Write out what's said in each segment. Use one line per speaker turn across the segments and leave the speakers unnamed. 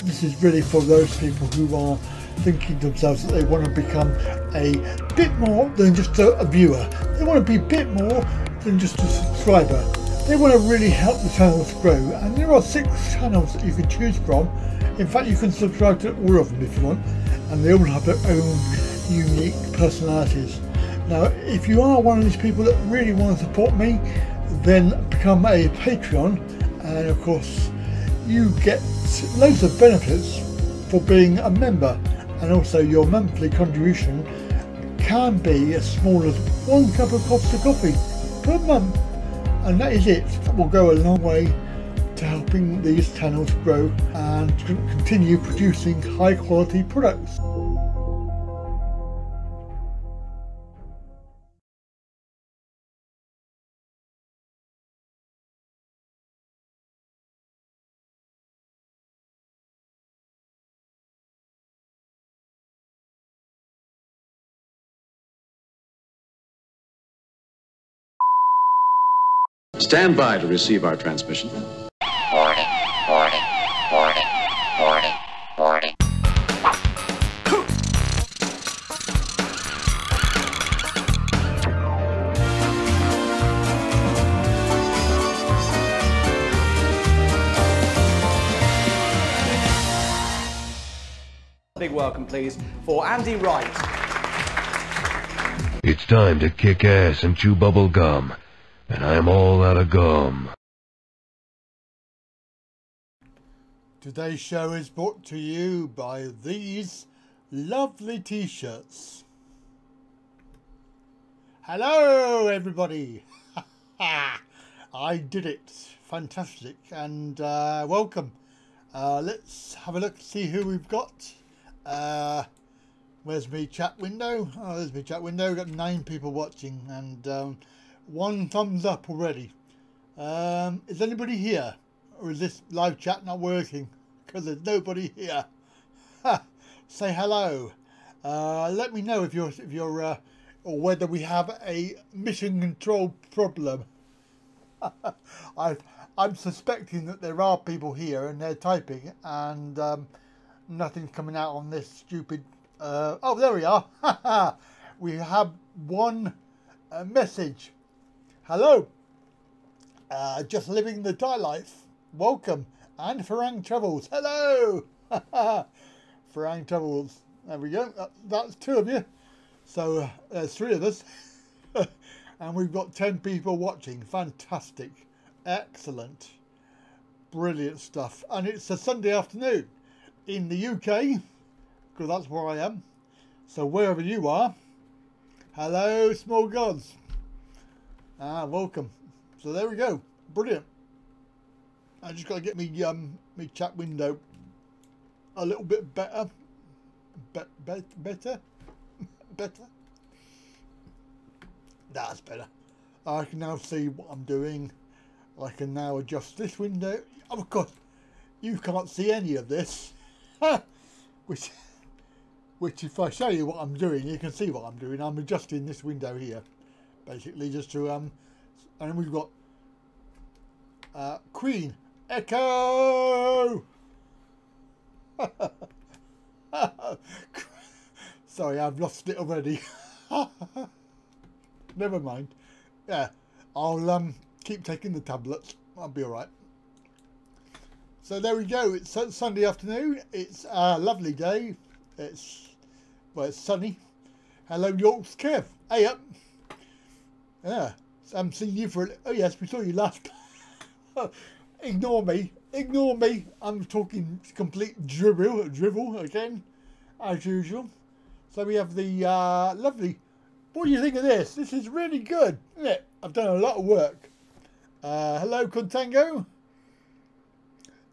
this is really for those people who are thinking to themselves that they want to become a bit more than just a viewer. They want to be a bit more than just a subscriber. They want to really help the channels grow, and there are 6 channels that you can choose from. In fact, you can subscribe to all of them if you want, and they all have their own unique personalities. Now, if you are one of these people that really want to support me, then become a Patreon, and of course you get loads of benefits for being a member, and also your monthly contribution can be as small as 1 cup of Costa coffee per month, and that is it. That will go a long way to helping these channels grow and continue producing high quality products.
Stand by to receive our transmission.
Warning, warning, warning, warning, warning.
Big welcome, please, for Andy Wright.
It's time to kick ass and chew bubble gum. And I'm all out of gum.
Today's show is brought to you by these lovely t-shirts. Hello everybody! I did it. Fantastic, and welcome. Let's have a look, see who we've got. Where's my chat window? Oh, there's my chat window. We've got 9 people watching, and 1 thumbs up already. Is anybody here, or is this live chat not working? Because there's nobody here. Say hello. Let me know if you're or whether we have a mission control problem. I'm suspecting that there are people here and they're typing, and nothing's coming out on this stupid. Oh, there we are. We have 1 message. Hello, just living the Thai life. Welcome. And Farang Travels. Hello. Farang Travels. There we go. That's 2 of you. So there's 3 of us. And we've got 10 people watching. Fantastic. Excellent. Brilliant stuff. And it's a Sunday afternoon in the UK, because that's where I am. So wherever you are, hello, small gods. Welcome. So there we go. Brilliant. I just got to get me me chat window a little bit better. Better. That's better. I can now see what I'm doing. I can now adjust this window. Of course, you can't see any of this. which if I show you what I'm doing, you can see what I'm doing. I'm adjusting this window here, basically, just to and we've got Queen Echo. Sorry, I've lost it already. Never mind. Yeah, I'll keep taking the tablets. I'll be all right. So there we go. It's Sunday afternoon. It's a lovely day. It's sunny. Hello, York's Kev. Hey up. Yeah. I haven't seen you for oh yes, we saw you last time. Ignore me, I'm talking complete drivel again, as usual. So we have the lovely, what do you think of this? This is really good, isn't it? I've done a lot of work. Hello Contango,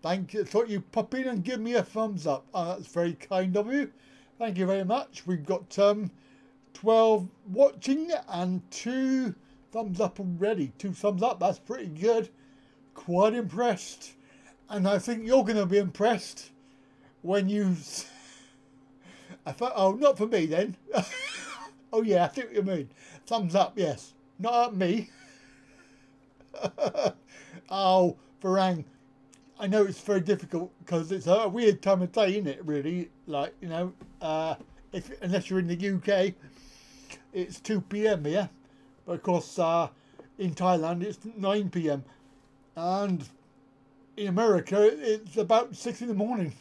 thank you. Thought you'd pop in and give me a thumbs up. Oh, that's very kind of you, thank you very much. We've got 12 watching and 2 thumbs up already. 2 thumbs up, that's pretty good. Quite impressed, and I think you're going to be impressed when you. I thought, oh, not for me then. Oh yeah, I think what you mean. Thumbs up, yes, not at me. Oh, Farang, I know it's very difficult because it's a weird time of day, isn't it? Really, like, you know, unless you're in the UK, it's 2 p.m. here, but of course in Thailand it's 9 p.m. and in America it's about 6 in the morning.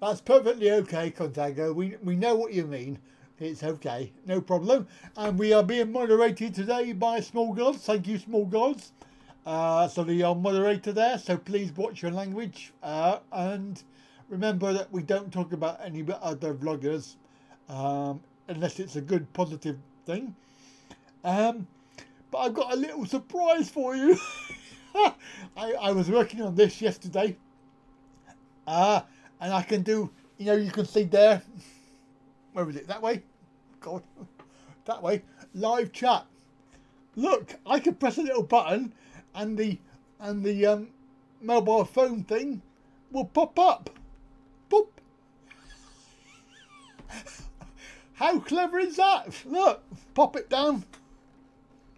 That's perfectly okay, Contago. We know what you mean. It's okay, no problem. And we are being moderated today by Small Gods. Thank you, Small Gods. So the moderator there. So please watch your language. And remember that we don't talk about any other vloggers unless it's a good, positive thing. But I've got a little surprise for you. I was working on this yesterday. And I can do, you know, you can see there. Where was it? That way? God, that way. Live chat. Look, I can press a little button, and the mobile phone thing will pop up. Boop. How clever is that? Look, pop it down,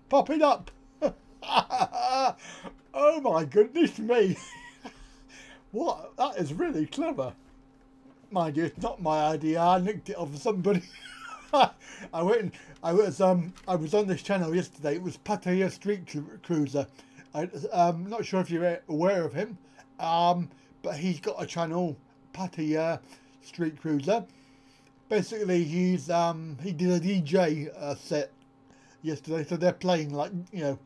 pop it up. Oh my goodness me! What? That is really clever. Mind you, it's not my idea. I nicked it off of somebody. I was on this channel yesterday. It was Pattaya Street Cruiser. I'm not sure if you're aware of him, but he's got a channel, Pattaya Street Cruiser. Basically, he did a DJ set yesterday, so they're playing, like, you know,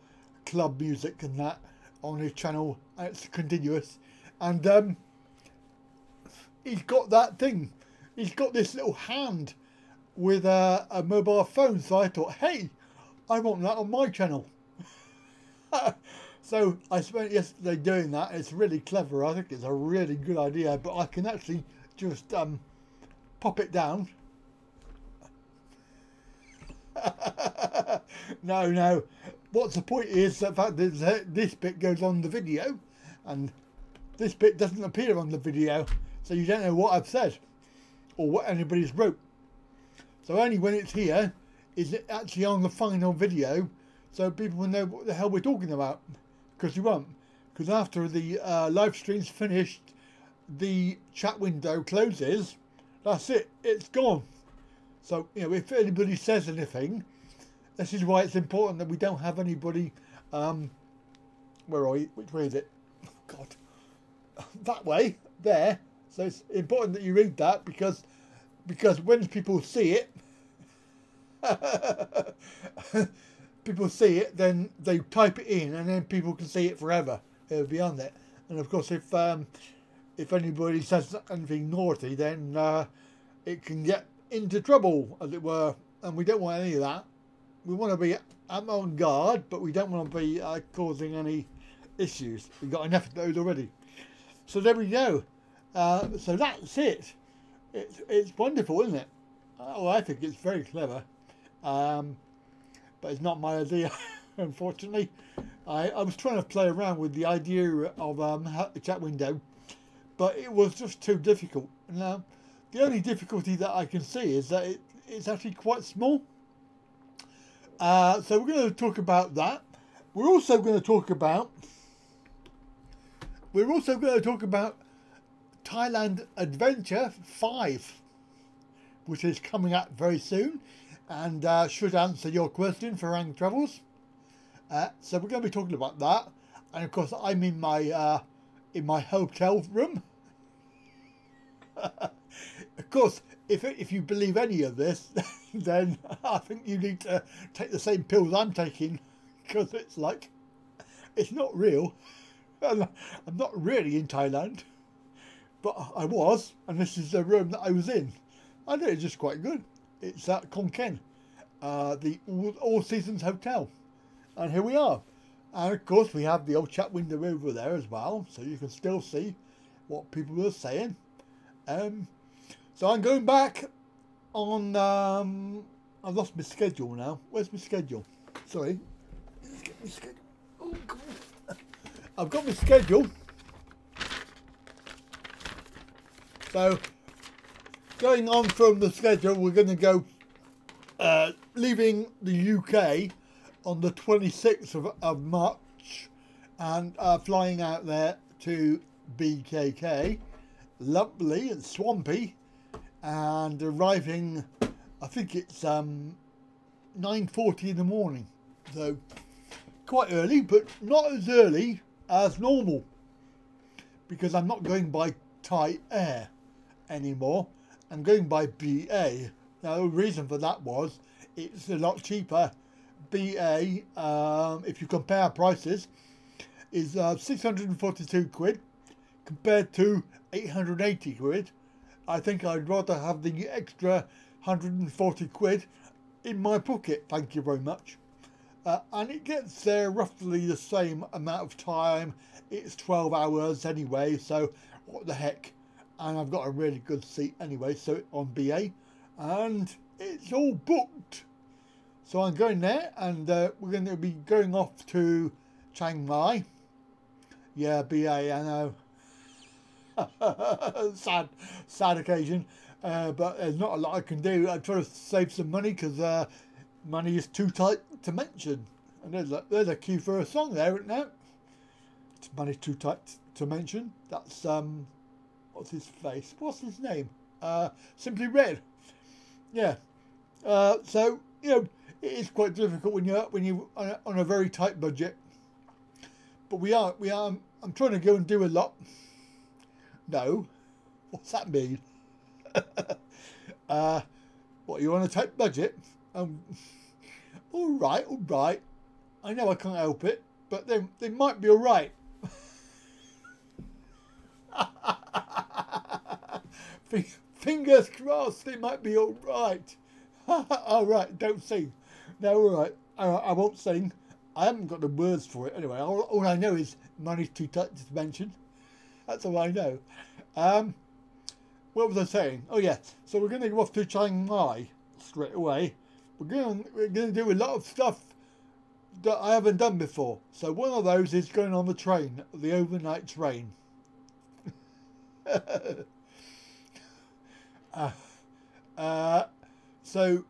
club music and that on his channel. It's continuous, and he's got that thing. He's got this little hand with a mobile phone. So I thought, hey, I want that on my channel. So I spent yesterday doing that. It's really clever. I think it's a really good idea. But I can actually just pop it down. No. What's the point is the fact that this bit goes on the video, and this bit doesn't appear on the video. So you don't know what I've said or what anybody's wrote. So only when it's here is it actually on the final video, so people will know what the hell we're talking about. Because you won't. Because after the live stream's finished, the chat window closes. That's it. It's gone. So, you know, if anybody says anything, this is why it's important that we don't have anybody. Where are you? Which way is it? Oh, God. That way. There. So it's important that you read that because when people see it, then they type it in, and then people can see it forever. It'll be on there. And of course, if anybody says anything naughty, then it can get into trouble, as it were. And we don't want any of that. We want to be on guard, but we don't want to be causing any issues. We've got enough of those already. So there we go. So that's it. It's wonderful, isn't it? Oh, I think it's very clever. But it's not my idea, unfortunately. I was trying to play around with the idea of a chat window, but it was just too difficult. Now, the only difficulty that I can see is that it's actually quite small. So we're going to talk about that. We're also going to talk about Thailand Adventure 5, which is coming out very soon, and should answer your question for Rang Travels. So we're going to be talking about that, and of course I'm in my hotel room. Of course, if you believe any of this, then I think you need to take the same pills I'm taking, because it's like, it's not real. I'm not really in Thailand, but I was, and this is the room that I was in. I think it's just quite good. It's at Khon Kaen, the All Seasons Hotel, and here we are. And of course we have the old chat window over there as well, so you can still see what people are saying. So I'm going back on, I've lost my schedule now. Where's my schedule? Sorry. Let's get my schedule. Oh, God. I've got my schedule. So, going on from the schedule, we're going to go leaving the UK on the 26th of March, and flying out there to BKK, lovely and swampy, and arriving, I think it's 9:40 in the morning, so quite early, but not as early as normal, because I'm not going by Thai Air anymore. I'm going by BA. Now the reason for that was it's a lot cheaper. BA, if you compare prices, is 642 quid compared to 880 quid. I think I'd rather have the extra 140 quid in my pocket, thank you very much. And it gets there roughly the same amount of time. It's 12 hours anyway, so what the heck. And I've got a really good seat anyway, so on BA, and it's all booked. So I'm going there, and we're going to be going off to Chiang Mai. Yeah, BA, I know. sad occasion, but there's not a lot I can do. I'm trying to save some money because money is too tight to mention. And there's a cue for a song there, isn't there? Money's too tight to mention. That's what's his face? What's his name? Simply Red. Yeah. So you know, it is quite difficult when you're on a very tight budget. But we are. I'm trying to go and do a lot. No, what's that mean? What, you're on a tight budget? All right. I know I can't help it, but they might be all right. Fingers crossed, they might be all right. All right, don't sing. No, all right, I won't sing. I haven't got the words for it anyway. All I know is money's too tight to mention. That's all I know. What was I saying? Oh yeah, so we're going to go off to Chiang Mai straight away. We're going to do a lot of stuff that I haven't done before. So one of those is going on the train, the overnight train. So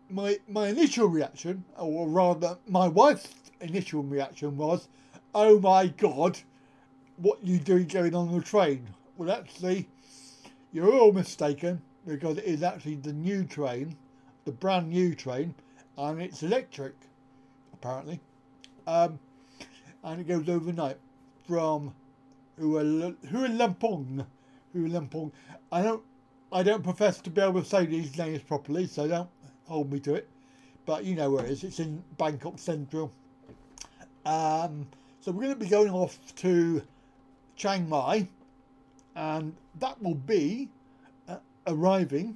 my initial reaction, or rather my wife's initial reaction was, oh my god, what are you doing going on the train? Well, actually, you're all mistaken, because it is actually the new train, the brand new train, and it's electric, apparently, and it goes overnight from Hua Lamphong. I don't profess to be able to say these names properly, so don't hold me to it. But you know where it is. It's in Bangkok Central. So we're going to be going off to Chiang Mai, and that will be arriving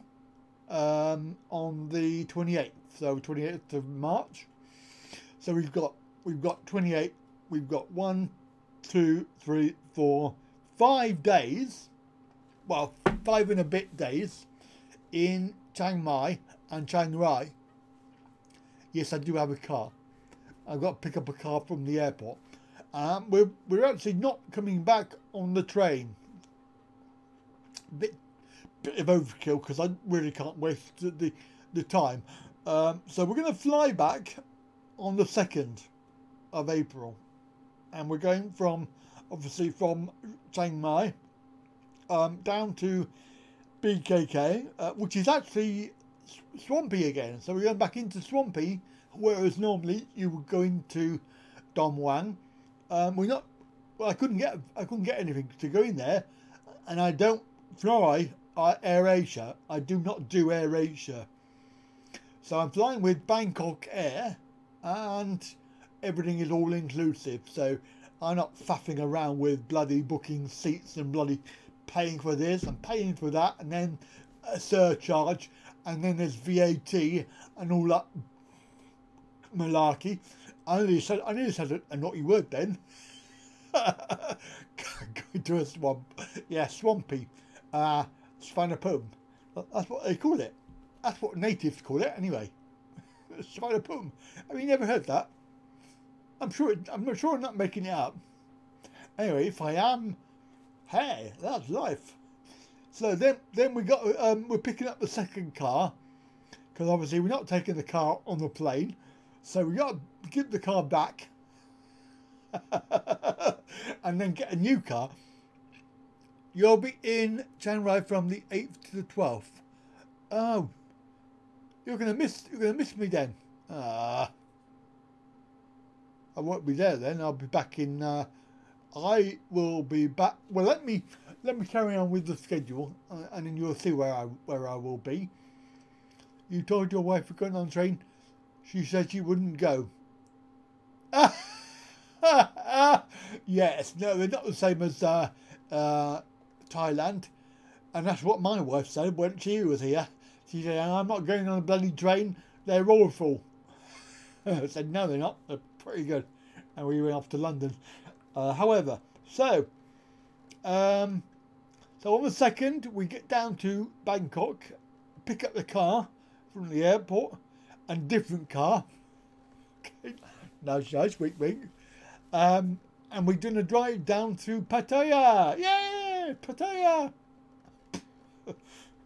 on the 28th. So 28th of March. So we've got 28. We've got 1, 2, 3, 4, 5 days. Well, 5 and a bit days in Chiang Mai and Chiang Rai. Yes, I do have a car. I've got to pick up a car from the airport. We're actually not coming back on the train. Bit of overkill, because I really can't waste the time. So we're going to fly back on the 2nd of April, and we're going from Chiang Mai down to BKK, which is actually swampy again. So we're going back into swampy, whereas normally you would go into Dom Wang. We're not. Well, I couldn't get anything to go in there, and I don't fly Air Asia. I do not do Air Asia. So I'm flying with Bangkok Air, and everything is all inclusive. So I'm not faffing around with bloody booking seats and bloody paying for this and paying for that, and then a surcharge, and then there's VAT and all that malarkey. I nearly said a naughty word then. Going to a swamp. Yeah, swampy. Svanapum. That's what they call it. That's what natives call it anyway. Svanapum. Have you never heard that? I'm sure I'm not making it up. Anyway, if I am, hey, that's life. So then we're picking up the second car, because obviously we're not taking the car on the plane, so we got to give the car back. and then get a new car, you'll be in Chiang from the 8th to the 12th. Oh, you're gonna miss me then. I won't be there then. I'll be back in. I will be back. Well, let me carry on with the schedule, and then you'll see where I will be. You told your wife you're going on train. She said she wouldn't go. Yes, no, they're not the same as Thailand, and that's what my wife said when she was here. She said, "I'm not going on a bloody train. They're awful." I said, "No, they're not. They're pretty good." And we went off to London. However, so on the 2nd, we get down to Bangkok, pick up the car from the airport, and different car. Nice, wink, wink. And we're doing a drive down to Pattaya. Yay, Pattaya.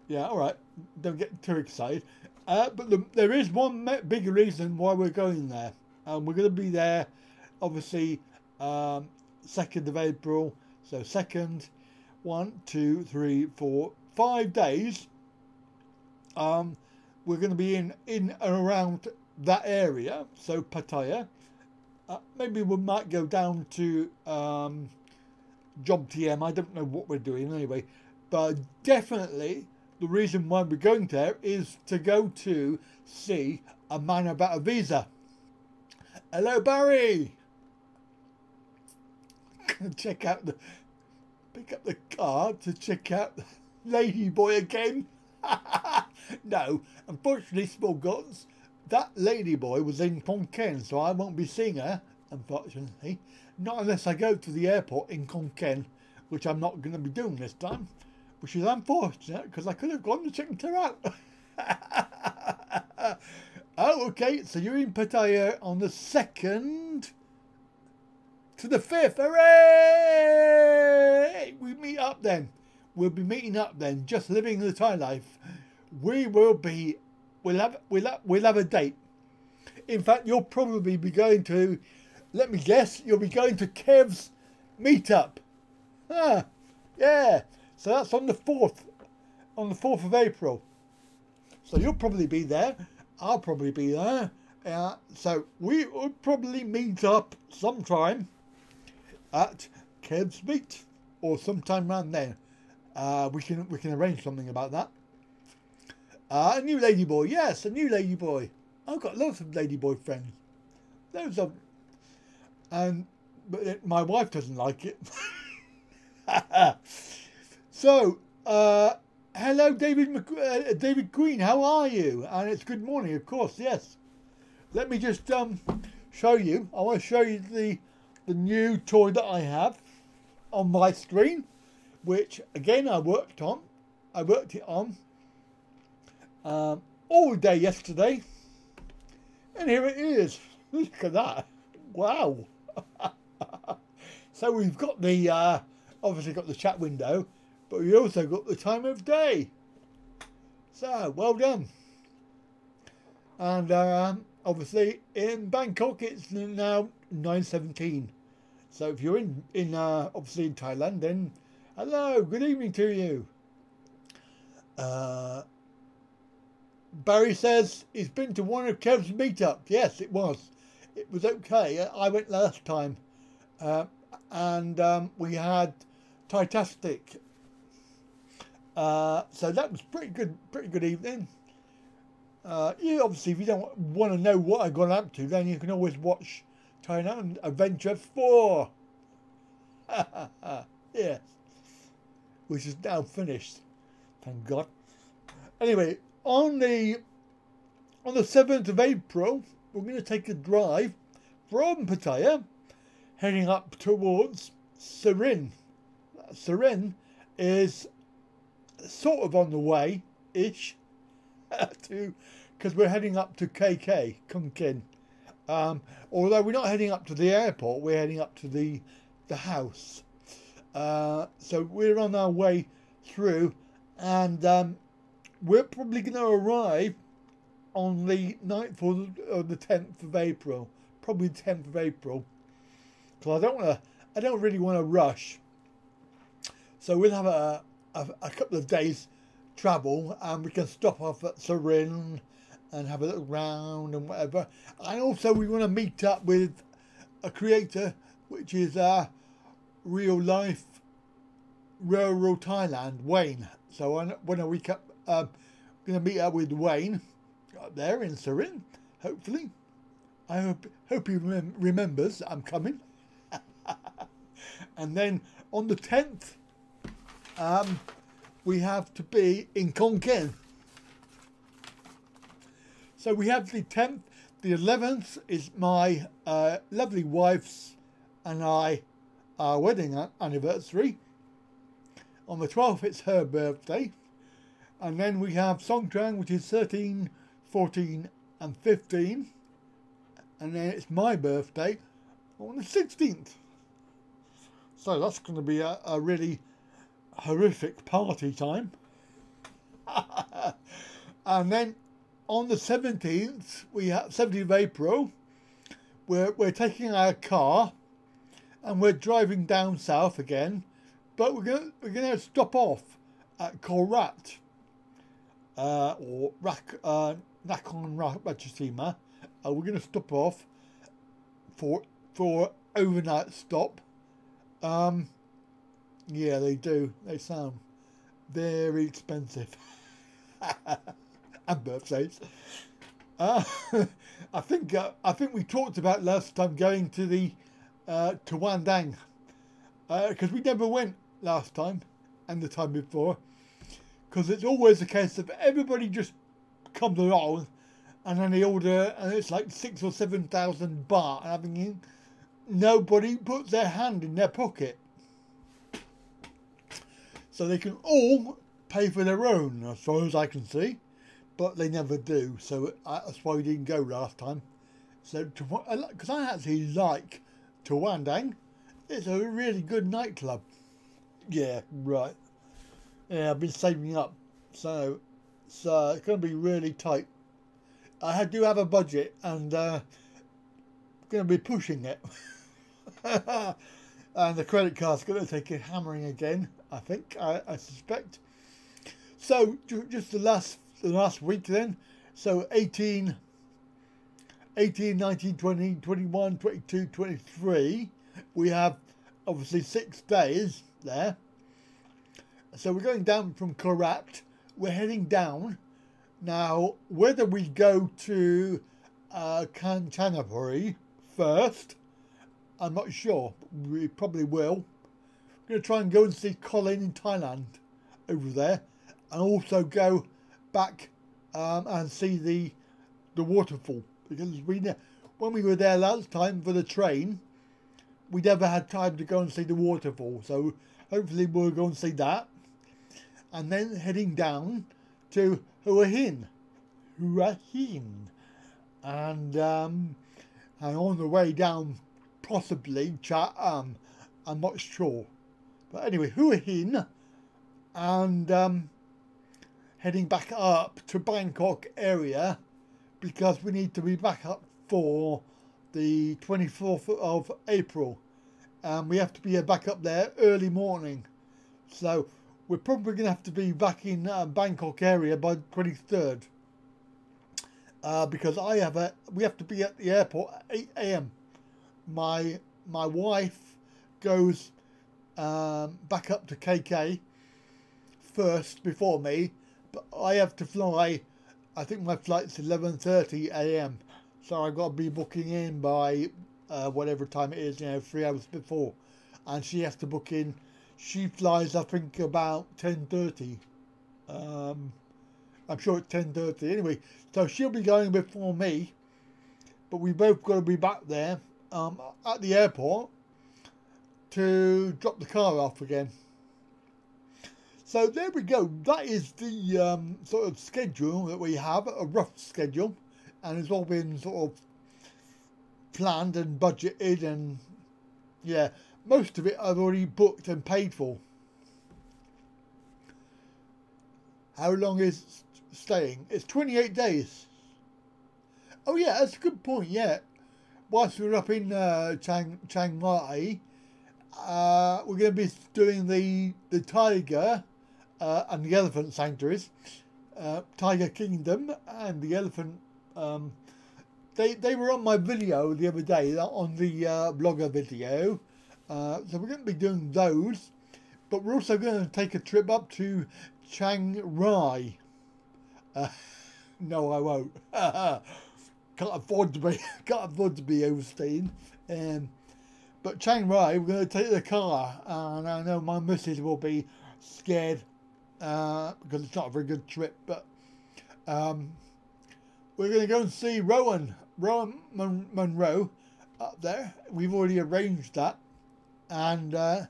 Yeah, all right. Don't get too excited. But there is one big reason why we're going there. We're going to be there, obviously, 2nd of April. So 2nd, 1, 2, 3, 4, 5 days. We're going to be in and around that area. So Pattaya. Maybe we might go down to Job TM. I don't know what we're doing anyway. But definitely the reason why we're going there is to go to see a man about a visa. Hello, Barry. Gonna pick up the car to check out the lady boy again. No, unfortunately, small guns. That lady boy was in Khon Kaen, so I won't be seeing her, unfortunately. Not unless I go to the airport in Khon Kaen, which I'm not going to be doing this time, which is unfortunate because I could have gone to check her out. Oh, okay, so you're in Pattaya on the 2nd to the 5th. Hooray! We meet up then. We'll be meeting up then, just living the Thai life. We'll have a date. In fact, you'll probably be going to, let me guess, you'll be going to Kev's meetup. Yeah. So that's on the 4th of April. So you'll probably be there. I'll probably be there. So we will probably meet up sometime at Kev's meet or sometime around then. We can arrange something about that. A new ladyboy, yes, a new ladyboy. I've got lots of ladyboy friends. Loads of them. But my wife doesn't like it. So, hello, David Queen, how are you? And it's good morning, of course, yes. Let me just show you. I want to show you the new toy that I have on my screen, which again I worked it on all day yesterday, and here it is. Look at that! Wow. So we've got the obviously got the chat window, but we also got the time of day. So well done. And obviously in Bangkok it's now 9:17. So if you're in obviously in Thailand, then hello, good evening to you. Barry says he's been to one of Kev's meetups. Yes, it was. It was okay. I went last time, and we had Thai-tastic. So that was pretty good evening. You obviously, if you don't want to know what I got up to, then you can always watch Thailand Adventure 4. Yes, which is now finished. Thank God. Anyway, on the 7th of April, we're going to take a drive from Pattaya, heading up towards Surin. Surin is sort of on the way-ish because we're heading up to KK, Khon Kaen. Although we're not heading up to the airport, we're heading up to the house. So we're on our way through, and we're probably going to arrive on the 9th or the 10th of April. Probably the 10th of April. because I don't really want to rush. So we'll have a couple of days travel, and we can stop off at Surin and have a look round and whatever. And also we want to meet up with a creator, which is real life rural Thailand, Wayne. So when a week up, I'm going to meet up with Wayne up there in Surin, hopefully. I hope he remembers that I'm coming. And then on the 10th, we have to be in Khon Kaen. So we have the 10th. The 11th is my lovely wife's and I wedding anniversary. On the 12th, it's her birthday. And then we have Songkran, which is 13, 14 and 15. And then it's my birthday on the 16th. So that's going to be a really horrific party time. And then on the 17th, we have 17th of April, we're taking our car and we're driving down south again, but we're gonna stop off at Korat or Nakhon Ratchasima. We're gonna stop off for overnight stop. Yeah, they do. They sound very expensive. And birthdays. I think we talked about last time going to the to Wandang, because we never went last time and the time before, because it's always the case of everybody just comes along and then they order and it's like 6,000 or 7,000 baht, having nobody puts their hand in their pocket, so they can all pay for their own, as far as I can see. But they never do, so that's why we didn't go last time. So, because I actually like Tawandang, it's a really good nightclub. Yeah, right. Yeah, I've been saving up, so it's going to be really tight. I do have a budget, and going to be pushing it. And the credit card's going to take a hammering again, I think, I suspect. So, just the last week then, so 18, 19, 20, 21, 22, 23, we have obviously 6 days there. So we're going down from Korat, we're heading down. Now, whether we go to Kanchanaburi first, I'm not sure, we probably will. We're going to try and go and see Colin in Thailand over there, and also go back and see the waterfall, because when we were there last time for the train, we never had time to go and see the waterfall, so hopefully we'll go and see that. And then heading down to Hua Hin, and on the way down possibly Cha I'm not sure, but anyway, Hua Hin, and heading back up to Bangkok area, because we need to be back up for the 24th of April, and we have to be back up there early morning, so we're probably going to have to be back in Bangkok area by the 23rd, because we have to be at the airport at 8 AM. My wife goes back up to KK first before me, but I have to fly. I think my flight's 11:30 AM, so I've got to be booking in by whatever time it is, 3 hours before, and she has to book in. She flies, I think, about 10:30. I'm sure it's 10:30 anyway, so she'll be going before me, but we both got to be back there at the airport to drop the car off again. So there we go. That is the sort of schedule that we have, a rough schedule, and it's all been sort of planned and budgeted, and yeah, most of it I've already booked and paid for. How long is staying? It's 28 days. Oh yeah, that's a good point. Yeah, whilst we're up in Chiang Mai, we're going to be doing the tiger and the elephant sanctuaries, Tiger Kingdom and the elephant. They were on my video the other day, on the blogger video, so we're going to be doing those, but we're also going to take a trip up to Chiang Rai. No, I won't. Can't afford to be overstaying. But Chiang Rai, we're going to take the car, and I know my missus will be scared because it's not a very good trip. But we're going to go and see Rowan Monroe up there. We've already arranged that, and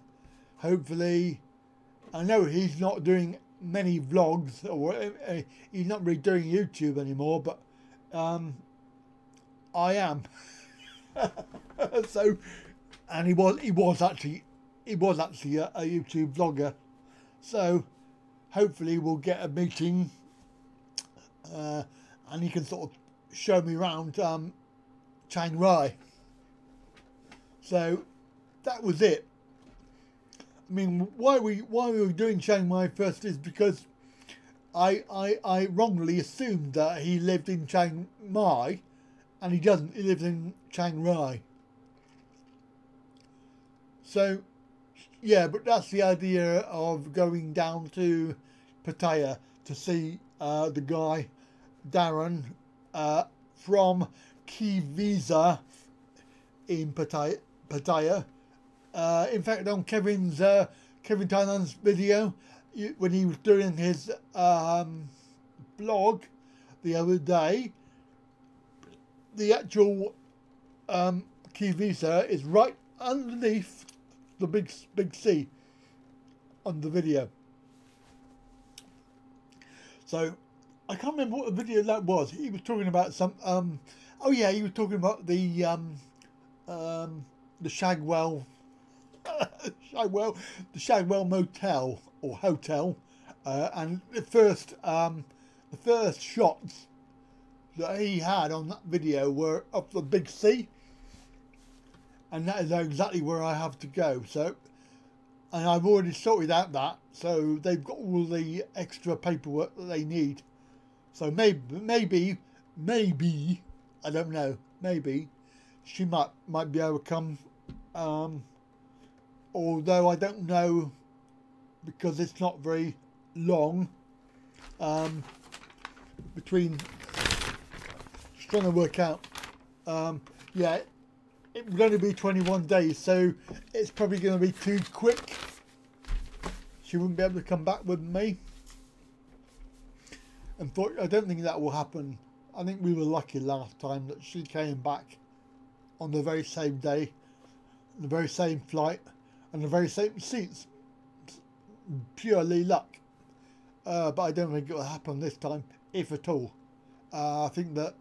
hopefully, I know he's not doing many vlogs, or he's not really doing YouTube anymore, but I am. So, and he was actually a YouTube vlogger, so hopefully we'll get a meeting, and he can sort of show me around Chiang Rai. So that was it. I mean, why we were doing Chiang Mai first is because I wrongly assumed that he lived in Chiang Mai, and he doesn't. He lives in Chiang Rai. So, yeah, but that's the idea of going down to Pattaya to see the guy Darren from Key Visa in Pattaya. In fact, on Kevin Thailand's video, when he was doing his blog the other day, the actual Key Visa is right underneath the big C on the video. So I can't remember what the video that was. He was talking about some oh yeah, he was talking about the Shagwell the Shagwell motel or hotel, and the first shots that he had on that video were up the big C, and that is exactly where I have to go. So, and I've already sorted out that, so they've got all the extra paperwork that they need. So maybe I don't know, maybe she might be able to come, although I don't know, because it's not very long between. Just trying to work out. Yeah, it would only be 21 days, so it's probably going to be too quick. She wouldn't be able to come back with me. I don't think that will happen. I think we were lucky last time that she came back on the very same day, the very same flight, and the very same seats. Purely luck. But I don't think it will happen this time, if at all. I think that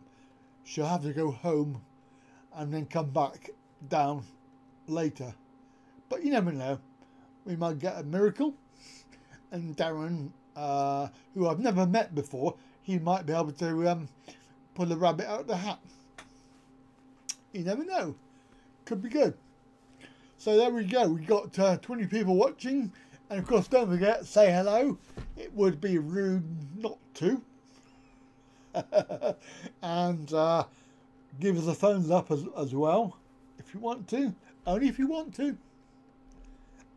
she'll have to go home and then come back down later. But you never know. We might get a miracle. And Darren, who I've never met before, he might be able to pull a rabbit out of the hat. You never know. Could be good. So there we go. We got 20 people watching. And of course, don't forget, say hello. It would be rude not to. And give us a thumbs up as well, if you want to. Only if you want to.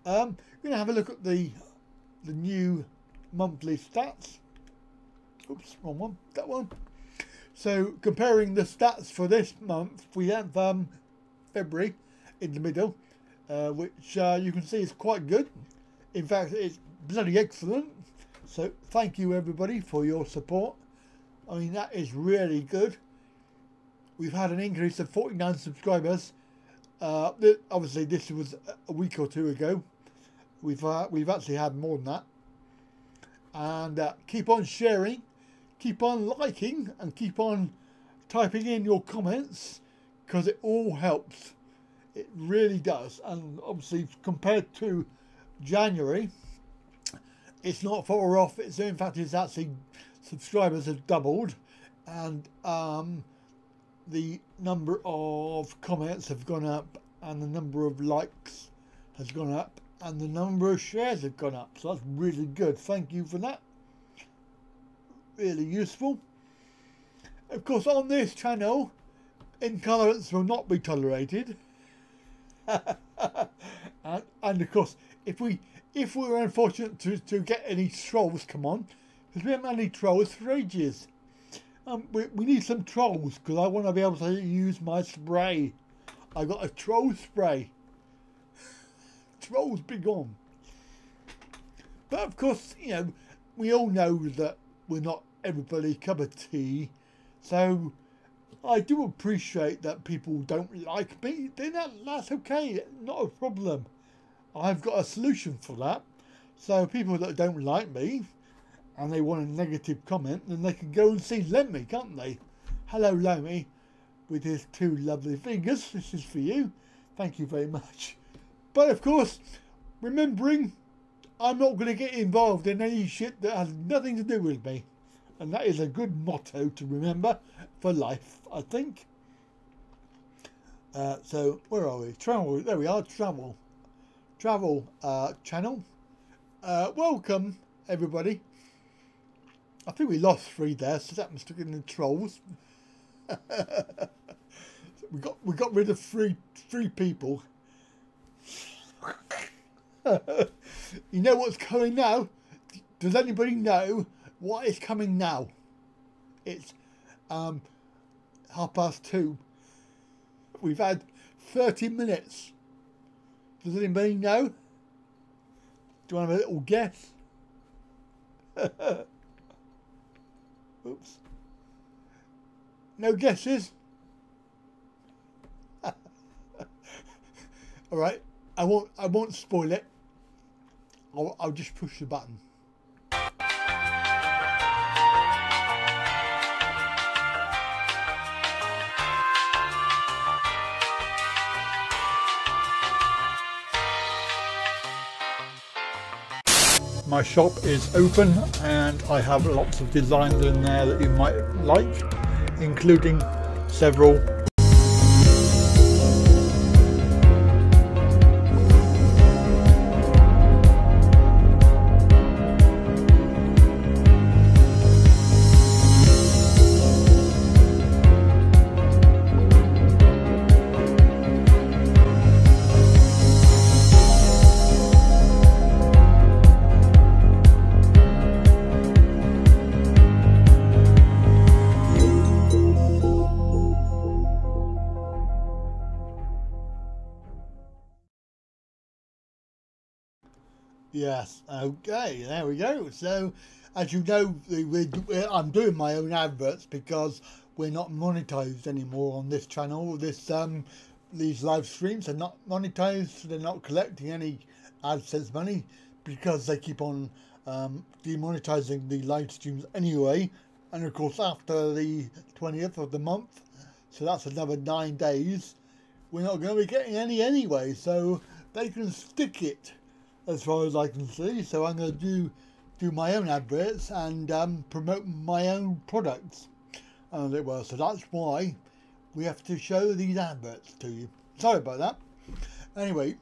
We're going to have a look at the new monthly stats. Oops, wrong one. That one. So comparing the stats for this month, we have February in the middle, which you can see is quite good. In fact, it's bloody excellent. So thank you everybody for your support. I mean, that is really good. We've had an increase of 49 subscribers. Obviously, this was a week or two ago. We've actually had more than that. And keep on sharing, keep on liking, and keep on typing in your comments, because it all helps. It really does. And obviously, compared to January, it's not far off. In fact, it's actually, subscribers have doubled, and the number of comments have gone up, and the number of likes has gone up, and the number of shares have gone up. So that's really good. Thank you for that. Really useful. Of course, on this channel, intolerance will not be tolerated. and of course, if we're unfortunate to get any trolls come on, because we haven't had any trolls for ages. We need some trolls, because I want to be able to use my spray. I got a troll spray. Trolls be gone. But of course, you know, we all know that we're not everybody's cup of tea. So I do appreciate that people don't like me. Then that's okay, not a problem. I've got a solution for that. So people that don't like me and they want a negative comment, then they can go and see Lemmy, can't they? Hello Lemmy, with his 2 lovely fingers. This is for you. Thank you very much. But of course, remembering, I'm not going to get involved in any shit that has nothing to do with me. And that is a good motto to remember for life, I think. So, where are we? Travel. There we are. Travel channel. Welcome, everybody. I think we lost 3 there, so that must have been the trolls. we got rid of three people. You know what's coming now? Does anybody know what is coming now? It's 2:30. We've had 30 minutes. Does anybody know? Do you want to have a little guess? Oops. No guesses? All right. I won't spoil it. I'll just push the button. My shop is open and I have lots of designs in there that you might like, including several Yes, okay, there we go. So, as you know, I'm doing my own adverts because we're not monetized anymore on this channel. These live streams are not monetized. They're not collecting any ADSENSE money because they keep on demonetizing the live streams anyway. And of course, after the 20th of the month, so that's another 9 days, we're not going to be getting any anyway. So they can stick it, as far as I can see. So I'm going to do my own adverts and promote my own products, as it were. So that's why we have to show these adverts to you. Sorry about that. Anyway,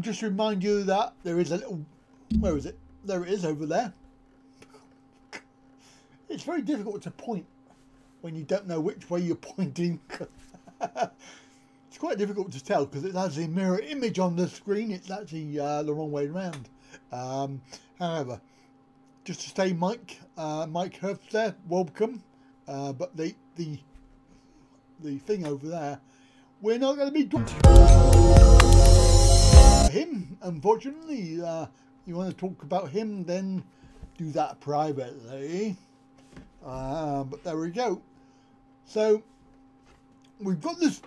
just remind you that there is a little, where is it? There it is, over there. It's very difficult to point when you don't know which way you're pointing. It's quite difficult to tell because it has a mirror image on the screen. It's actually the wrong way around. However, just to say, Mike Herbst there, welcome. But the thing over there, we're not going to be talking about him, unfortunately. You want to talk about him, then do that privately. But there we go. So we've got this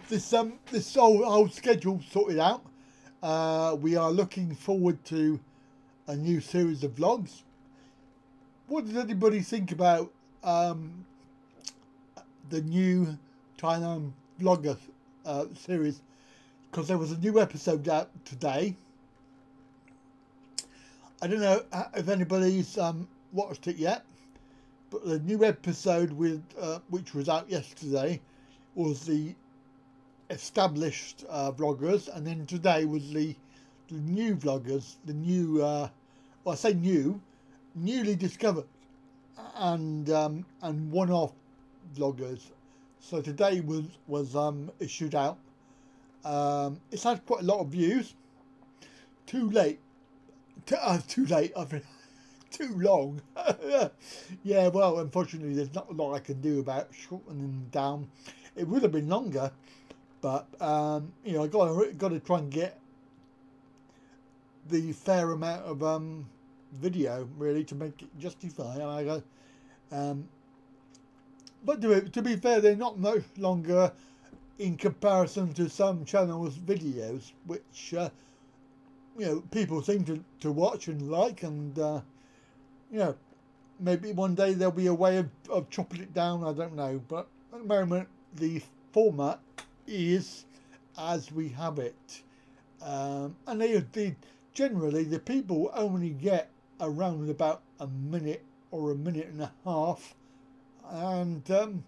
whole schedule sorted out. We are looking forward to a new series of vlogs. What does anybody think about the new Thailand Vlogger series? Because there was a new episode out today. I don't know if anybody's watched it yet, but the new episode with which was out yesterday was the established vloggers, and then today was the new vloggers, the new, well, I say new, newly discovered, and one-off vloggers. So today was issued out. It's had quite a lot of views. Too late. Too late. I've been too long. Yeah, well, unfortunately, there's not a lot I can do about shortening them down. It would have been longer, but you know, I got to try and get the fair amount of video really to make it justify. And I go, but to be fair, they're not much longer in comparison to some channels' videos, which you know, people seem to watch and like, and you know, maybe one day there'll be a way of chopping it down. I don't know, but at the moment the format is as we have it, and they generally the people only get around about a minute or a minute and a half, and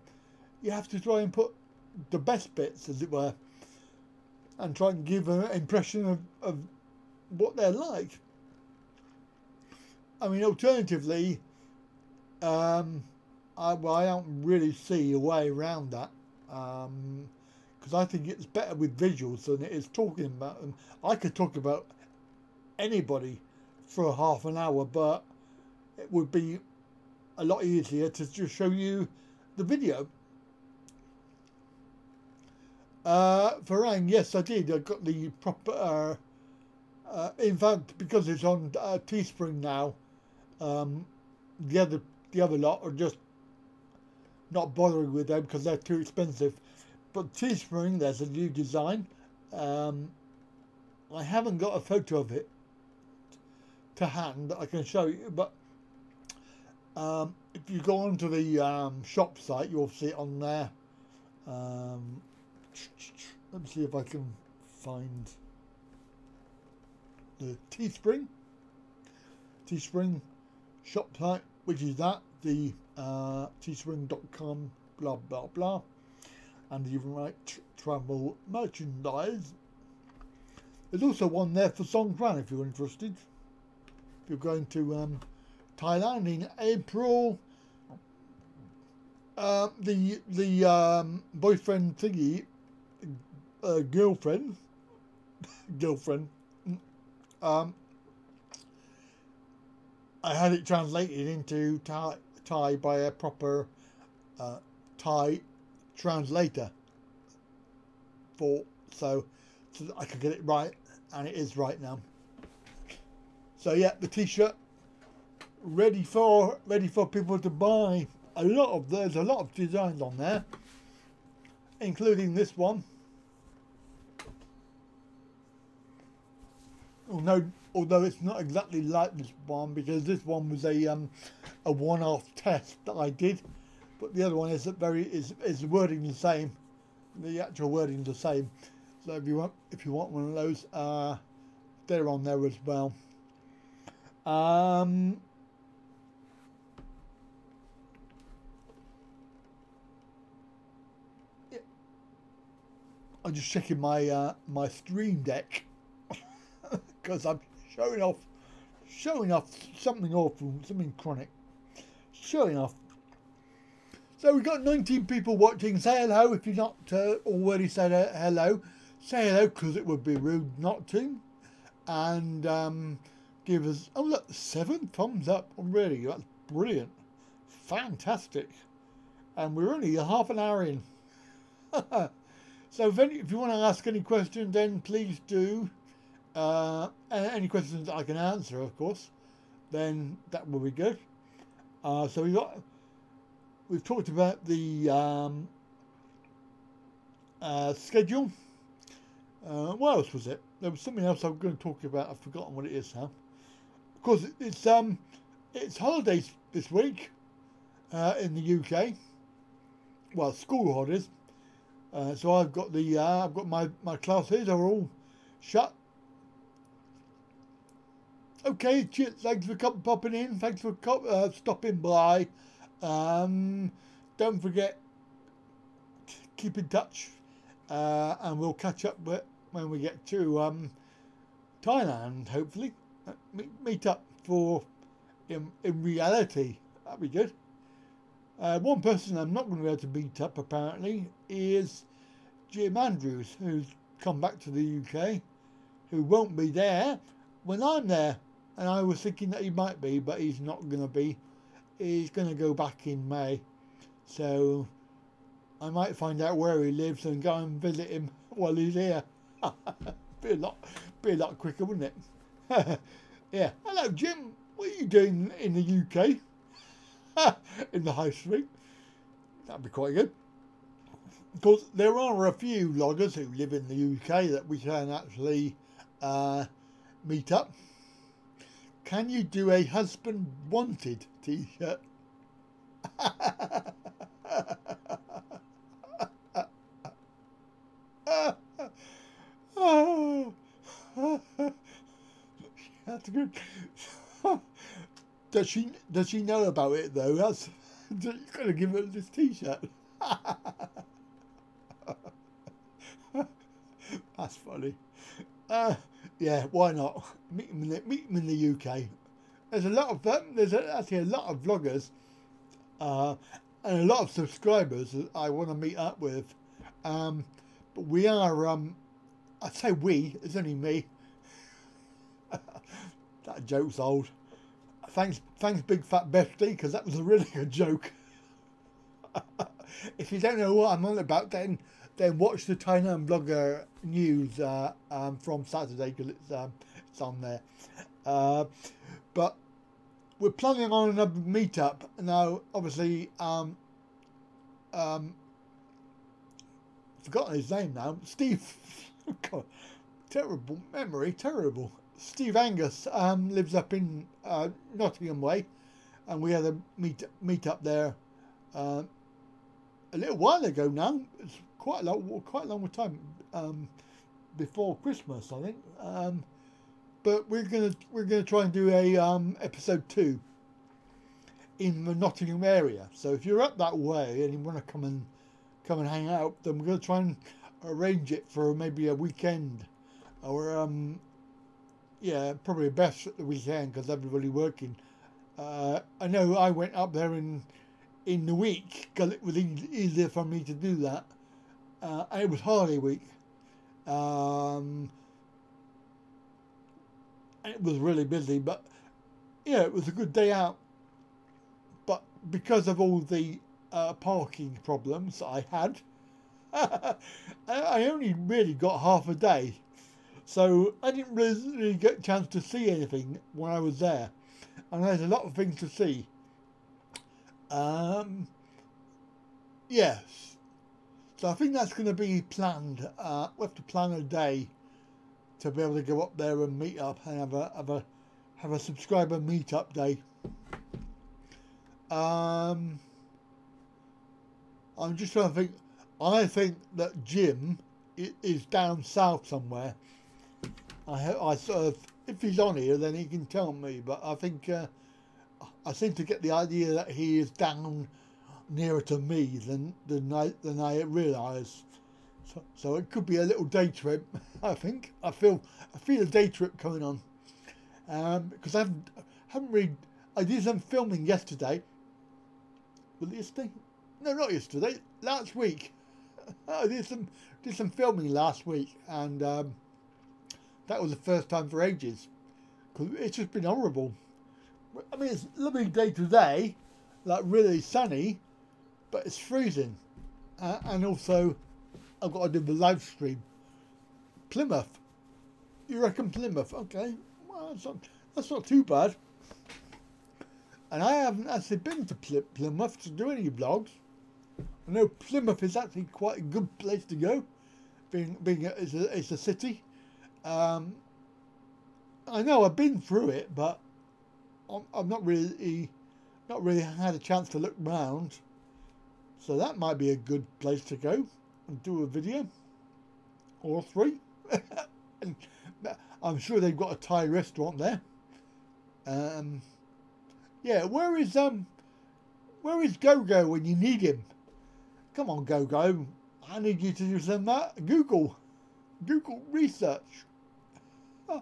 you have to try and put the best bits, as it were, and try and give an impression of what they're like. I mean, alternatively, I don't really see a way around that, because I think it's better with visuals than it is talking about them. I could talk about anybody for half an hour, but it would be a lot easier to just show you the video. Farang, yes, I did. I got the proper. In fact, because it's on Teespring now, the other lot are just not bothering with them because they're too expensive. But Teespring, there's a new design. I haven't got a photo of it to hand that I can show you, but if you go onto the shop site, you'll see it on there. Let me see if I can find the Teespring shop site, which is that, the teespring.com blah blah blah, and the Wright travel merchandise. There's also one there for Songkran if you're interested. If you're going to Thailand in April, the boyfriend thingy, girlfriend, I had it translated into Thai by a proper Thai translator so that I could get it right, and it is right now. So yeah, the t-shirt ready for people to buy. There's a lot of designs on there, including this one. Although it's not exactly like this one, because this one was a one-off test that I did, but the other one is is wording the same. The actual wording is the same. So if you want one of those, they're on there as well. I'm just checking my my Stream Deck because I'm showing off something awful, something chronic. Showing off. So we've got 19 people watching. Say hello if you've not already said hello. Say hello, because it would be rude not to. And give us, oh look, 7 thumbs up already. That's brilliant. Fantastic. And we're only a half an hour in. So if you want to ask any questions, then please do. Any questions that I can answer, of course, then that will be good. So we've talked about the schedule. What else was it? There was something else I was going to talk about. I've forgotten what it is now. Of course, it's holidays this week in the UK. Well, school holidays. So I've got my classes are all shut. Okay, cheers, thanks for popping in. Thanks for stopping by. Don't forget, keep in touch, and we'll catch up when we get to Thailand. Hopefully, meet up for in reality. That'd be good. One person I'm not going to be able to meet up apparently is Jim Andrews, who's come back to the UK, who won't be there when I'm there. And I was thinking that he might be, but he's not going to be. He's going to go back in May. So I might find out where he lives and go and visit him while he's here. be a lot quicker, wouldn't it? Yeah. Hello, Jim. What are you doing in the UK? In the high street? That'd be quite good. Of course, there are a few vloggers who live in the UK that we can actually meet up. Can you do a husband wanted t-shirt? That's good. Does she know about it though? That's gonna give her this t-shirt. That's funny. Yeah, why not? Meet them in the UK. There's a lot of them. There's actually a lot of vloggers and a lot of subscribers that I want to meet up with. But we are, I'd say we, it's only me. That joke's old. Thanks, Big Fat Bestie, because that was a really good joke. If you don't know what I'm on about, then watch the Thailand Vlogger news from Saturday, because it's on there. But we're planning on another meetup now. Obviously, forgotten his name now. Steve. God, terrible memory. Terrible. Steve Angus lives up in Nottingham Way, and we had a meet up there a little while ago now. It's quite a long time before Christmas, I think. But we're gonna try and do a episode 2 in the Nottingham area. So if you're up that way and you want to come and hang out, then we're gonna try and arrange it for maybe a weekend, or yeah, probably best at the weekend because everybody working. I know I went up there in the week because it was easier for me to do that, and it was holiday week. And it was really busy, but yeah, it was a good day out. But because of all the parking problems I had, I only really got half a day, so I didn't really get a chance to see anything when I was there, and there's a lot of things to see. Yes, so I think that's going to be planned. We have to plan a day to be able to go up there and meet up and have a subscriber meetup day. I'm just trying to think. I think that Jim is down south somewhere. I sort of, if he's on here, then he can tell me. But I think I seem to get the idea that he is down nearer to me than I realise. So it could be a little day trip. I think I feel a day trip coming on, because I haven't really. I did some filming yesterday. Was it yesterday? No, not yesterday. Last week. I did some filming last week, and that was the first time for ages. Cause it's just been horrible. I mean, it's a lovely day today, like really sunny, but it's freezing, and also I've got to do the live stream. Plymouth. You reckon Plymouth? Okay. Well, that's not too bad. And I haven't actually been to Plymouth to do any vlogs. I know Plymouth is actually quite a good place to go, being it's a city. I know I've been through it, but I've not really had a chance to look around. So that might be a good place to go and do a video or 3. And I'm sure they've got a Thai restaurant there. Yeah, where is Go-Go when you need him? Come on, Go-Go. I need you to do some Google research. I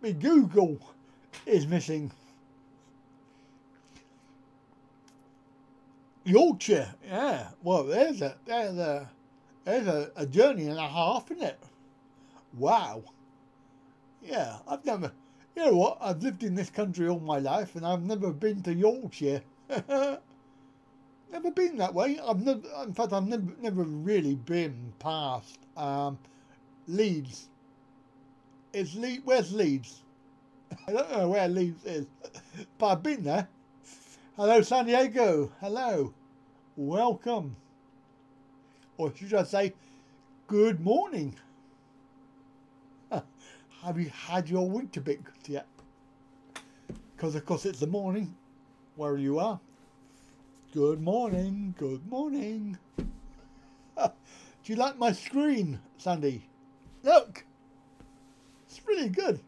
mean, Google is missing. Yorkshire, yeah. Well, there's a journey and a half, isn't it? Wow. Yeah, I've never. You know what? I've lived in this country all my life, and I've never been to Yorkshire. Never been that way. In fact, I've never really been past Leeds. Where's Leeds? I don't know where Leeds is, but I've been there. Hello, San Diego. Hello, welcome, or should I say, good morning? Have you had your Weetabix yet? Because of course it's the morning where you are. Good morning, good morning. Do you like my screen, Sandy? Look, it's really good.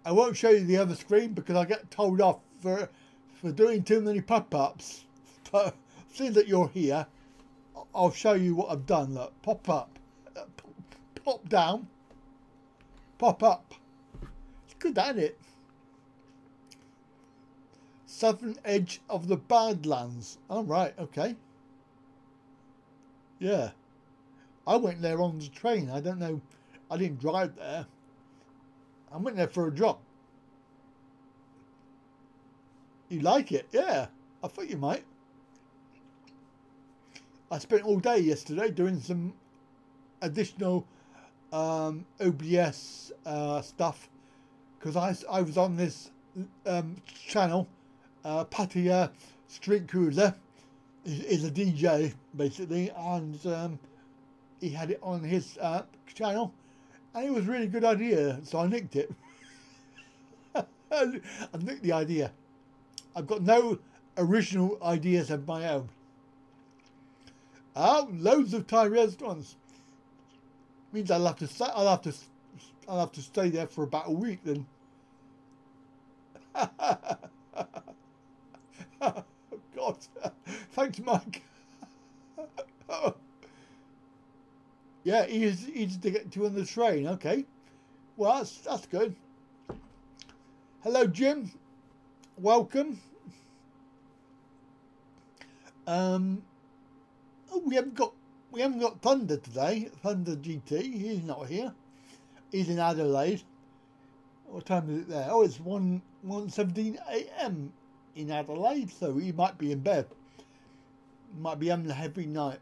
I won't show you the other screen because I get told off for doing too many pop-ups. But seeing that you're here, I'll show you what I've done. Look, pop up, pop down, pop up. It's good, isn't it? Southern edge of the Badlands. All right, okay. Yeah, I went there on the train. I don't know. I didn't drive there. I went there for a job. You like it? Yeah, I thought you might. I spent all day yesterday doing some additional OBS stuff because I was on this channel. Patty Street Cruiser is a DJ basically, and he had it on his channel. And it was a really good idea, so I nicked it. I nicked the idea. I've got no original ideas of my own. Oh, loads of Thai restaurants. Means I'll have to stay there for about a week then. Oh, God, thanks, Mike. Yeah, easy to get to on the train. Okay, well that's good. Hello, Jim. Welcome. Oh, we haven't got Thunder today. Thunder GT. He's not here. He's in Adelaide. What time is it there? Oh, it's 1:17 a.m. in Adelaide. So he might be in bed. Might be having a heavy night.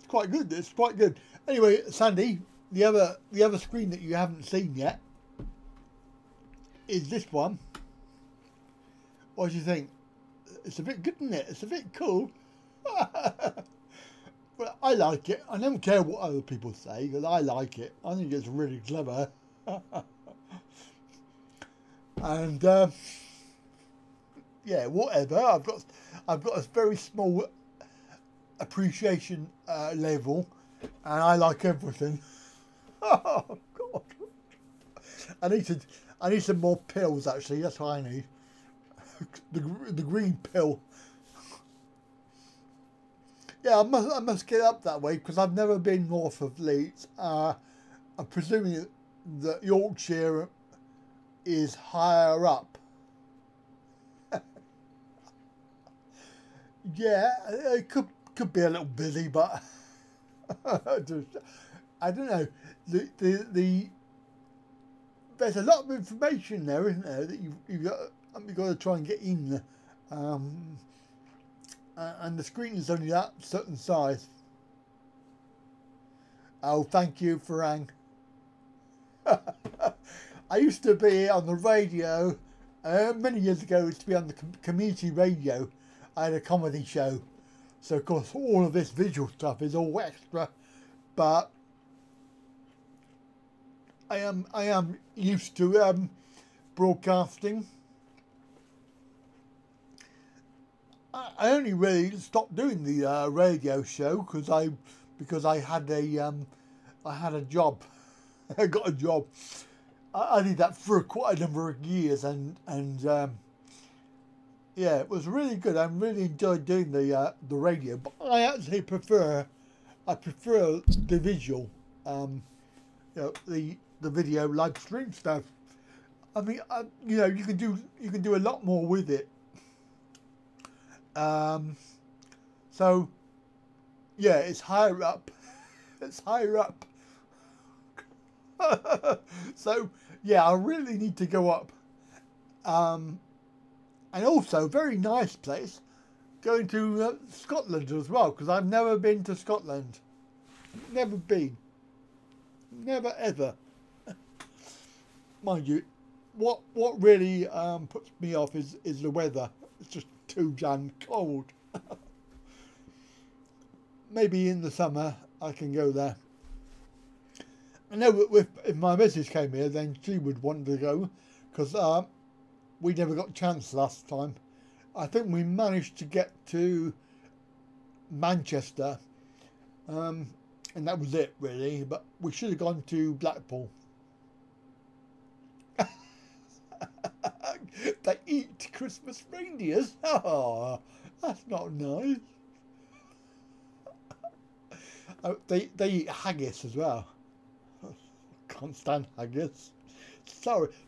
Quite good. It's quite good. Anyway, Sandy, the other screen that you haven't seen yet is this one. What do you think? It's a bit good, isn't it? It's a bit cool. But I like it. I don't care what other people say because I like it. I think it's really clever. And yeah, whatever. I've got a very small appreciation level, and I like everything. Oh God! I need some more pills. Actually, that's what I need. The green pill. Yeah, I must get up that way because I've never been north of Leeds. I'm presuming that Yorkshire is higher up. Yeah, it could be a little busy, but I don't know. There's a lot of information there, isn't there, that you've got to try and get in. And the screen is only that certain size. Oh, thank you, Farang. I used to be on the radio many years ago. Used to be on the community radio. I had a comedy show, so of course all of this visual stuff is all extra. But I am used to broadcasting. I only really stopped doing the radio show because I had a job. I got a job. I did that for quite a number of years, and Yeah, it was really good. I really enjoyed doing the radio, but I actually prefer the visual, you know, the video live stream stuff. I mean, you know, you can do a lot more with it. So yeah, it's higher up. It's higher up. So yeah, I really need to go up. And also, very nice place, going to Scotland as well, because I've never been to Scotland. Never been. Never ever. Mind you, what really puts me off is the weather. It's just too damn cold. Maybe in the summer I can go there. I know if my missus came here, then she would want to go, because we never got a chance last time. I think we managed to get to Manchester, and that was it really, but we should have gone to Blackpool. They eat Christmas reindeers? Oh, that's not nice. Oh, they eat haggis as well. Can't stand haggis.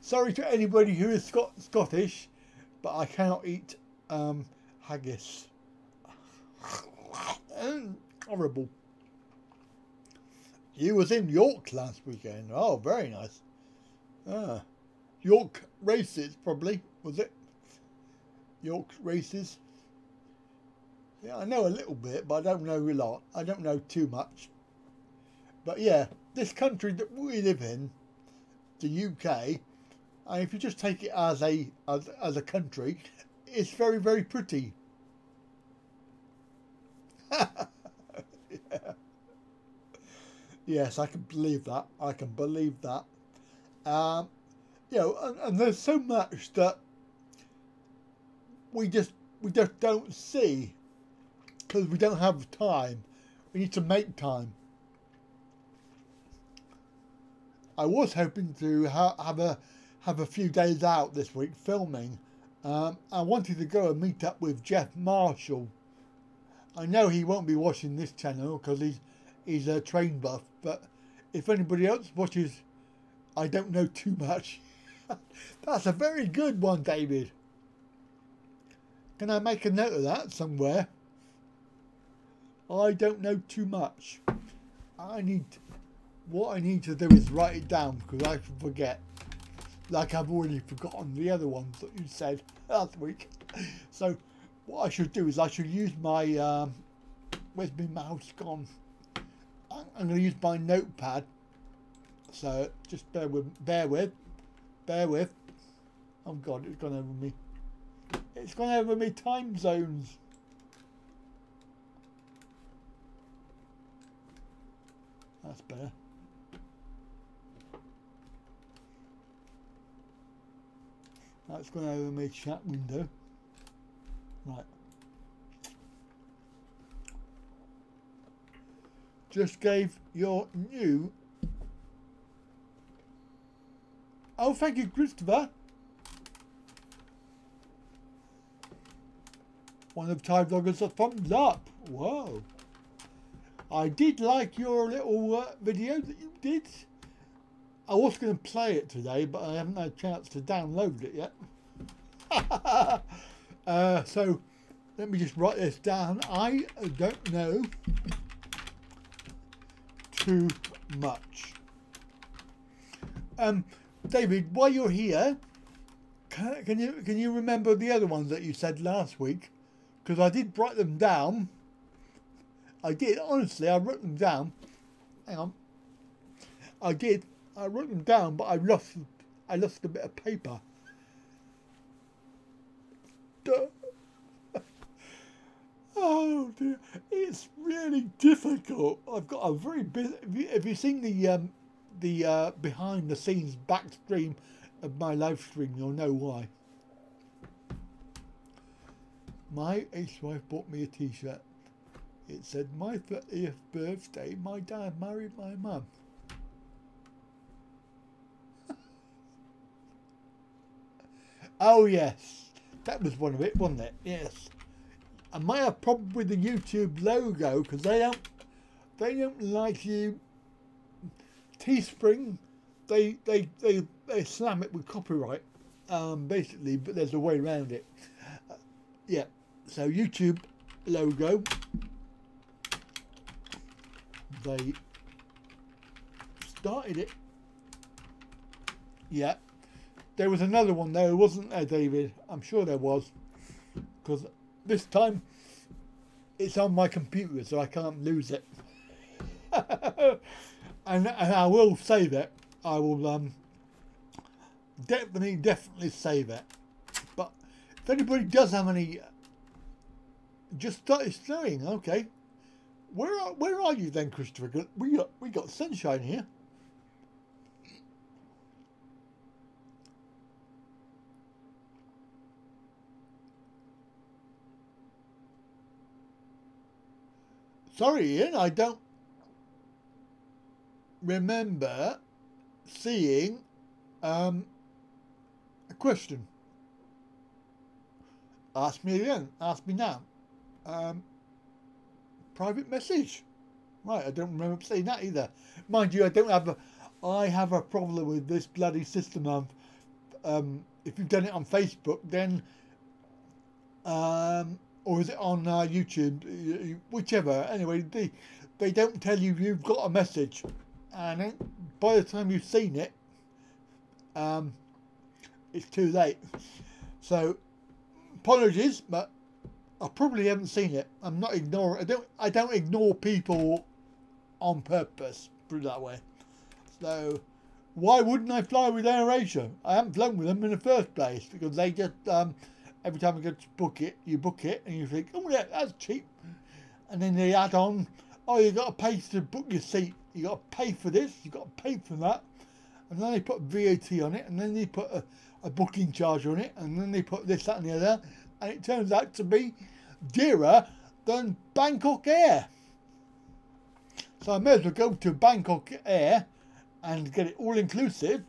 Sorry to anybody who is Scottish, but I cannot eat haggis. Horrible. You was in York last weekend. Oh, very nice. York races, probably, was it? York races. Yeah, I know a little bit, but I don't know a lot. I don't know too much. But yeah, this country that we live in, the UK, and if you just take it as a country, it's very, very pretty. Yeah. Yes, I can believe that. I can believe that. You know, and there's so much that we just don't see because we don't have time. We need to make time. I was hoping to have a few days out this week filming. I wanted to go and meet up with Jeff Marshall. I know he won't be watching this channel because he's a train buff, but if anybody else watches, I don't know too much. That's a very good one, David. Can I make a note of that somewhere? I don't know too much. What I need to do is write it down because I can forget. Like I've already forgotten the other ones that you said last week. So what I should do is I should use my where's my mouse gone? I'm going to use my notepad. So just bear with. Oh God, it's gone over me. It's gone over me time zones. That's better. That's gone over my chat window. Right. Just gave your new... Oh, thank you, Christopher. One of Thai vloggers a thumbs up. Whoa. I did like your little video that you did. I was going to play it today, but I haven't had a chance to download it yet. So, let me just write this down. I don't know too much. David, while you're here, can you remember the other ones that you said last week? Because I did write them down. I did, honestly, I wrote them down. Hang on. I did. I wrote them down, but I lost a bit of paper. Duh. Oh dear, it's really difficult. I've got a very busy. Have you seen the behind the scenes back stream of my live stream? You'll know why. My ex-wife bought me a T-shirt. It said, "My 30th birthday, my dad married my mum." Oh yes, That was one of it, wasn't it? Yes. I might have a problem with the YouTube logo because they don't like you. Teespring, they slam it with copyright, basically, but there's a way around it. Yeah. So YouTube logo, they started it. Yeah. There was another one there, wasn't there, David? I'm sure there was, because this time it's on my computer, so I can't lose it. and I will save it. I will definitely save it. But if anybody does have any, just started snowing. Okay, where are you then, Christopher? We got sunshine here. Sorry, Ian, I don't remember seeing a question. Ask me again. Ask me now. Private message. Right, I don't remember seeing that either. Mind you, I have a problem with this bloody system of if you've done it on Facebook, then or is it on YouTube, whichever. Anyway, they don't tell you you've got a message, and then by the time you've seen it, it's too late. So apologies, but I probably haven't seen it. I'm not ignoring. I don't ignore people on purpose. Put it that way. So why wouldn't I fly with AirAsia? I haven't flown with them in the first place because they just every time you go to book it, and you think, oh yeah, that's cheap, and then they add on, oh, you got to pay to book your seat. You got to pay for this. You got to pay for that, and then they put VAT on it, and then they put a booking charge on it, and then they put this, that, and the other, and it turns out to be dearer than Bangkok Air. So I may as well go to Bangkok Air and get it all inclusive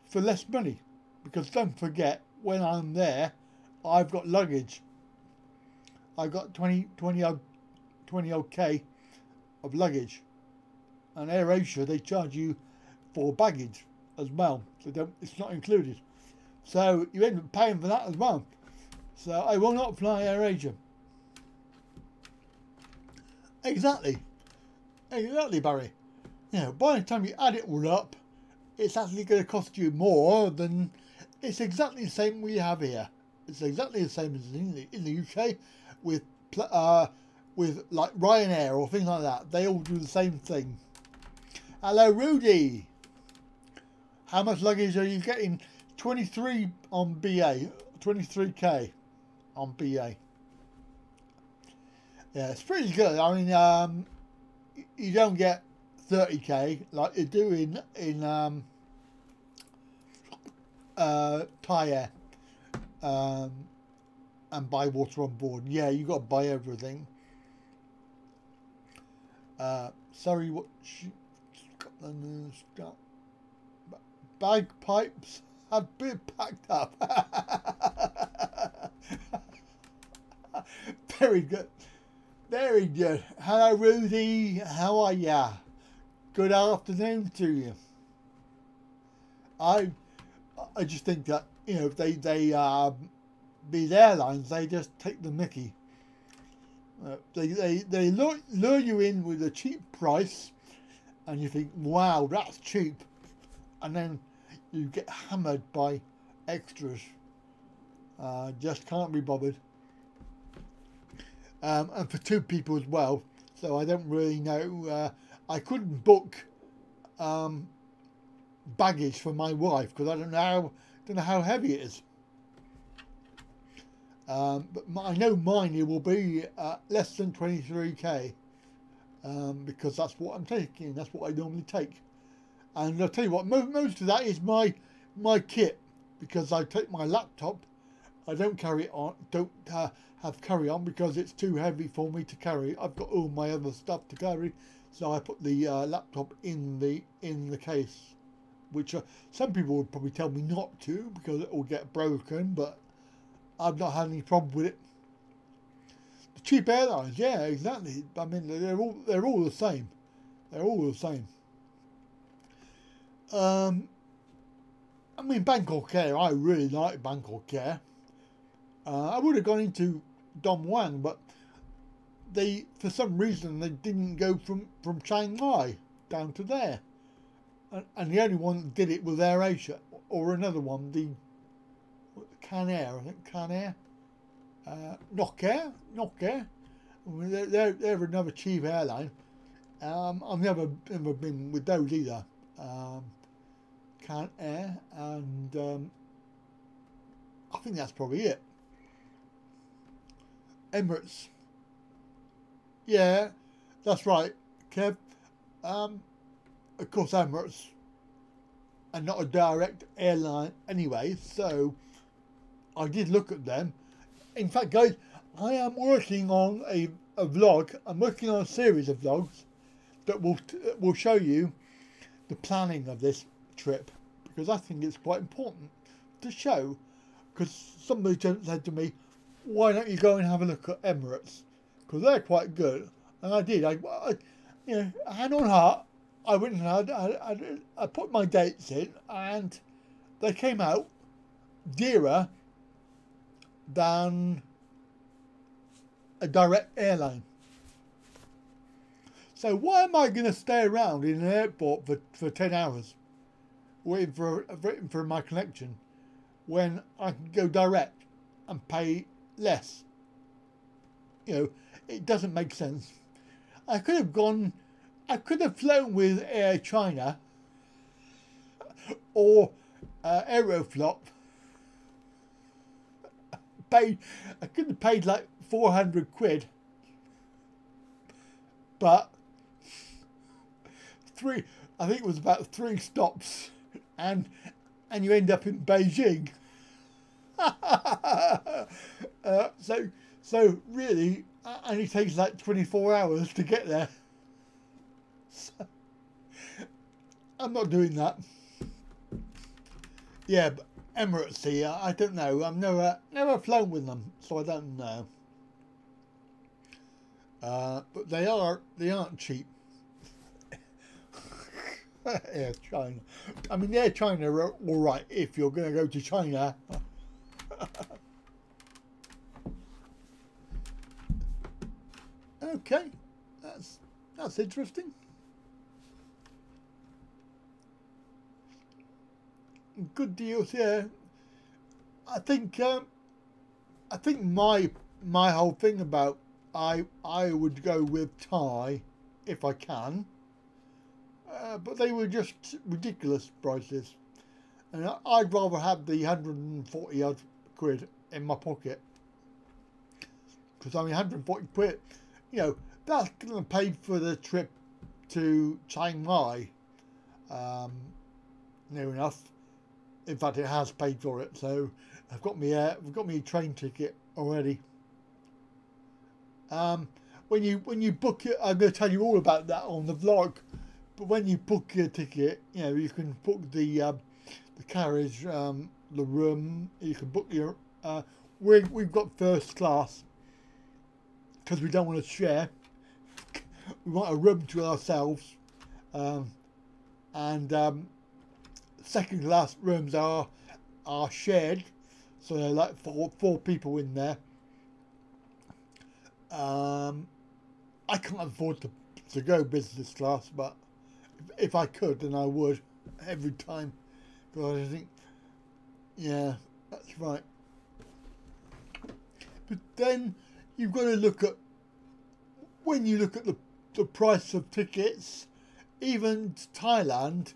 for less money, because don't forget, when I'm there, I've got luggage. I've got 20 odd K of luggage, and AirAsia, they charge you for baggage as well, so it's not included. So you end up paying for that as well. So I will not fly AirAsia. Exactly, Barry. You know, by the time you add it all up, it's actually going to cost you more than. It's exactly the same we have here. It's exactly the same as in the UK with like Ryanair or things like that. They all do the same thing. Hello, Rudy. How much luggage are you getting? 23 on BA. 23k on BA. Yeah, it's pretty good. I mean, you don't get 30k like you do in Thai Air. And buy water on board. Yeah, you got to buy everything. Sorry, what? Scotland bagpipes have been packed up. Very good. Very good. Hello, Rudy. How are ya? Good afternoon to you. I just think that, you know, these airlines, they just take the mickey. They lure you in with a cheap price, and you think, wow, that's cheap, and then you get hammered by extras. Just can't be bothered. And for two people as well, so I don't really know. I couldn't book baggage for my wife because I don't know how heavy it is. But I know mine, it will be less than 23k, because that's what I'm taking. That's what I normally take. And I'll tell you what, most of that is my kit, because I take my laptop. I don't carry it on. Don't have carry on because it's too heavy for me to carry. I've got all my other stuff to carry, so I put the laptop in the case, which some people would probably tell me not to because it will get broken, but I've not had any problem with it. The cheap airlines, yeah, exactly. I mean, they're all the same. They're all the same. I mean, Bangkok Air, I really like Bangkok Air. I would have gone into Dong Muang, but they, for some reason, they didn't go from Chiang Mai down to there. And the only one that did it was AirAsia, or another one, the Can Air, I think, Can Air. Nok Air. I mean, they're another cheap airline. I've never been with those either. Can Air, and I think that's probably it. Emirates. Yeah, that's right, Kev. Of course, Emirates are not a direct airline anyway, so I did look at them. In fact, guys, I am working on a vlog. I'm working on a series of vlogs that will show you the planning of this trip, because I think it's quite important to show. Because somebody said to me, why don't you go and have a look at Emirates, because they're quite good. And I did. I you know, hand on heart, I went and I put my dates in, and they came out dearer than a direct airline. So why am I going to stay around in an airport for 10 hours waiting for my connection when I can go direct and pay less? You know, it doesn't make sense. I could have flown with Air China or Aeroflot. I could have paid like 400 quid, but I think it was about 3 stops, and you end up in Beijing. So really, it only takes like 24 hours to get there. So, I'm not doing that. Yeah, but Emirates here, I don't know. I've never flown with them, so I don't know. But they aren't cheap. Air China. I mean, Air China are all right if you're going to go to China. Okay, that's interesting. Good deals, yeah. I think my whole thing about I would go with Thai if I can, but they were just ridiculous prices, and I'd rather have the 140 odd quid in my pocket, because I mean 140 quid, you know, that's going to pay for the trip to Chiang Mai, near enough. In fact, it has paid for it, so I've got me train ticket already. When you book it, I'm going to tell you all about that on the vlog. But when you book your ticket, you know, you can book the carriage, the room. You can book your. We've got first class because we don't want to share. We want a room to ourselves, and second class rooms are shared, so they're like four people in there. I can't afford to go business class, but if I could, then I would every time, because I think, yeah, that's right. But then you've got to look at, when you look at the price of tickets, even to Thailand,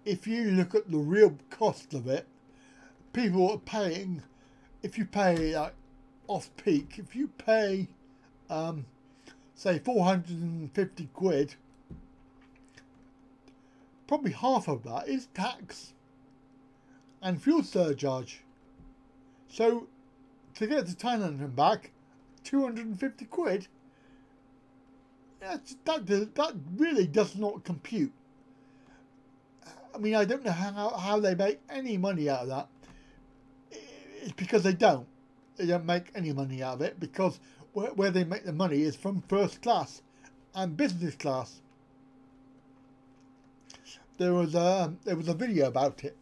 if you look at the real cost of it, people are paying, if you pay like off-peak, if you pay say 450 quid, probably half of that is tax and fuel surcharge. So to get to Thailand and back, 250 quid, that really does not compute. I mean, I don't know how they make any money out of that. It's because they don't. they don't make any money out of it, because where they make the money is from first class and business class. There was a video about it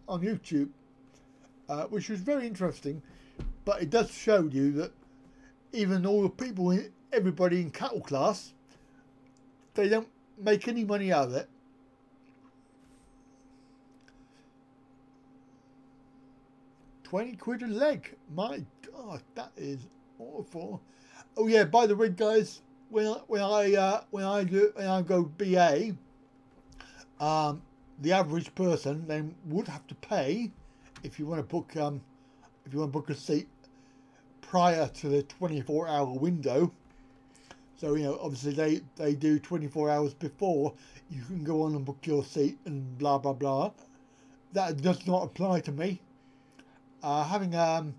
on YouTube, which was very interesting, but it does show you that even all the people, everybody in cattle class, they don't make any money out of it. £20 a leg. My God, that is awful. Oh yeah, by the way, guys, when I go BA, the average person then would have to pay, if you want to book a seat prior to the 24-hour window. So, you know, obviously they do 24 hours before you can go on and book your seat and blah blah blah. That does not apply to me. Having a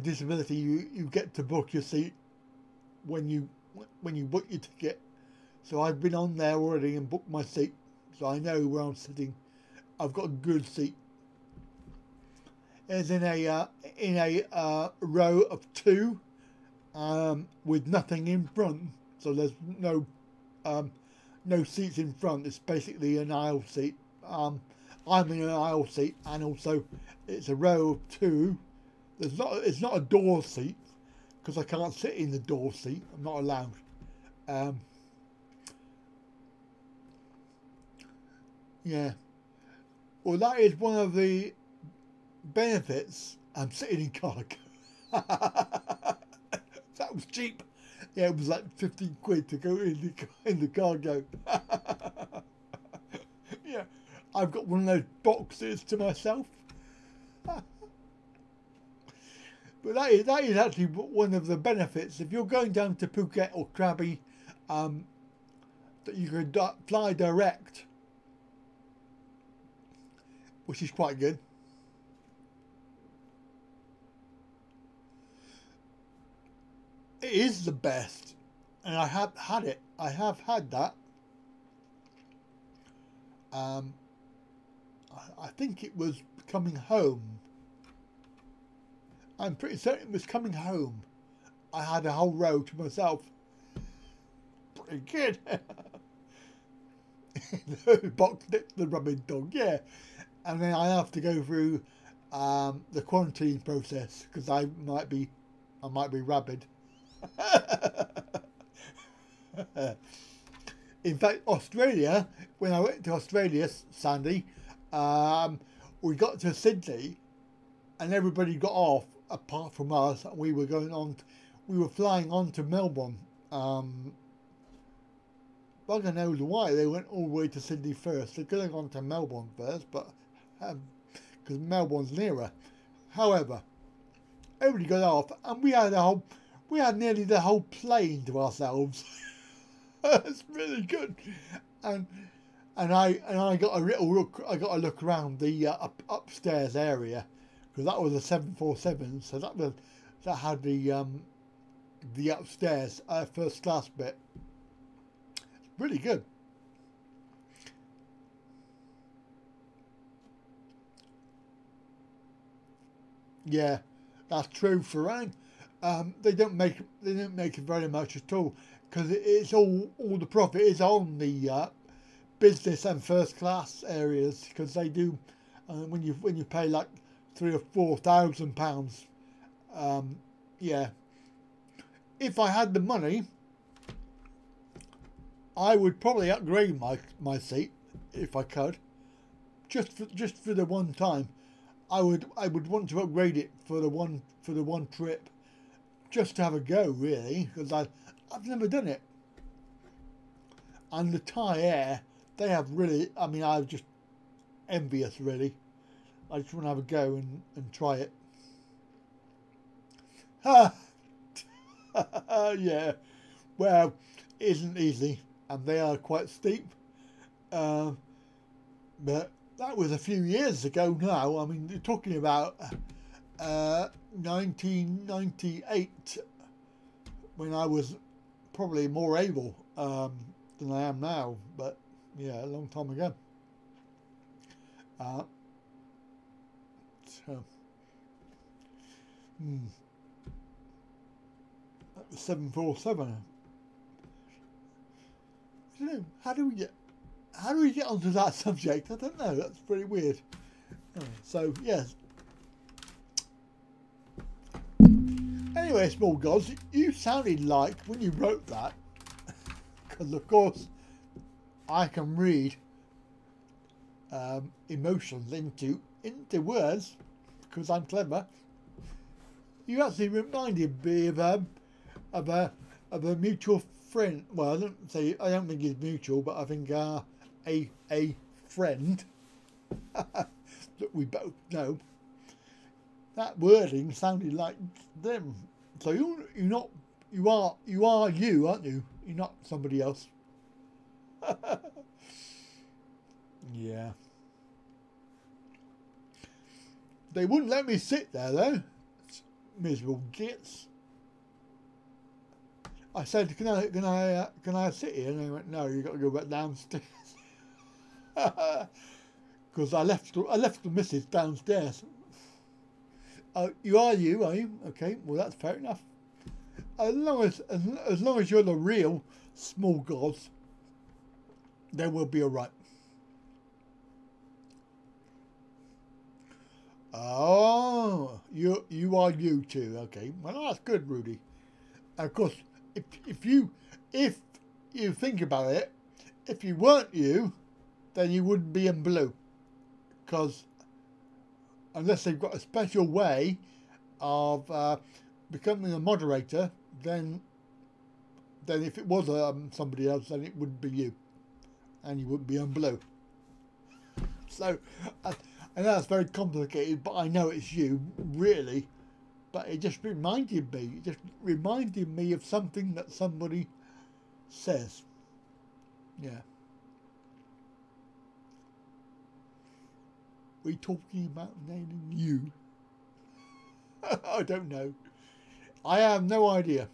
disability, you get to book your seat when you book your ticket. So I've been on there already and booked my seat, so I know where I'm sitting. I've got a good seat. It's in a row of 2, with nothing in front. So there's no seats in front. It's basically an aisle seat. I'm in an aisle seat, and also it's a row of 2. It's not a door seat, because I can't sit in the door seat. I'm not allowed. Yeah. Well, that is one of the benefits. I'm sitting in cargo. That was cheap. Yeah, it was like 15 quid to go in the cargo. Yeah, I've got one of those boxes to myself. But that is actually one of the benefits. If you're going down to Phuket or Krabi, that you can fly direct, which is quite good. It is the best, and I have had it. I have had that. I think it was coming home. I'm pretty certain it was coming home. I had a whole row to myself. Pretty good. The box next to the rubbing dog, yeah. And then I have to go through the quarantine process, because I might be rabid. In fact, Australia, when I went to Australia, Sandy, we got to Sydney and everybody got off apart from us. We were flying on to Melbourne. Bugger knows why they went all the way to Sydney first. They could have gone to Melbourne first, but because Melbourne's nearer. However, everybody got off, and we had nearly the whole plane to ourselves. It's really good, and I got a little look. I got a look around the upstairs area, because that was a 747, so that had the upstairs first class bit. Really good. Yeah, that's true, Farang. They don't make it very much at all, because it's all the profit is on the business and first class areas, because they do when you pay like £3,000 or £4,000. Yeah, if I had the money, I would probably upgrade my seat if I could, just for the one time. I would want to upgrade it for the one trip, just to have a go, really, because I've never done it. And the Thai Air, they have really, I mean, I'm just envious, really. I just want to have a go and try it. Yeah, well, it isn't easy, and they are quite steep, but that was a few years ago now. I mean, you're talking about 1998, when I was probably more able than I am now, but yeah, a long time ago. So, 747. I don't know. How do we get onto that subject? I don't know. That's pretty weird. So yes. Anyway, small gods, you sounded like when you wrote that, because of course I can read emotions into words because I'm clever. You actually reminded me of a mutual friend. Well, I don't think it's mutual, but I think a friend that we both know. That wording sounded like them. So you are you, aren't you? You're not somebody else. Yeah. They wouldn't let me sit there though. Miserable gits. I said, can I sit here? And they went, no, you got to go back downstairs. Because I left the missus downstairs. You are you? Okay, well that's fair enough. As long as you're the real small gods, then we'll be alright. Oh, you are you too. Okay, well that's good, Rudy. Of course, if you think about it, if you weren't you, then you wouldn't be in blue, because unless they've got a special way of becoming a moderator, then if it was somebody else, then it wouldn't be you, and you wouldn't be on blue. So I know it's very complicated, but I know it's you, really. But it just reminded me of something that somebody says. Yeah. We talking about naming you? I don't know. I have no idea.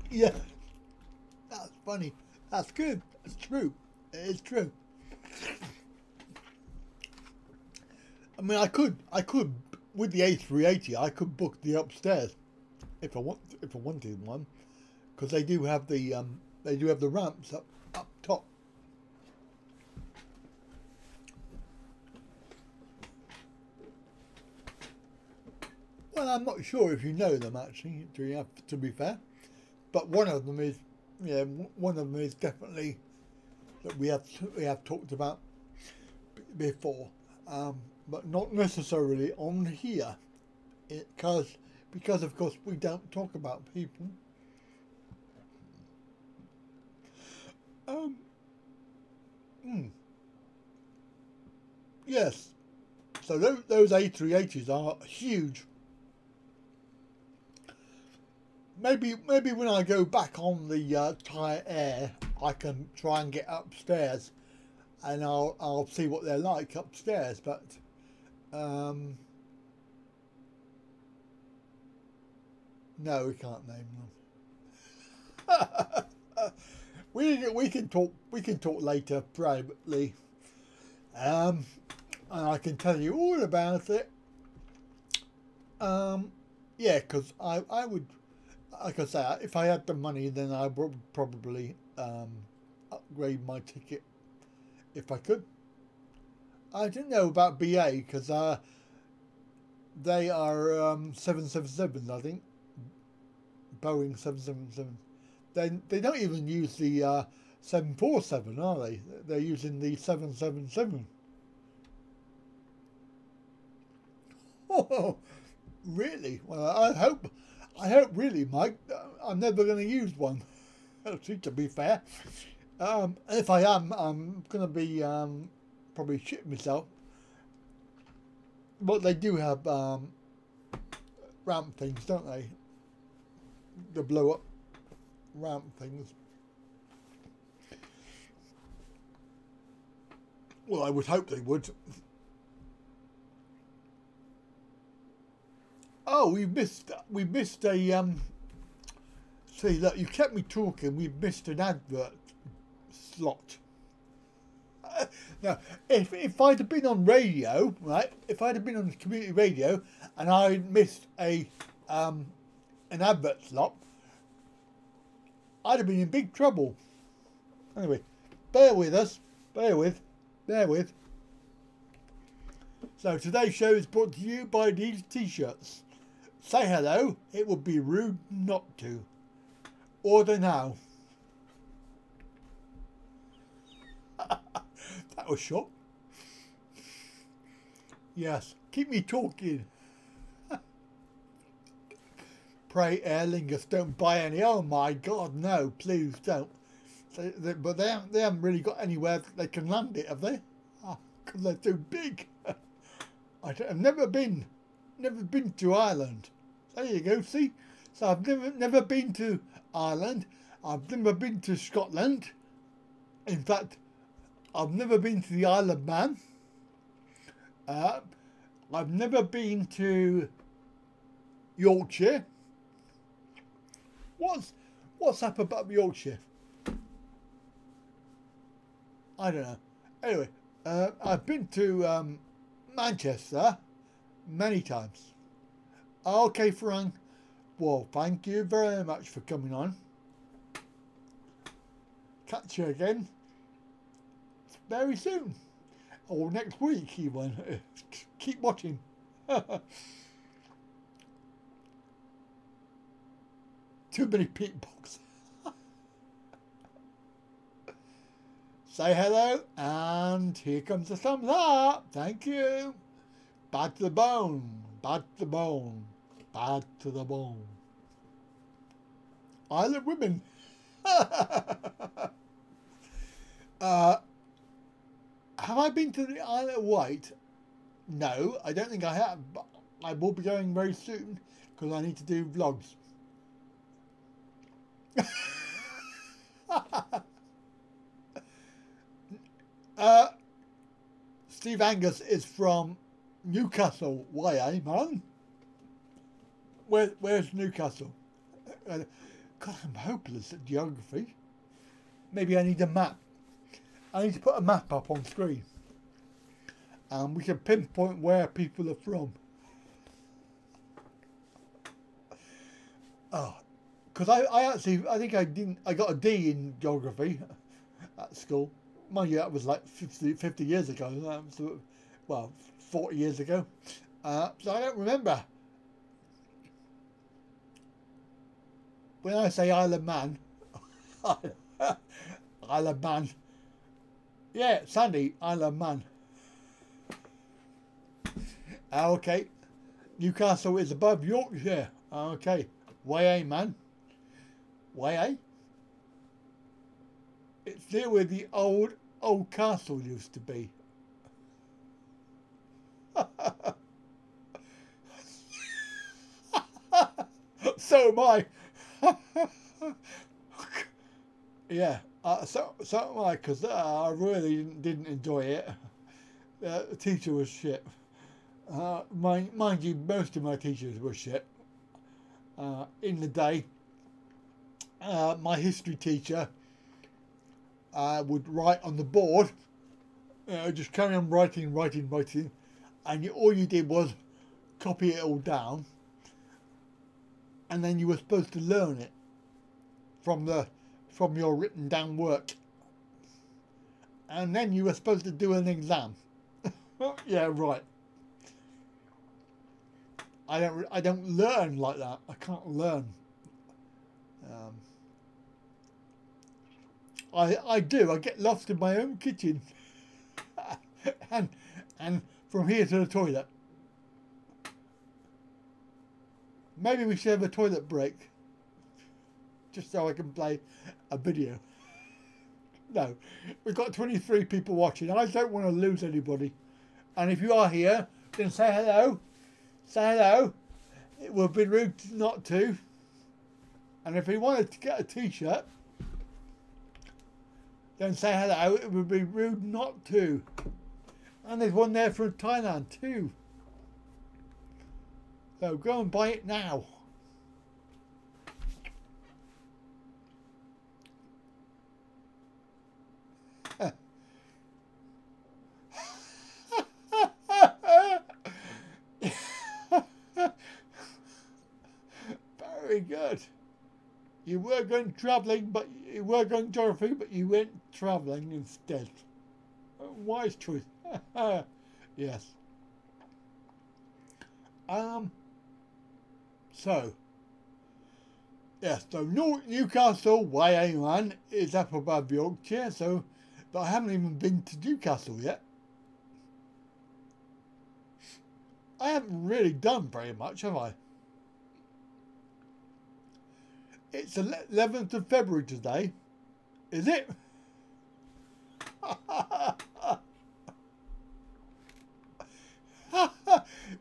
Yeah, that's funny. That's good. It's true. It's true. I mean, I could with the A380. I could book the upstairs if I wanted one, because they do have the ramps up top. Well, I'm not sure if you know them actually. To be fair, but one of them is, yeah, one of them is definitely that we have talked about before, but not necessarily on here, because of course we don't talk about people. Yes, so those A380s are huge. Maybe when I go back on the Thai Air, I can try and get upstairs, and I'll see what they're like upstairs. But no, we can't name them. we can talk later privately, and I can tell you all about it. Yeah, because I would. Like I say, if I had the money, then I would probably upgrade my ticket if I could. I don't know about BA, because they are 777s, I think. Boeing 777. They don't even use the 747, are they? They're using the 777. Oh, really? Well, I hope really, Mike, I'm never going to use one, to be fair. If I am, I'm going to be probably shitting myself. But they do have ramp things, don't they? The blow up ramp things. Well, I would hope they would. Oh, we missed a see, look, you kept me talking. We missed an advert slot. Now, if I'd have been on radio, right? If I'd have been on community radio and I missed an advert slot, I'd have been in big trouble. Anyway, bear with us. Bear with. So today's show is brought to you by these t-shirts. Say hello. It would be rude not to. Order now. That was short. Yes, keep me talking. Pray, Aer Lingus, don't buy any. Oh my God, no, please don't. But they haven't really got anywhere that they can land it, have they? Because they're too big. I've never been to Ireland. There you go. See, so I've never been to Ireland. I've never been to Scotland. In fact, I've never been to the Isle of Man. I've never been to Yorkshire. What's up about Yorkshire? I don't know. Anyway, I've been to Manchester many times. Okay, Frank. Well, thank you very much for coming on. Catch you again very soon. Or next week even. Keep watching. Too many beatbox. Say hello, and here comes the thumbs up. Thank you. Bad to the bone. Bad to the bone. Bad to the bone. Isle of Women. Have I been to the Isle of Wight? No, I don't think I have, but I will be going very soon because I need to do vlogs. Steve Angus is from Newcastle. Why, eh, man? Where's Newcastle? God, I'm hopeless at geography. Maybe I need a map. I need to put a map up on screen. And we can pinpoint where people are from. Oh, because I got a D in geography at school. Mind you, that was like 50 years ago. That was, well, 40 years ago. So I don't remember. When I say Isle of Man, Isle of Man. Yeah, Sandy, Isle of Man. Okay. Newcastle is above Yorkshire. Okay. Way, man. Way, it's near where the old castle used to be. So am I. Yeah, so am I, because I really didn't enjoy it. The teacher was shit. Mind you, most of my teachers were shit. In the day, my history teacher would write on the board, just carry on writing, and all you did was copy it all down, and then you were supposed to learn it from your written down work, and then you were supposed to do an exam. Yeah, right. I don't learn like that. I can't learn. I do. I get lost in my own kitchen, and from here to the toilet. Maybe we should have a toilet break, just so I can play a video. No, we've got 23 people watching. I don't want to lose anybody. And if you are here, then say hello. Say hello. It would be rude not to. And if you wanted to get a t-shirt, then say hello. It would be rude not to. And there's one there from Thailand too. So go and buy it now. Very good. You were going travelling, but you were going Dorothy, but you went travelling instead. Wise choice. Yes. So. Yes, so Newcastle YA1 is up above Yorkshire, so, but I haven't even been to Newcastle yet. I haven't really done very much, have I? It's 11th of February today, is it?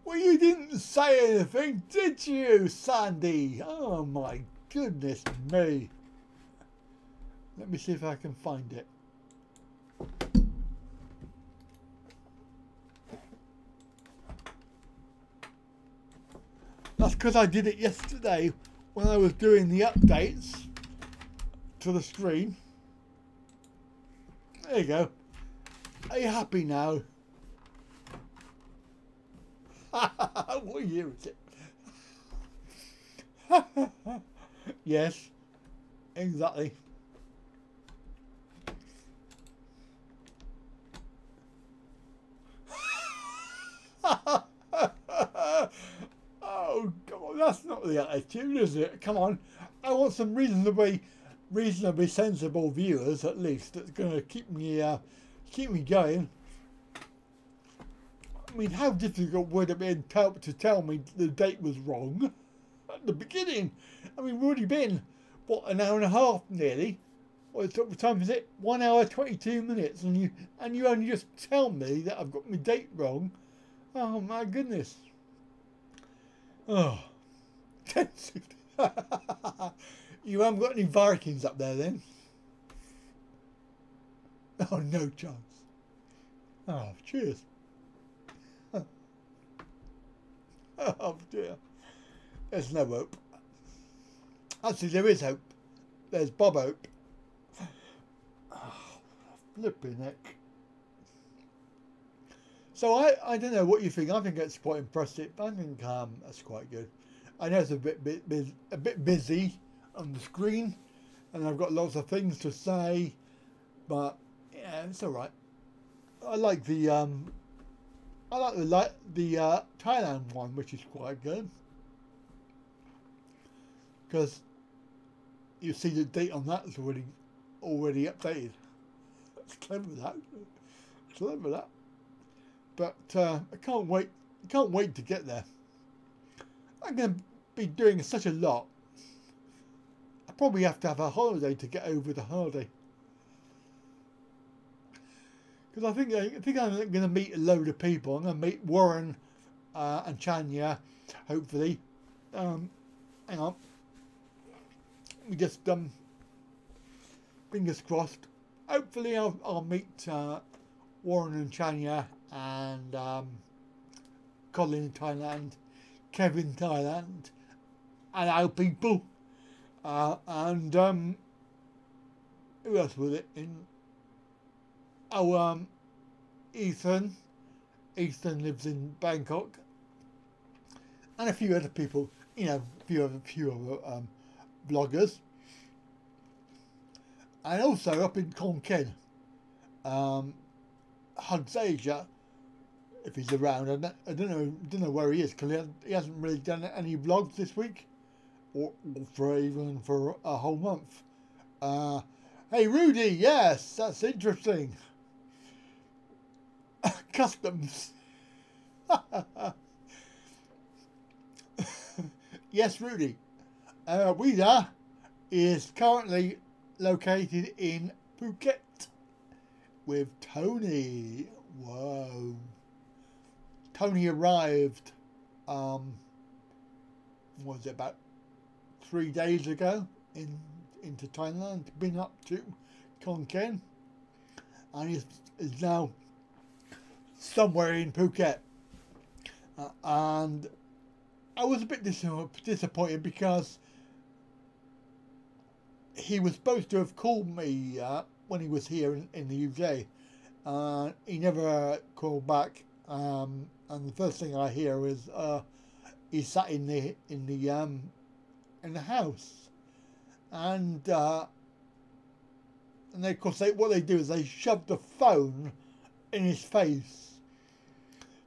Well, you didn't say anything, did you, Sandy? Oh my goodness me. Let me see if I can find it. That's because I did it yesterday when I was doing the updates to the screen. There you go. Are you happy now? What year is it? Yes, exactly. Oh God, that's not the attitude, is it? Come on, I want some reasonably sensible viewers at least. That's going to keep me going. I mean, how difficult would it be to tell me the date was wrong at the beginning? I mean, we've already been, what, an hour and a half nearly? What time is it? 1 hour 22 minutes, and you only just tell me that I've got my date wrong. Oh my goodness. Oh, you haven't got any Vikings up there then? Oh, no chance. Oh, cheers. Oh dear. There's no hope. Actually, there is hope. There's Bob Hope. Oh, flipping heck. So I don't know what you think. I think it's quite impressive. I think that's quite good. I know it's a bit busy on the screen, and I've got lots of things to say, but yeah, it's all right. I like the Thailand one, which is quite good, because you see the date on that is already updated. That's clever, that. Clever, that. But I can't wait to get there. I'm going to be doing such a lot. I probably have to have a holiday to get over the holiday. Because I think I'm going to meet a load of people. I'm going to meet Warren and Chania, hopefully. Hang on. We just fingers crossed. Hopefully I'll meet Warren and Chania and Colin in Thailand, Kevin in Thailand, and our people. And who else was it in? Oh, Ethan. Ethan lives in Bangkok, and a few other people. You know, a few other vloggers, and also up in Khon Kaen, Hugs Asia, if he's around. I don't know where he is, because he hasn't really done any vlogs this week, or for a whole month. Hey Rudy, yes, that's interesting. Customs. Yes, Rudy. Wida is currently located in Phuket with Tony. Whoa. Tony arrived, what was it, about 3 days ago into Thailand, been up to Khon Kaen, and is now somewhere in Phuket. And I was a bit disappointed because he was supposed to have called me when he was here in the UK. He never called back, and the first thing I hear is he sat in the in the house, and of course what they do is they shove the phone in his face.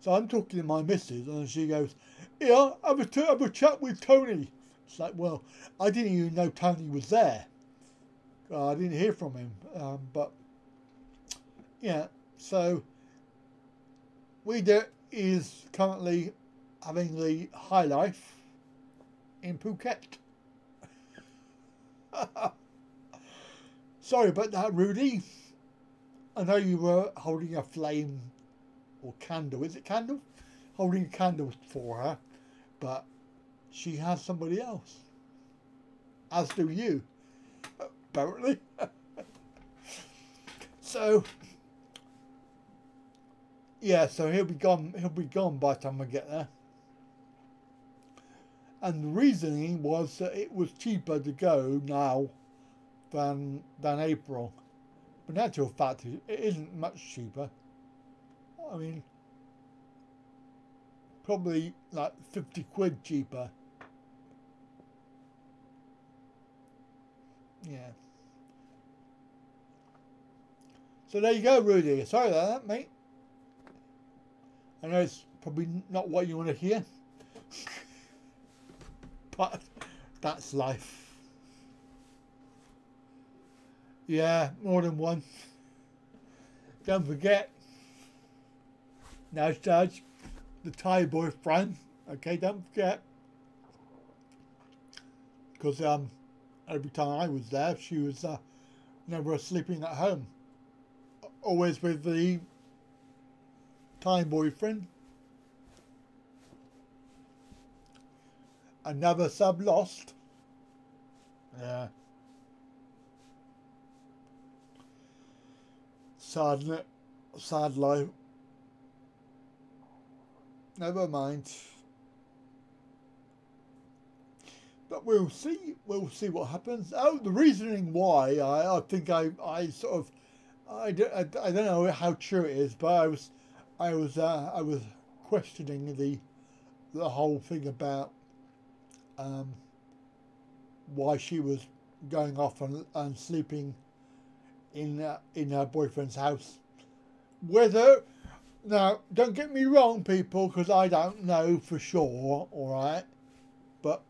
So I'm talking to my missus, and she goes, "Yeah, have a chat with Tony." It's like, well, I didn't even know Tony was there. I didn't hear from him, but yeah. So Wright is currently having the high life in Phuket. Sorry about that, Rudy. I know you were holding a flame or candle. Is it candle? Holding a candle for her, but she has somebody else. As do you, apparently. So yeah, so he'll be gone. He'll be gone by the time I get there. And the reasoning was that it was cheaper to go now than April. But in actual fact, it isn't much cheaper. I mean, probably like 50 quid cheaper. Yeah. So there you go, Rudy. Sorry about that, mate. I know it's probably not what you want to hear. But that's life. Yeah, more than one. Don't forget, now Judge, the Thai boyfriend. Okay, don't forget. Because every time I was there, she was never sleeping at home. Always with the Thai boyfriend. Another sub lost. Yeah. Sad, isn't it? Sad life. Never mind. But we'll see. We'll see what happens. Oh, the reasoning why I think I sort of I don't know how true it is, but I was questioning the whole thing about why she was going off and sleeping in her boyfriend's house. Whether, now don't get me wrong, people, because I don't know for sure, all right, but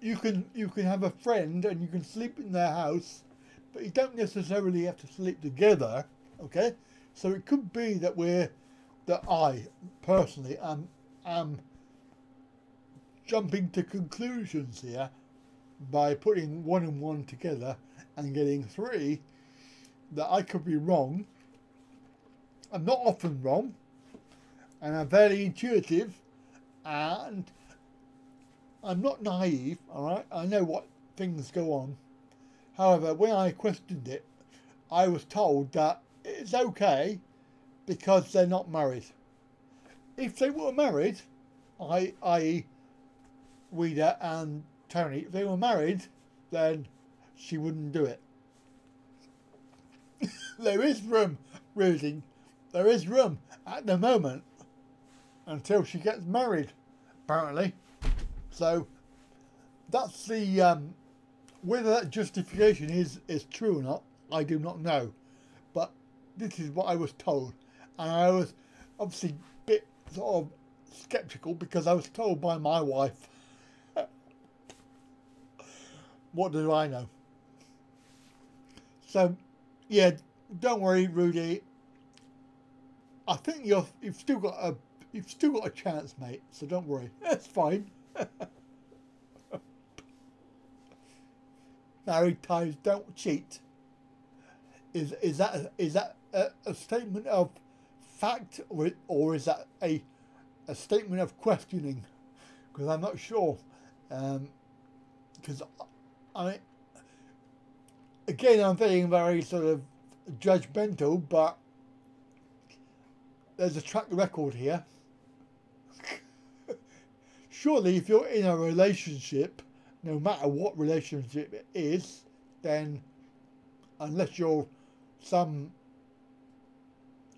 you can have a friend and you can sleep in their house, but you don't necessarily have to sleep together. Okay, so it could be that I personally am jumping to conclusions here by putting 1 and 1 together and getting 3, that I could be wrong. I'm not often wrong, and I'm very intuitive, and I'm not naive, alright? I know what things go on. However, when I questioned it, I was told that it's okay because they're not married. If they were married, i.e. Wright and Tony, if they were married, then she wouldn't do it. There is room, Rudy. There is room at the moment until she gets married, apparently. So that's the whether that justification is true or not, I do not know. But this is what I was told, and I was obviously a bit sort of skeptical because I was told by my wife. What do I know? So, yeah, don't worry, Rudy. I think you've still got a chance, mate. So don't worry. It's fine. Married Thais don't cheat. Is that a statement of fact, or is that a statement of questioning? Because I'm not sure. Because again, I'm being very sort of judgmental, but there's a track record here. Surely, if you're in a relationship, no matter what relationship it is, then unless you're some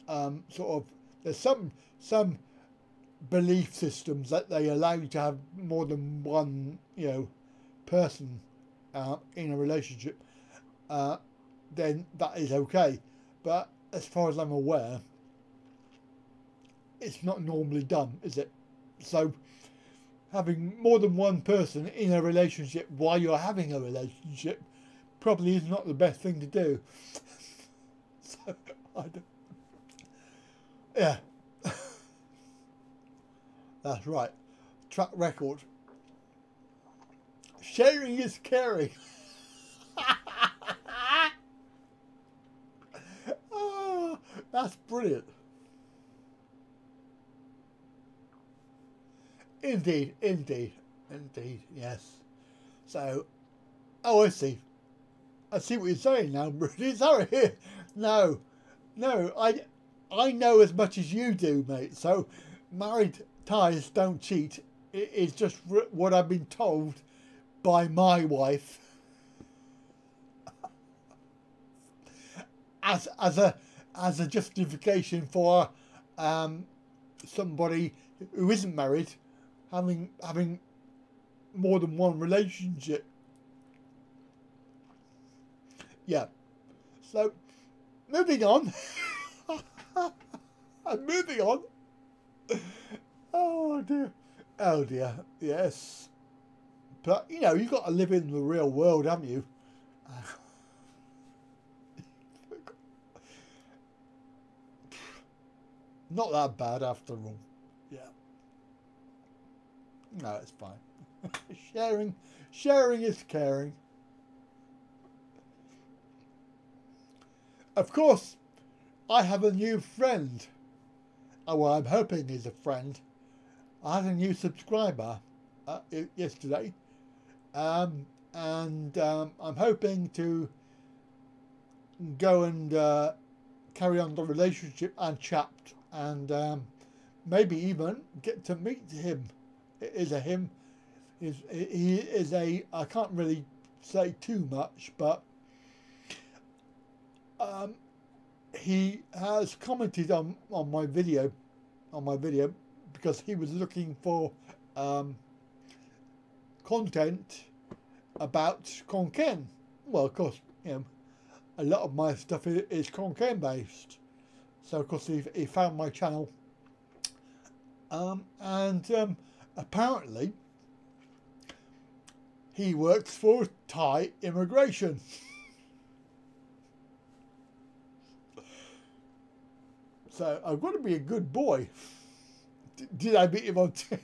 sort of, there's some belief systems that they allow you to have more than one, you know, person in a relationship, then that is okay. But as far as I'm aware, it's not normally done, is it? So having more than one person in a relationship while you're having a relationship probably is not the best thing to do. So, yeah. That's right. Track record. Sharing is caring. Oh, that's brilliant. Indeed, indeed, indeed, yes. So, oh, I see. I see what you're saying now, Rudy. Sorry. No, I know as much as you do, mate. So, married Thais don't cheat. It's just what I've been told by my wife. As a justification for somebody who isn't married having more than one relationship. Yeah. So moving on. I'm moving on. Oh dear. Oh dear. Yes. But you know, you've got to live in the real world, haven't you? Not that bad after all. Yeah. No, it's fine. Sharing is caring. Of course, I have a new friend. Oh, well, I'm hoping he's a friend. I had a new subscriber yesterday. And I'm hoping to go and carry on the relationship and chat, and maybe even get to meet him. It is a him. He is a, I can't really say too much, but he has commented on my video, because he was looking for content about Konkan. Well, of course, you know, a lot of my stuff is Konkan based. So of course he found my channel, and apparently he works for Thai immigration. So I've got to be a good boy. Did I meet him on Tinder?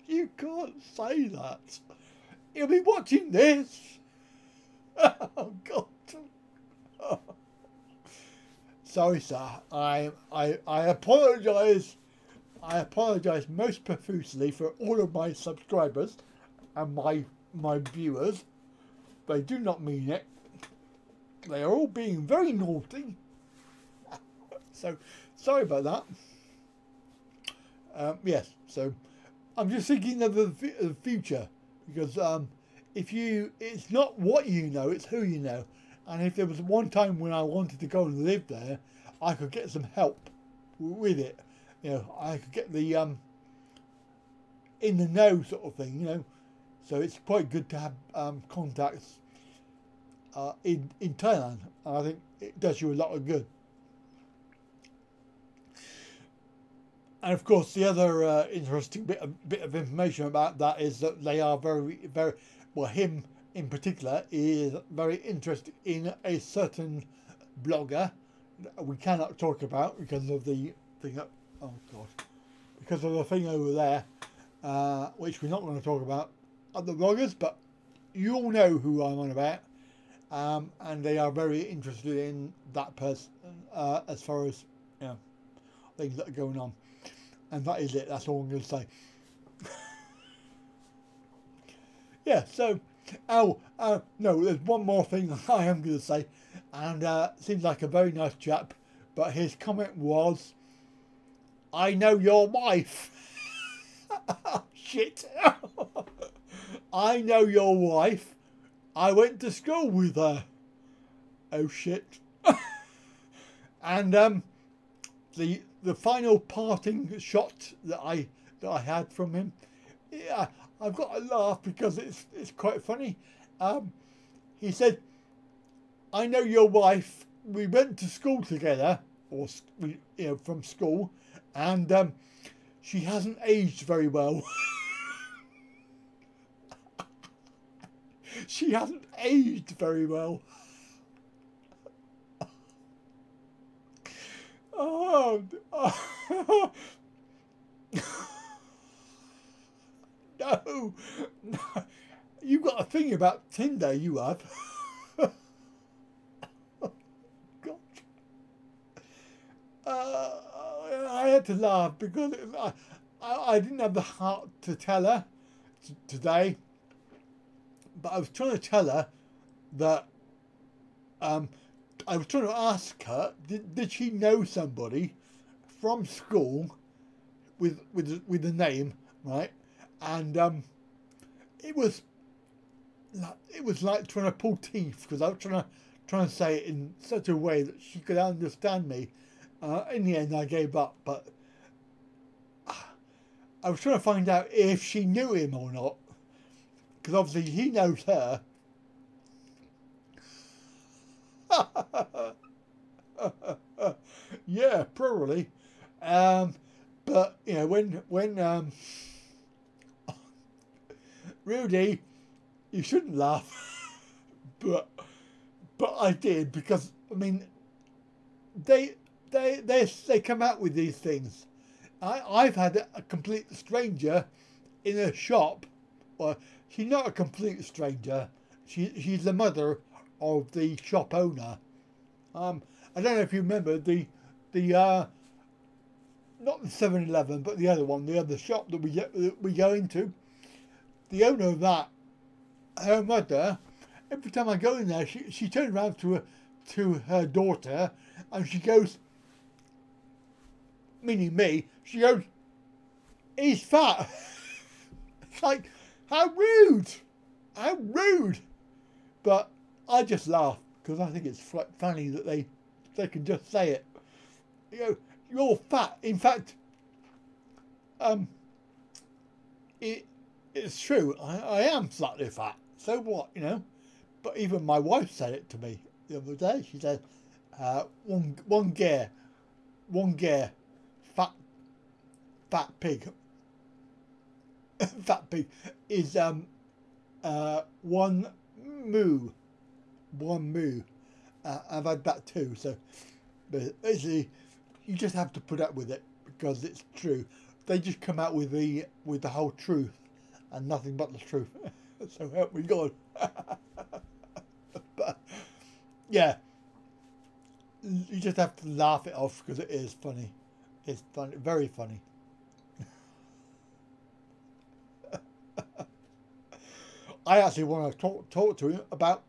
You can't say that. He'll be watching this. Oh God. Oh. Sorry, sir. I apologise. I apologise most profusely for all of my subscribers and my viewers. They do not mean it. They are all being very naughty. So sorry about that. Yes. So I'm just thinking of the future, because it's not what you know, it's who you know. And if there was one time when I wanted to go and live there, I could get some help with it. You know, I could get the in the know sort of thing, you know. So it's quite good to have contacts in Thailand. And I think it does you a lot of good. And of course, the other interesting bit of information about that is that they are very, very, well, him in particular is very interested in a certain blogger that we cannot talk about because of the thing. Oh God, because of the thing over there, which we're not going to talk about other bloggers, but you all know who I'm on about, and they are very interested in that person as far as, you know, things that are going on. And that is it. That's all I'm going to say. Yeah, so, no, there's one more thing I am going to say. And seems like a very nice chap. But his comment was, I know your wife. Shit. I know your wife. I went to school with her. Oh, shit. And the the final parting shot that I had from him, yeah, I've got to laugh because it's quite funny. He said, "I know your wife. We went to school together, or from school, and she hasn't aged very well." She hasn't aged very well. Oh, no, you got a thing about Tinder, you have. God. I had to laugh because I didn't have the heart to tell her today, but I was trying to tell her that I was trying to ask her, did she know somebody from school with the name, right? And it was like trying to pull teeth, because I was trying to say it in such a way that she could understand me. In the end, I gave up, but I was trying to find out if she knew him or not, because obviously he knows her. Yeah, probably. But you know, when Rudy, you shouldn't laugh, but I did, because I mean, they come out with these things. I've had a complete stranger in a shop. Well, she's not a complete stranger. She's the mother of the shop owner. I don't know if you remember the not the 7-Eleven, but the other one, the other shop that we go into. The owner of that, her mother, every time I go in there, she turns around to her daughter, and she goes, meaning me, she goes, "He's fat." It's like, how rude, how rude. But I just laugh because I think it's funny that they can just say it. You know, you're fat. In fact, it's true. I am slightly fat. So what, you know? But even my wife said it to me the other day. She said, one gear, fat pig." Fat pig is one moo. I've had that too. So, but basically, you just have to put up with it because it's true. They just come out with the whole truth and nothing but the truth. So help me God. But yeah, you just have to laugh it off because it is funny. It's funny, very funny. I actually want to talk to him about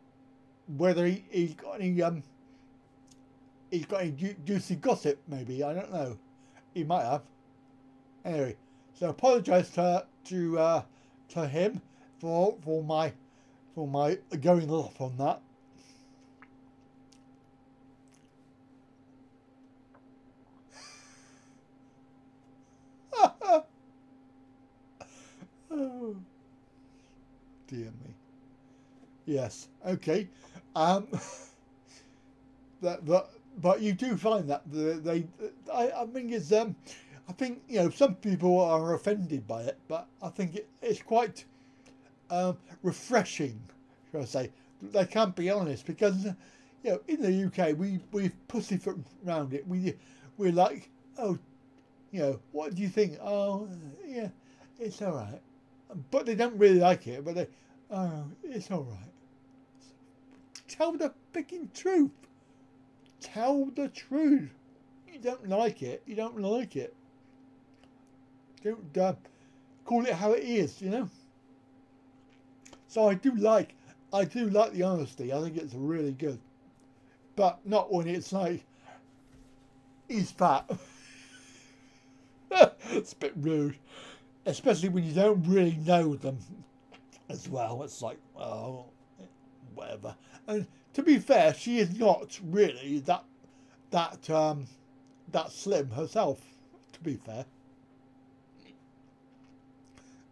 whether he's got any juicy gossip. Maybe, I don't know. He might have. Anyway, so I apologise to him for my going off on that. Oh, dear me. Yes. Okay. But you do find that I think it's I think, you know, some people are offended by it, but I think it's quite refreshing, shall I say. They can't be honest, because you know, in the UK we pussyfoot around it. We're like, oh, you know, what do you think? Oh, yeah, it's all right. But they don't really like it. But oh, it's all right. Tell the freaking truth. Tell the truth. You don't like it. You don't like it. Don't call it how it is. You know. So I do like the honesty. I think it's really good. But not when it's like, he's fat. It's a bit rude. Especially when you don't really know them as well. It's like, oh, whatever. And to be fair, she is not really that that slim herself, to be fair.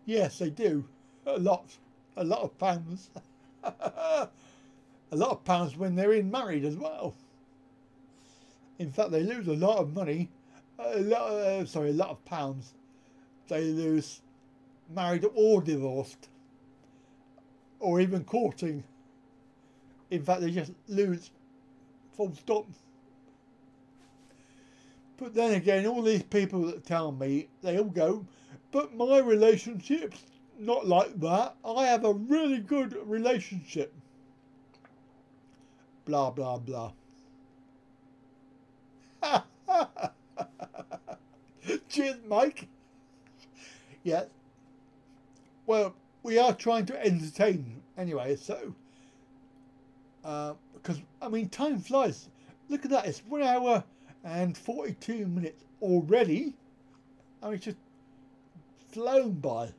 Yes, they do. A lot of pounds. A lot of pounds when they're in married as well. In fact, they lose a lot of money. A lot of pounds. They lose married or divorced, or even courting. In fact, they just lose full stop. But then again, all these people that tell me, they all go, but my relationship's not like that. I have a really good relationship. Blah, blah, blah. Cheers, Mike. Yes. Well, we are trying to entertain anyway, so. Because, I mean, time flies. Look at that. It's 1 hour and 42 minutes already. I mean, it's just flown by.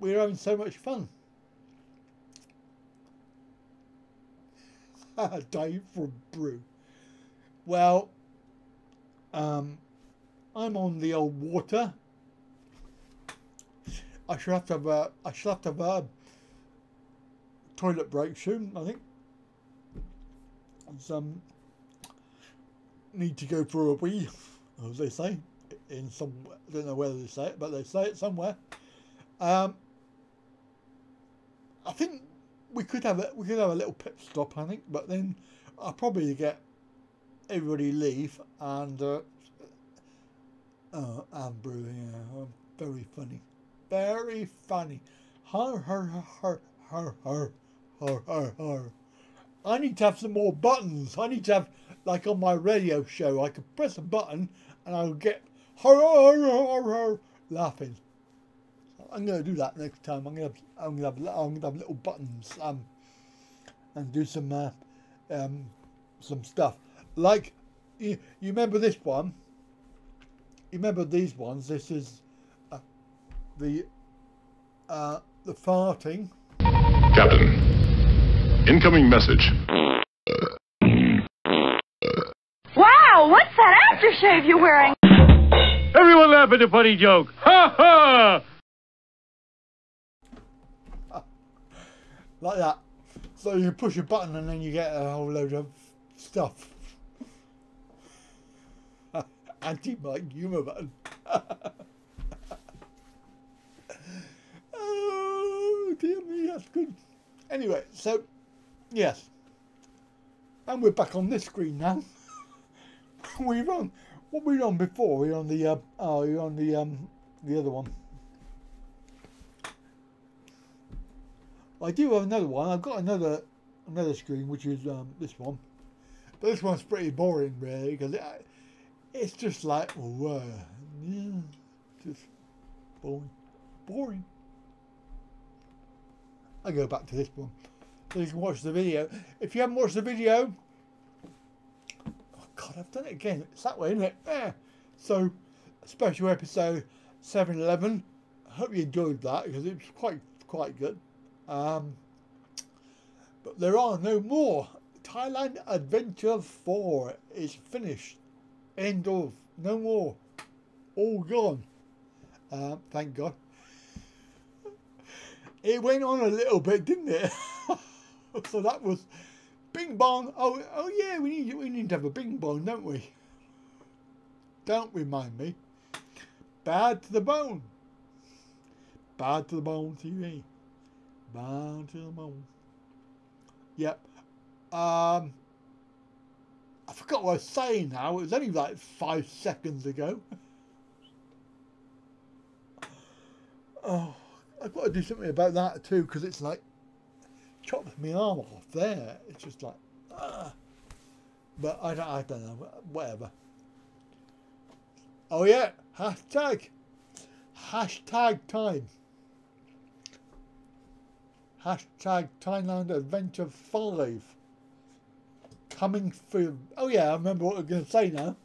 We're having so much fun. Dave from Brew. Well, I'm on the old water. I shall have to have a toilet break soon, I think. Need to go for a wee, as they say, in some. I don't know whether they say it, but they say it somewhere. I think we could have a little pit stop, I think, but then I'll probably get everybody leave and Brew, yeah, very funny, very funny. Har har har har har har har har. I need to have some more buttons. I need to have, like on my radio show, I could press a button and I'll get har har har har laughing. I'm going to do that next time. I'm going to have little buttons and do some stuff. Like you remember this one? You remember these ones? This is the farting.
Captain, incoming message.
Wow, what's that aftershave you're wearing?
Everyone laugh at the funny joke. Ha ha!
Like that. So you push a button and then you get a whole load of stuff. Anti-Mike humour button. Oh dear me, that's good. Anyway, so yes, and we're back on this screen now. We're on. What were we on before? We're on the we're on the other one. I do have another one. I've got another screen, which is this one. But this one's pretty boring, really, because it's just like, yeah, just boring. I go back to this one, so you can watch the video. If you haven't watched the video, oh God, I've done it again. It's that way, isn't it? Yeah. So, special episode 711. I hope you enjoyed that because it was quite good. But there are no more. Thailand Adventure 4 is finished. End of. No more. All gone. Thank God. It went on a little bit, didn't it? So that was bing bong. Oh yeah, we need to have a bing bong, don't we? Don't remind me. Bad to the Bone. Bad to the Bone TV. Bad to the bone. Yep. I forgot what I was saying now. It was only like 5 seconds ago. Oh, I've got to do something about that too, because it's like chopped my arm off there. It's just like, but I don't know. Whatever. Oh yeah, hashtag time. Hashtag Thailand Adventure 5 coming through. Oh yeah, I remember what I was going to say now.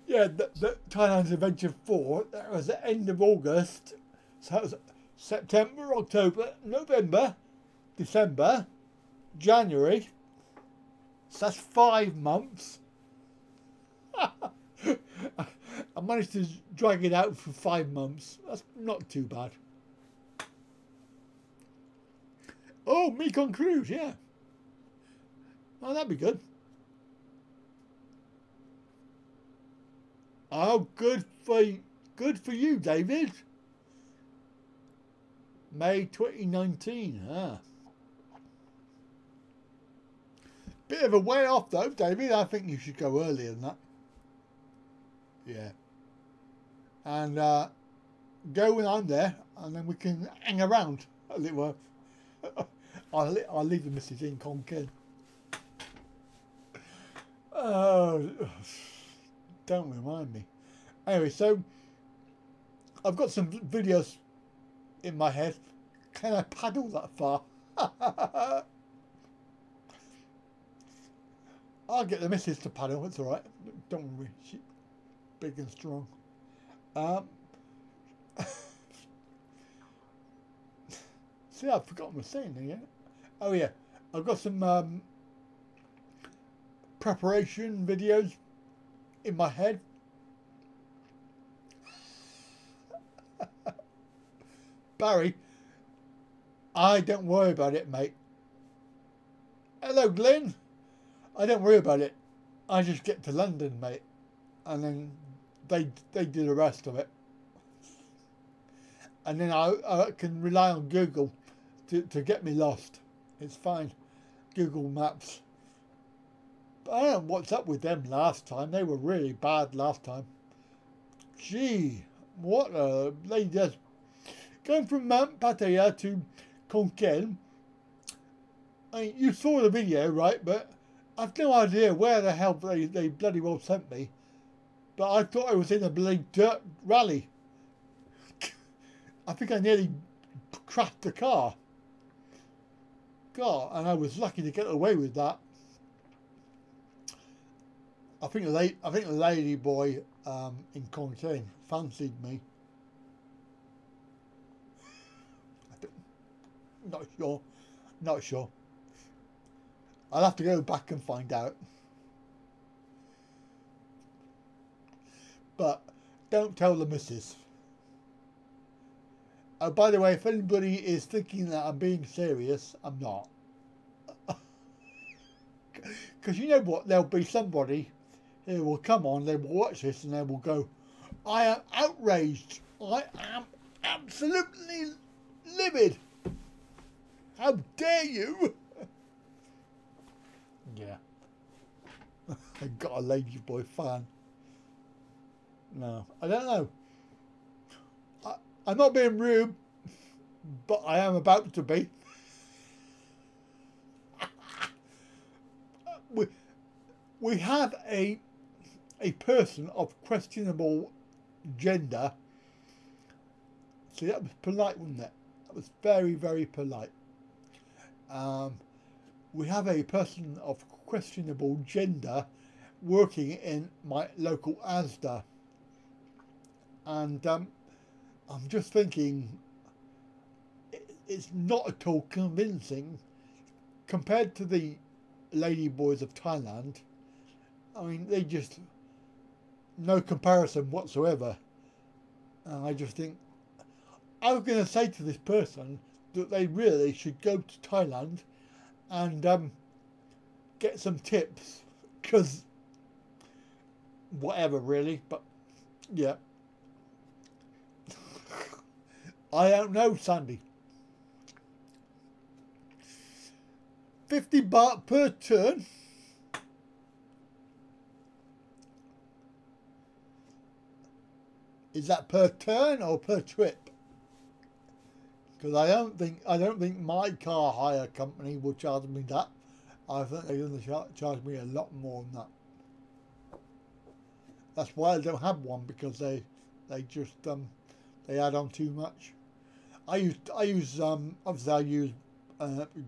Yeah, the Thailand Adventure 4, that was the end of August. So that was September, October, November, December, January, So that's 5 months. I managed to drag it out for 5 months. That's not too bad. Oh, Mekong cruise, yeah. Oh, that'd be good. Oh, good for you, David. May 2019. Ah. Bit of a way off though, David. I think you should go earlier than that. Yeah. And go when I'm there, and then we can hang around, as it were. I'll leave the missus in Conkin. Oh, don't remind me. Anyway, so I've got some videos in my head. Can I paddle that far? I'll get the missus to paddle. It's all right. Don't worry. She's big and strong. See, I've forgotten what I was saying there. Oh yeah, I've got some preparation videos in my head. Barry, I don't worry about it, mate. Hello, Glenn. I don't worry about it. I just get to London, mate, and then they do the rest of it. And then I can rely on Google to get me lost. It's fine. Google Maps. But I don't know what's up with them last time. They were really bad last time. Gee, what a... They just... Going from Mount Pattaya to Konkan. I mean, you saw the video, right? But I've no idea where the hell they bloody well sent me. But I thought I was in a bloody dirt rally. I think I nearly crashed the car. God, and I was lucky to get away with that. I think the lady boy in Contain fancied me. Not sure. I'll have to go back and find out. But don't tell the missus. Oh, by the way, if anybody is thinking that I'm being serious, I'm not. Because you know what? There'll be somebody who will come on, they will watch this and they will go, I am outraged. I am absolutely livid. How dare you? Yeah. I got a lady boy fan. No, I don't know. I'm not being rude, but I am about to be. We have a person of questionable gender. See, that was polite, wasn't it? That was very, very polite. We have a person of questionable gender working in my local ASDA. And I'm just thinking, it's not at all convincing compared to the lady boys of Thailand. I mean, they just, no comparison whatsoever. And I just think, I was going to say to this person that they really should go to Thailand and get some tips, because whatever really, but yeah. I don't know, Sandy. 50 baht per turn. Is that per turn or per trip? Because I don't think my car hire company will charge me that. I think they're going to charge me a lot more than that. That's why I don't have one, because they just they add on too much. I use obviously I use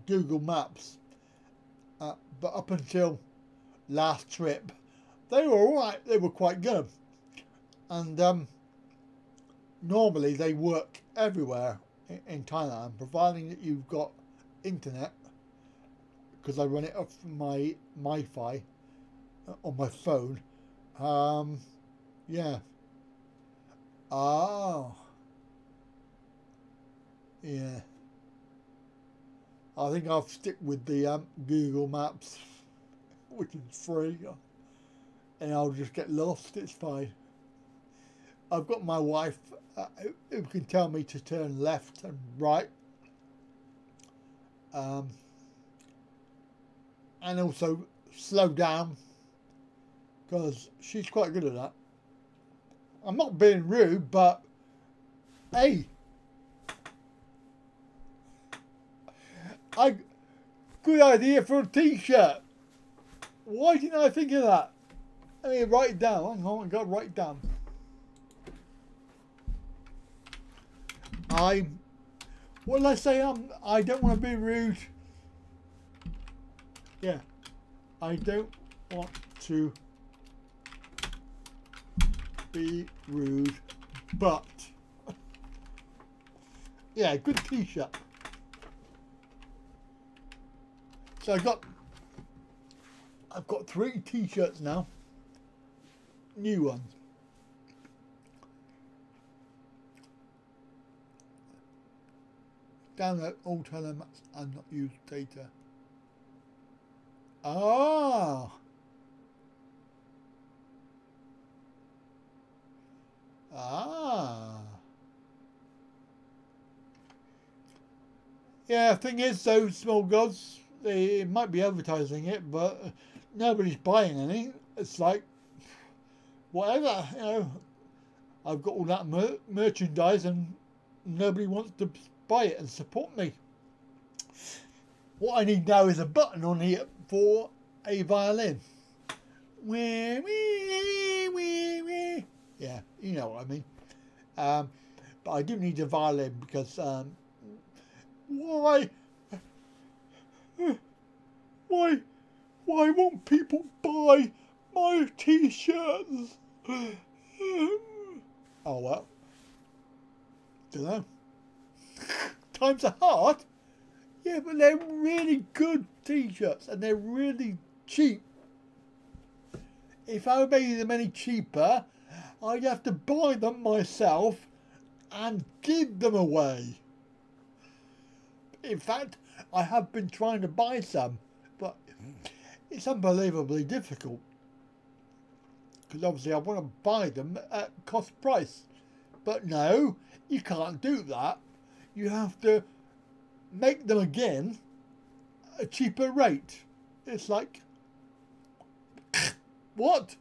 Google Maps, but up until last trip, they were alright. They were quite good, and normally they work everywhere in Thailand, providing that you've got internet, because I run it off my Wi-Fi on my phone. Yeah. Oh. Yeah. I think I'll stick with the Google Maps, which is free, and I'll just get lost. It's fine. I've got my wife who can tell me to turn left and right, and also slow down, because she's quite good at that. I'm not being rude, but hey, good idea for a t-shirt. Why didn't I think of that? I mean, write it down. Hang on, I got to write it down. What did I say? I don't want to be rude. Yeah, I don't want to be rude, but yeah, good t-shirt. So I've got 3 t-shirts now, new ones. Download all Thailand maps and not use data. Ah. Ah. Yeah, thing is, those small gods, they might be advertising it, but nobody's buying any. It's like, whatever, you know. I've got all that merchandise and nobody wants to buy it and support me. What I need now is a button on here for a violin. Yeah, you know what I mean. But I do need a violin because why won't people buy my t-shirts? Oh well, don't know. Times are hard. Yeah, but they're really good t-shirts and they're really cheap. If I made them any cheaper, I'd have to buy them myself and give them away. In fact, I have been trying to buy some, but it's unbelievably difficult. Because obviously I want to buy them at cost price. But no, you can't do that. You have to make them again at a cheaper rate. It's like, what?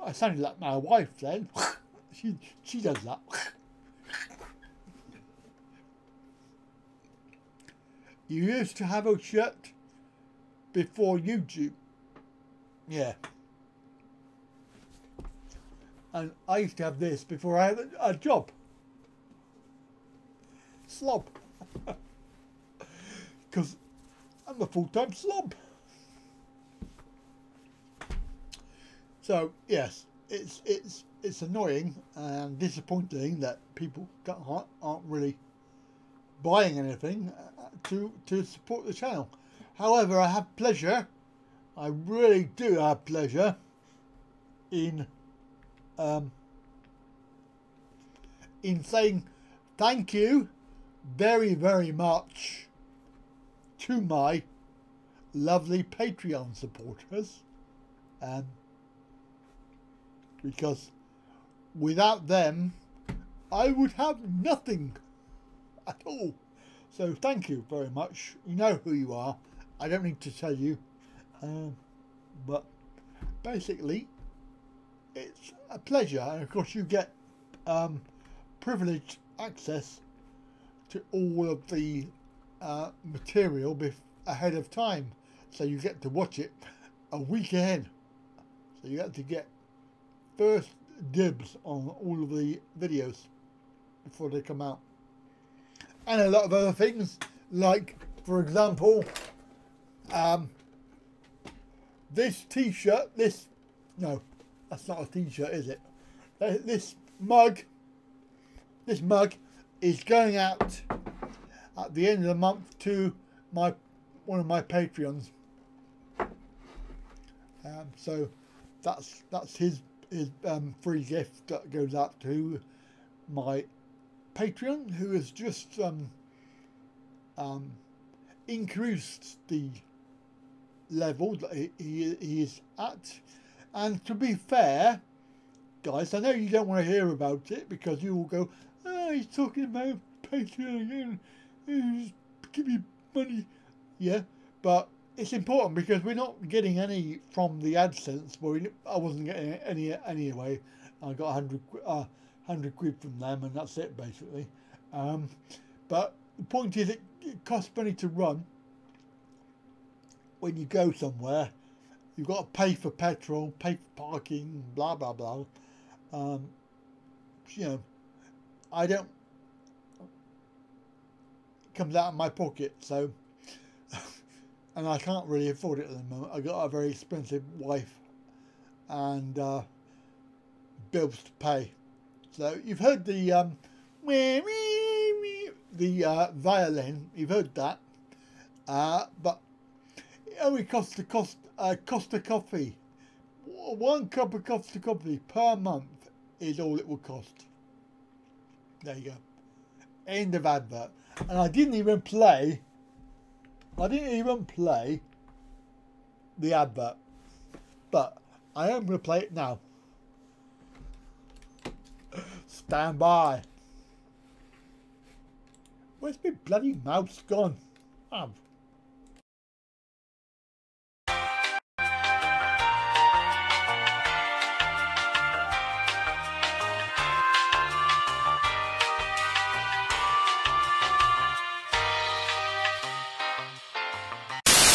I sounded like my wife then. She does that. You used to have a shirt before YouTube. Yeah. And I used to have this before I had a job. Slob. Because I'm a full-time slob. So yes, it's annoying and disappointing that people aren't really buying anything to support the channel. However, I have pleasure. I really do have pleasure in saying thank you very, very much to my lovely Patreon supporters, because without them I would have nothing at all. So thank you very much. You know who you are. I don't need to tell you, but basically it's a pleasure, and of course you get privileged access to all of the material ahead of time, so you get to watch it a week ahead, so you have to get first dibs on all of the videos before they come out, and a lot of other things, like for example this t-shirt, no, that's not a t-shirt, is it? This mug is going out at the end of the month to my one of my Patreons. So that's his free gift that goes out to my Patreon, who has just increased the level that he is at. And to be fair, guys, I know you don't want to hear about it because you will go, oh, he's talking about Patreon again, give me money. Yeah, but it's important because we're not getting any from the ADSENSE. Well, I wasn't getting any anyway. I got 100 quid from them, and that's it basically. But the point is, it costs money to run. When you go somewhere, you've got to pay for petrol, pay for parking, blah blah blah. You know, I don't. It comes out of my pocket, so. And I can't really afford it at the moment. I got a very expensive wife and bills to pay. So you've heard the violin. You've heard that, but it only costs a coffee. 1 cup of Costa coffee per month is all it will cost. There you go. End of advert. And I didn't even play the advert, but I am going to play it now. Stand by. Where's my bloody mouse gone? Oh.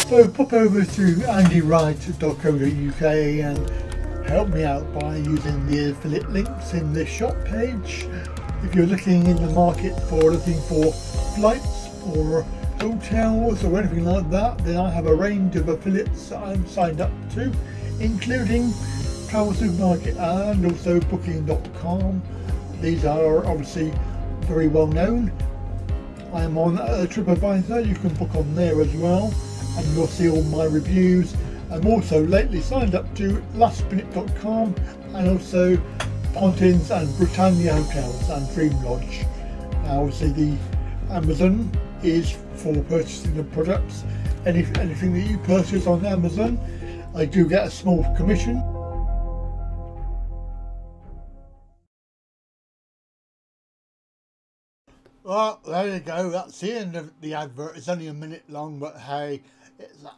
So pop over to andywright.co.uk and help me out by using the affiliate links in the shop page. If you're looking in the market looking for flights or hotels or anything like that, then I have a range of affiliates I'm signed up to, including Travel Supermarket and also Booking.com. These are obviously very well known. I'm on TripAdvisor, you can book on there as well, and you'll see all my reviews. I'm also lately signed up to lastminute.com and also Pontins and Britannia Hotels and Dream Lodge. Now obviously the Amazon is for purchasing the products. Anything that you purchase on Amazon, I do get a small commission. Well, there you go, that's the end of the advert. It's only a minute long, but hey,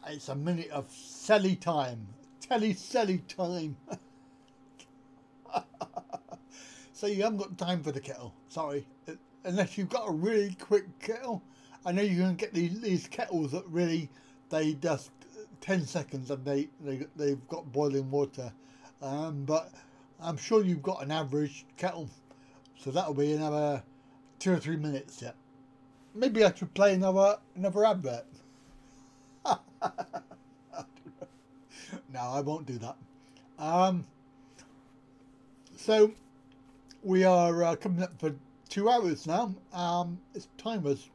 it's a minute of selly time. Selly time. So you haven't got time for the kettle, sorry. Unless you've got a really quick kettle. I know you can get these kettles that really, they just 10 seconds and they've got boiling water. But I'm sure you've got an average kettle. So that'll be another 2 or 3 minutes yet. Maybe I should play another advert. No, I won't do that. So we are coming up for 2 hours now. Time has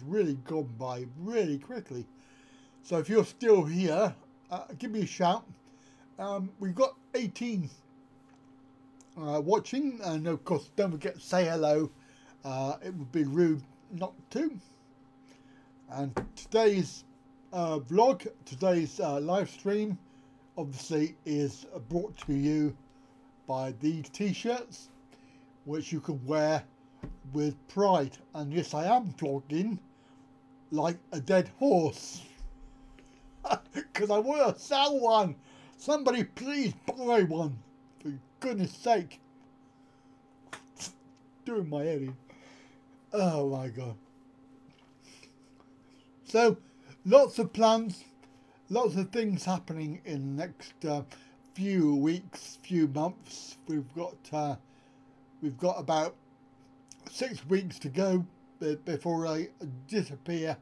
really gone by really quickly. So if you're still here, give me a shout. We've got 18 watching, and of course don't forget to say hello. It would be rude not to. And today's vlog, today's live stream, obviously is brought to you by these t-shirts, which you can wear with pride. And yes, I am vlogging like a dead horse because I want to sell one. Somebody please buy one, for goodness sake. Doing my head in. Oh my god. So lots of plans, lots of things happening in the next few weeks, few months. We've got about 6 weeks to go before I disappear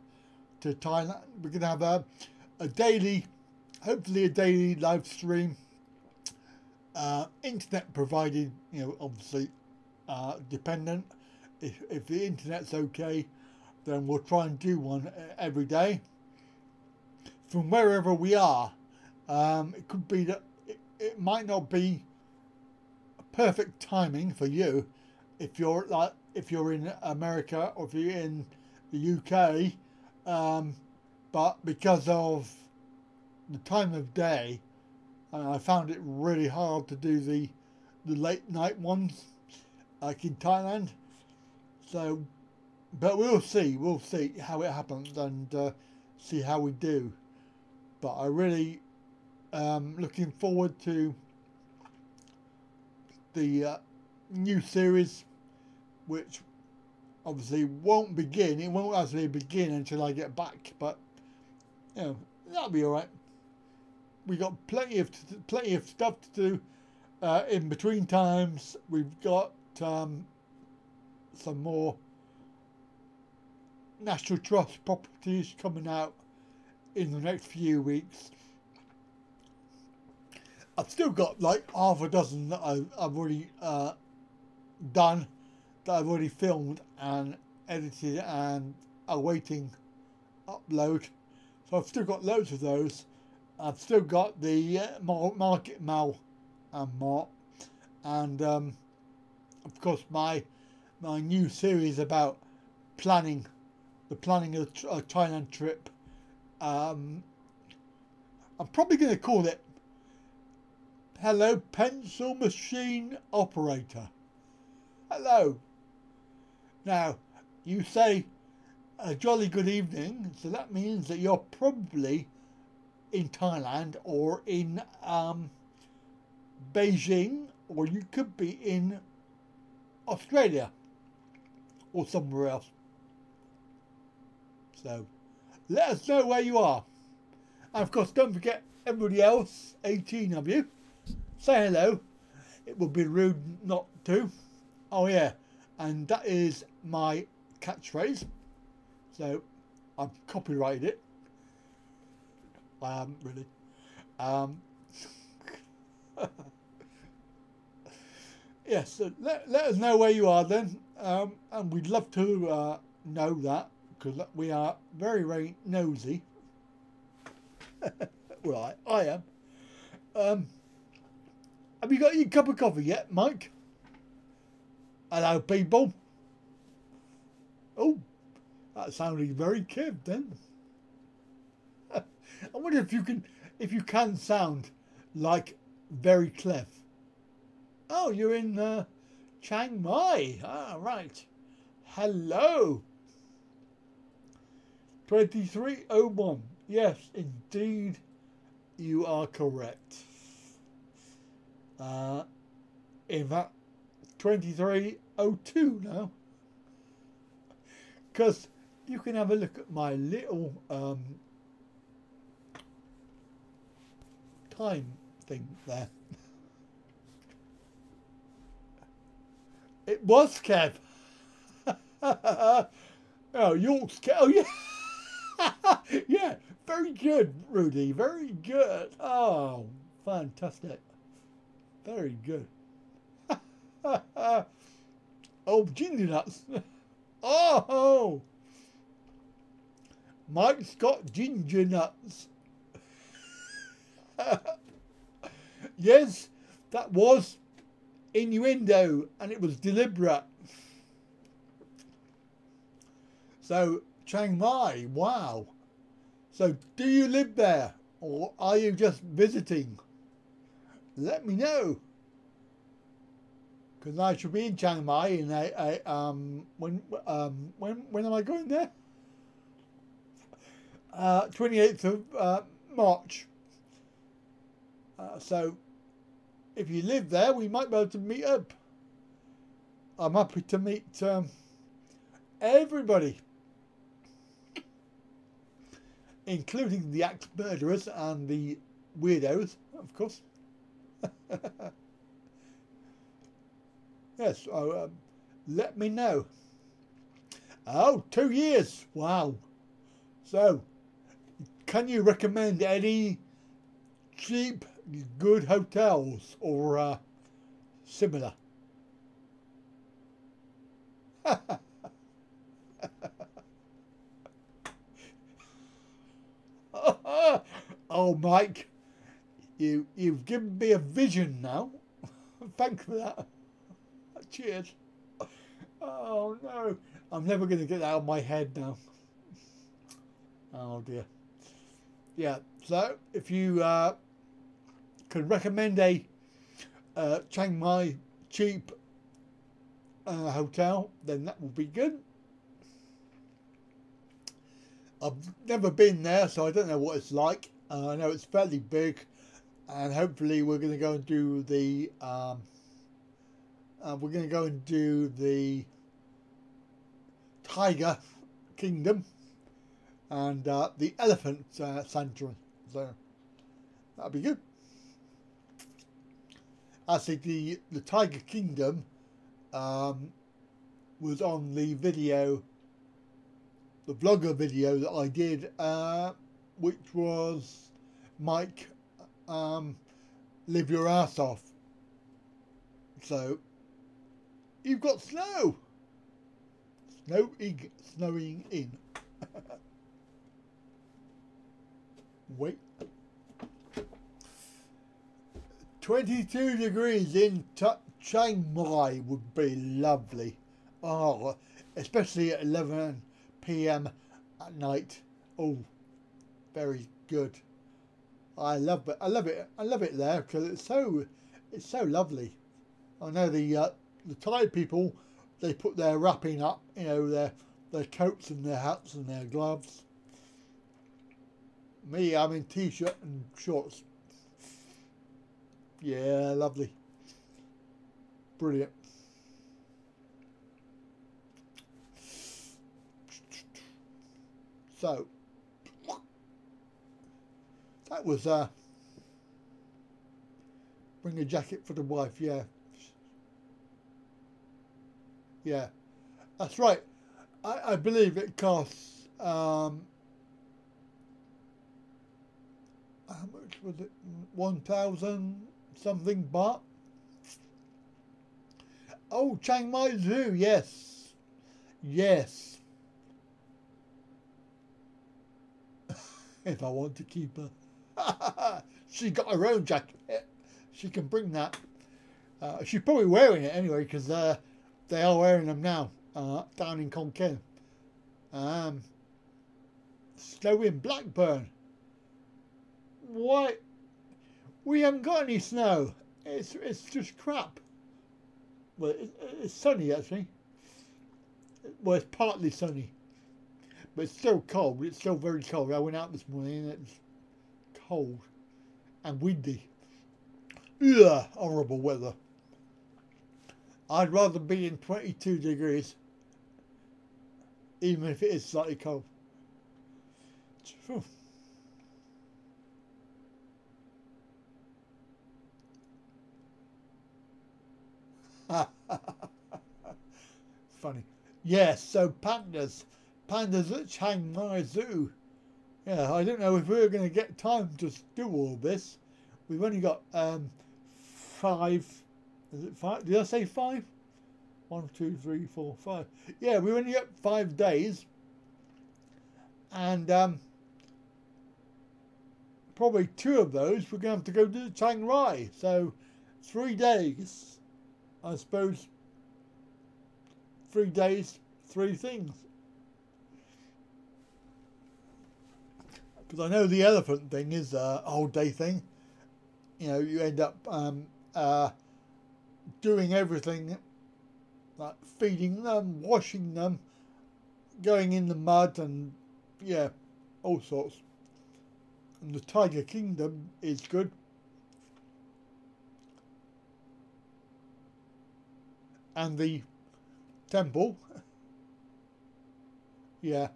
to Thailand. We're going to have a daily, hopefully a daily live stream, internet provided, you know, obviously dependent. If the internet's okay, then we'll try and do one every day. from wherever we are. It could be that it might not be perfect timing for you if you're in America or if you're in the UK, but because of the time of day, I found it really hard to do the late night ones like in Thailand. So, but we'll see how it happens and see how we do. But I really looking forward to the new series, which obviously won't begin. It won't actually begin until I get back, but you know, that'll be all right. We got plenty of stuff to do in between times. We've got some more National Trust properties coming out in the next few weeks. I've still got like half a dozen that I've already done, that I've already filmed and edited and awaiting upload. So I've still got loads of those. I've still got the Market Mal and more, and of course my new series about planning of a Thailand trip. I'm probably going to call it Hello Pencil Machine Operator. Hello. Now, you say a jolly good evening, so that means that you're probably in Thailand or in Beijing, or you could be in Australia or somewhere else. So let us know where you are. And of course, don't forget, everybody else, 18 of you, say hello. It would be rude not to. Oh yeah, and that is my catchphrase. So I've copyrighted it. I haven't really. Yes, so let us know where you are then, and we'd love to know that, because we are very, very nosy. Well, I am. Have you got your cup of coffee yet, Mike? Hello, people. Oh, that sounded very Kev then. I wonder if you can sound like very Clev. Oh, you're in Chiang Mai. Ah, right. Hello. 2301. Yes, indeed, you are correct. In fact, 2302 now. Because you can have a look at my little time thing there. It was Kev. Oh, York's Kev. Oh, yeah. Yeah, very good, Rudy. Very good. Oh, fantastic. Very good. Oh, ginger nuts. Oh, Mike's got ginger nuts. Yes, that was innuendo, and it was deliberate. So, Chiang Mai, wow. So, do you live there, or are you just visiting? Let me know, because I should be in Chiang Mai in when am I going there? 28th of March. So, if you live there, we might be able to meet up. I'm happy to meet everybody, including the axe murderers and the weirdos, of course. Yes, so let me know. Oh, 2 years. Wow. So, can you recommend any cheap, good hotels or similar? Oh, Mike, you've given me a vision now. Thanks for that. Cheers. Oh no, I'm never going to get that out of my head now. Oh dear. Yeah, so if you could recommend a Chiang Mai cheap hotel, then that would be good. I've never been there, so I don't know what it's like. I know it's fairly big, and hopefully we're going to go and do the Tiger Kingdom and the Elephant Sanctuary. So that'll be good. Actually, the Tiger Kingdom was on the video, the vlogger video that I did, which was Mike, live your ass off. So you've got snow. Snowing in. Wait. 22 degrees in Chiang Mai would be lovely. Oh, especially at 11 p.m. at night. Oh, very good. I love it. I love it. I love it there because it's so lovely. I know the Thai people, they put their wrapping up, you know, their coats and their hats and their gloves. Me, I'm in t-shirt and shorts. Yeah, lovely. Brilliant. So, that was, bring a jacket for the wife, yeah. Yeah, that's right. I believe it costs, how much was it? 1,000 something baht. Oh, Chiang Mai Zoo, yes. Yes. If I want to keep her. She got her own jacket. She can bring that. She's probably wearing it anyway, because they are wearing them now, down in Khon Kaen. Snow in Blackburn. What? We haven't got any snow. It's just crap. Well, it's sunny actually. Well, it's partly sunny, but it's still cold. It's still very cold. I went out this morning and it's cold and windy. Ugh, horrible weather. I'd rather be in 22 degrees, even if it is slightly cold. Phew. Funny. Yes, so pandas at Chiang Mai Zoo. Yeah, I don't know if we're going to get time to do all this. We've only got 5. Is it 5? Did I say 5? 1, 2, 3, 4, 5. Yeah, we only got 5 days, and probably 2 of those we're going to have to go to Chiang Rai. So 3 days, I suppose. 3 days, 3 things. Because I know the elephant thing is a whole day thing. You know, you end up doing everything, like feeding them, washing them, going in the mud, and yeah, all sorts. And the Tiger Kingdom is good. And the temple, yeah,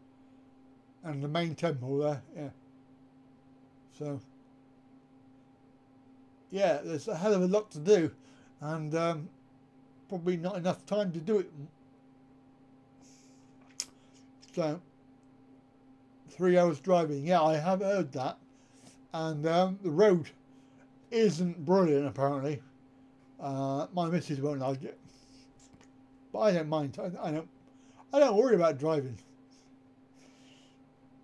and the main temple there, yeah. So yeah, there's a hell of a lot to do, and probably not enough time to do it. So 3 hours driving, yeah, I have heard that, and the road isn't brilliant apparently. My missus won't like it, but I don't mind. I don't worry about driving.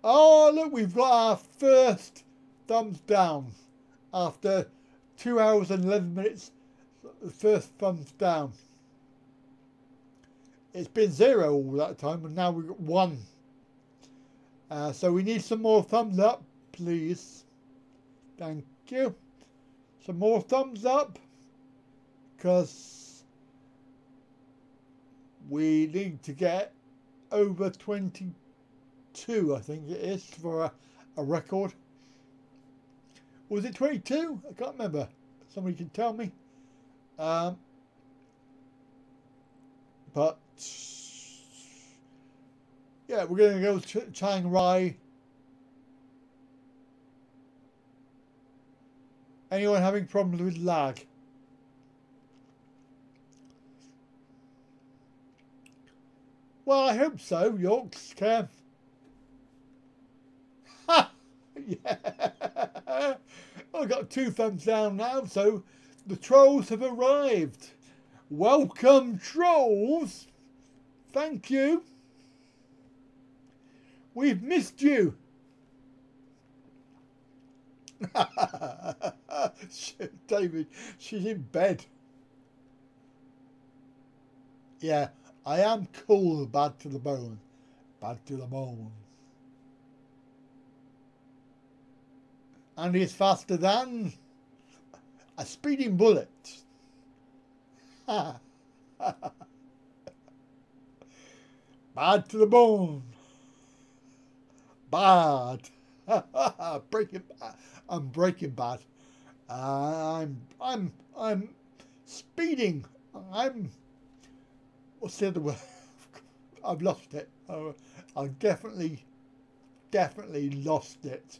Oh look, we've got our first thumbs down. After 2 hours and 11 minutes, the first thumbs down. It's been 0 all that time, and now we've got 1. So we need some more thumbs up, please. Thank you. Some more thumbs up, because we need to get over 22, I think it is, for a record. Was it 22? I can't remember. Somebody can tell me. But yeah, we're going to go to Chiang Rai. Anyone having problems with lag? Well, I hope so, Yorks Kev. Ha! Yeah! I've got 2 thumbs down now, so the trolls have arrived. Welcome, trolls! Thank you. We've missed you. David, she's in bed. Yeah, I am cool, bad to the bone. Bad to the bone. And he's faster than a speeding bullet. Bad to the bone. Bad. Breaking Bad. I'm Breaking Bad. I'm speeding. What's the other word? I've lost it. I've definitely lost it.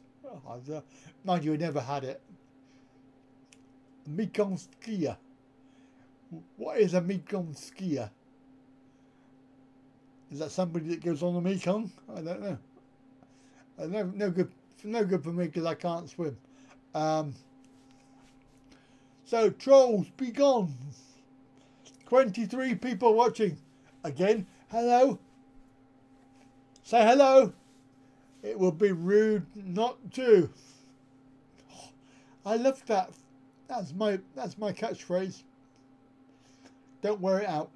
Mind you, I never had it. Mekong skier. What is a Mekong skier? Is that somebody that goes on the Mekong? I don't know. No good for me because I can't swim. So trolls, be gone. 23 people watching. Again, hello. Say hello. It would be rude not to. I love that. That's my catchphrase. Don't wear it out.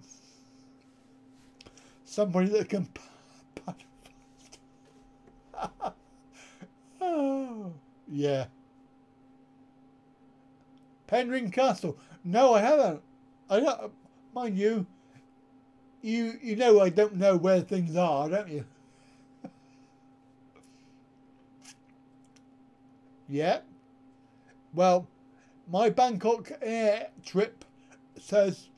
Somebody that can. Oh, yeah. Penryn Castle. No, I haven't. I don't. Mind you. You know I don't know where things are, don't you? Yeah. Well, my Bangkok air trip says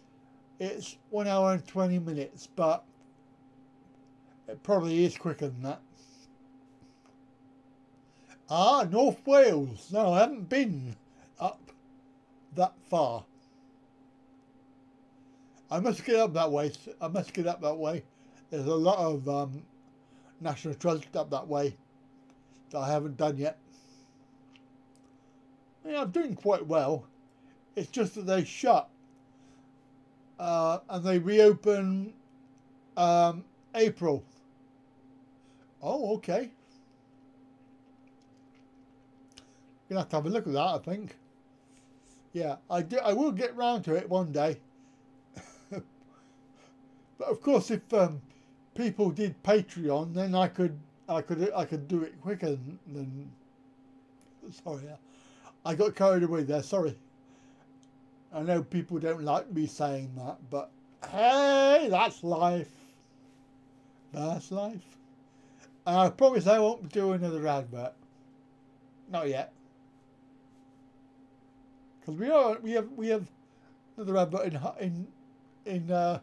it's 1 hour and 20 minutes, but it probably is quicker than that. Ah, North Wales. No, I haven't been up that far. I must get up that way. There's a lot of National Trust up that way that I haven't done yet. Yeah, I'm doing quite well. It's just that they shut and they reopen April. Oh, okay. Gonna have to have a look at that, I think. Yeah, I will get round to it one day. But of course, if people did Patreon, then I could do it quicker than. Sorry, I got carried away there. Sorry. I know people don't like me saying that, but hey, that's life. That's life. I promise I won't do another advert. Not yet. Because we have another advert in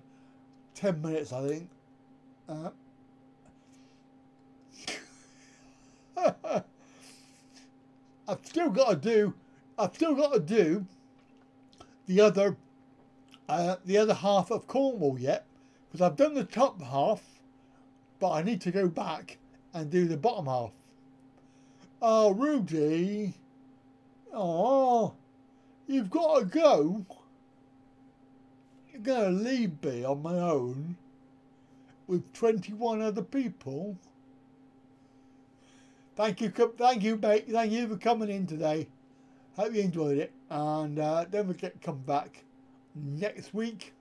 10 minutes, I think. I've still got to do the other half of Cornwall yet, because I've done the top half, but I need to go back and do the bottom half. Oh, Rudy. Oh, you've got to go. You're going to leave me on my own with 21 other people. Thank you, mate. Thank you for coming in today. Hope you enjoyed it. And don't forget to come back next week.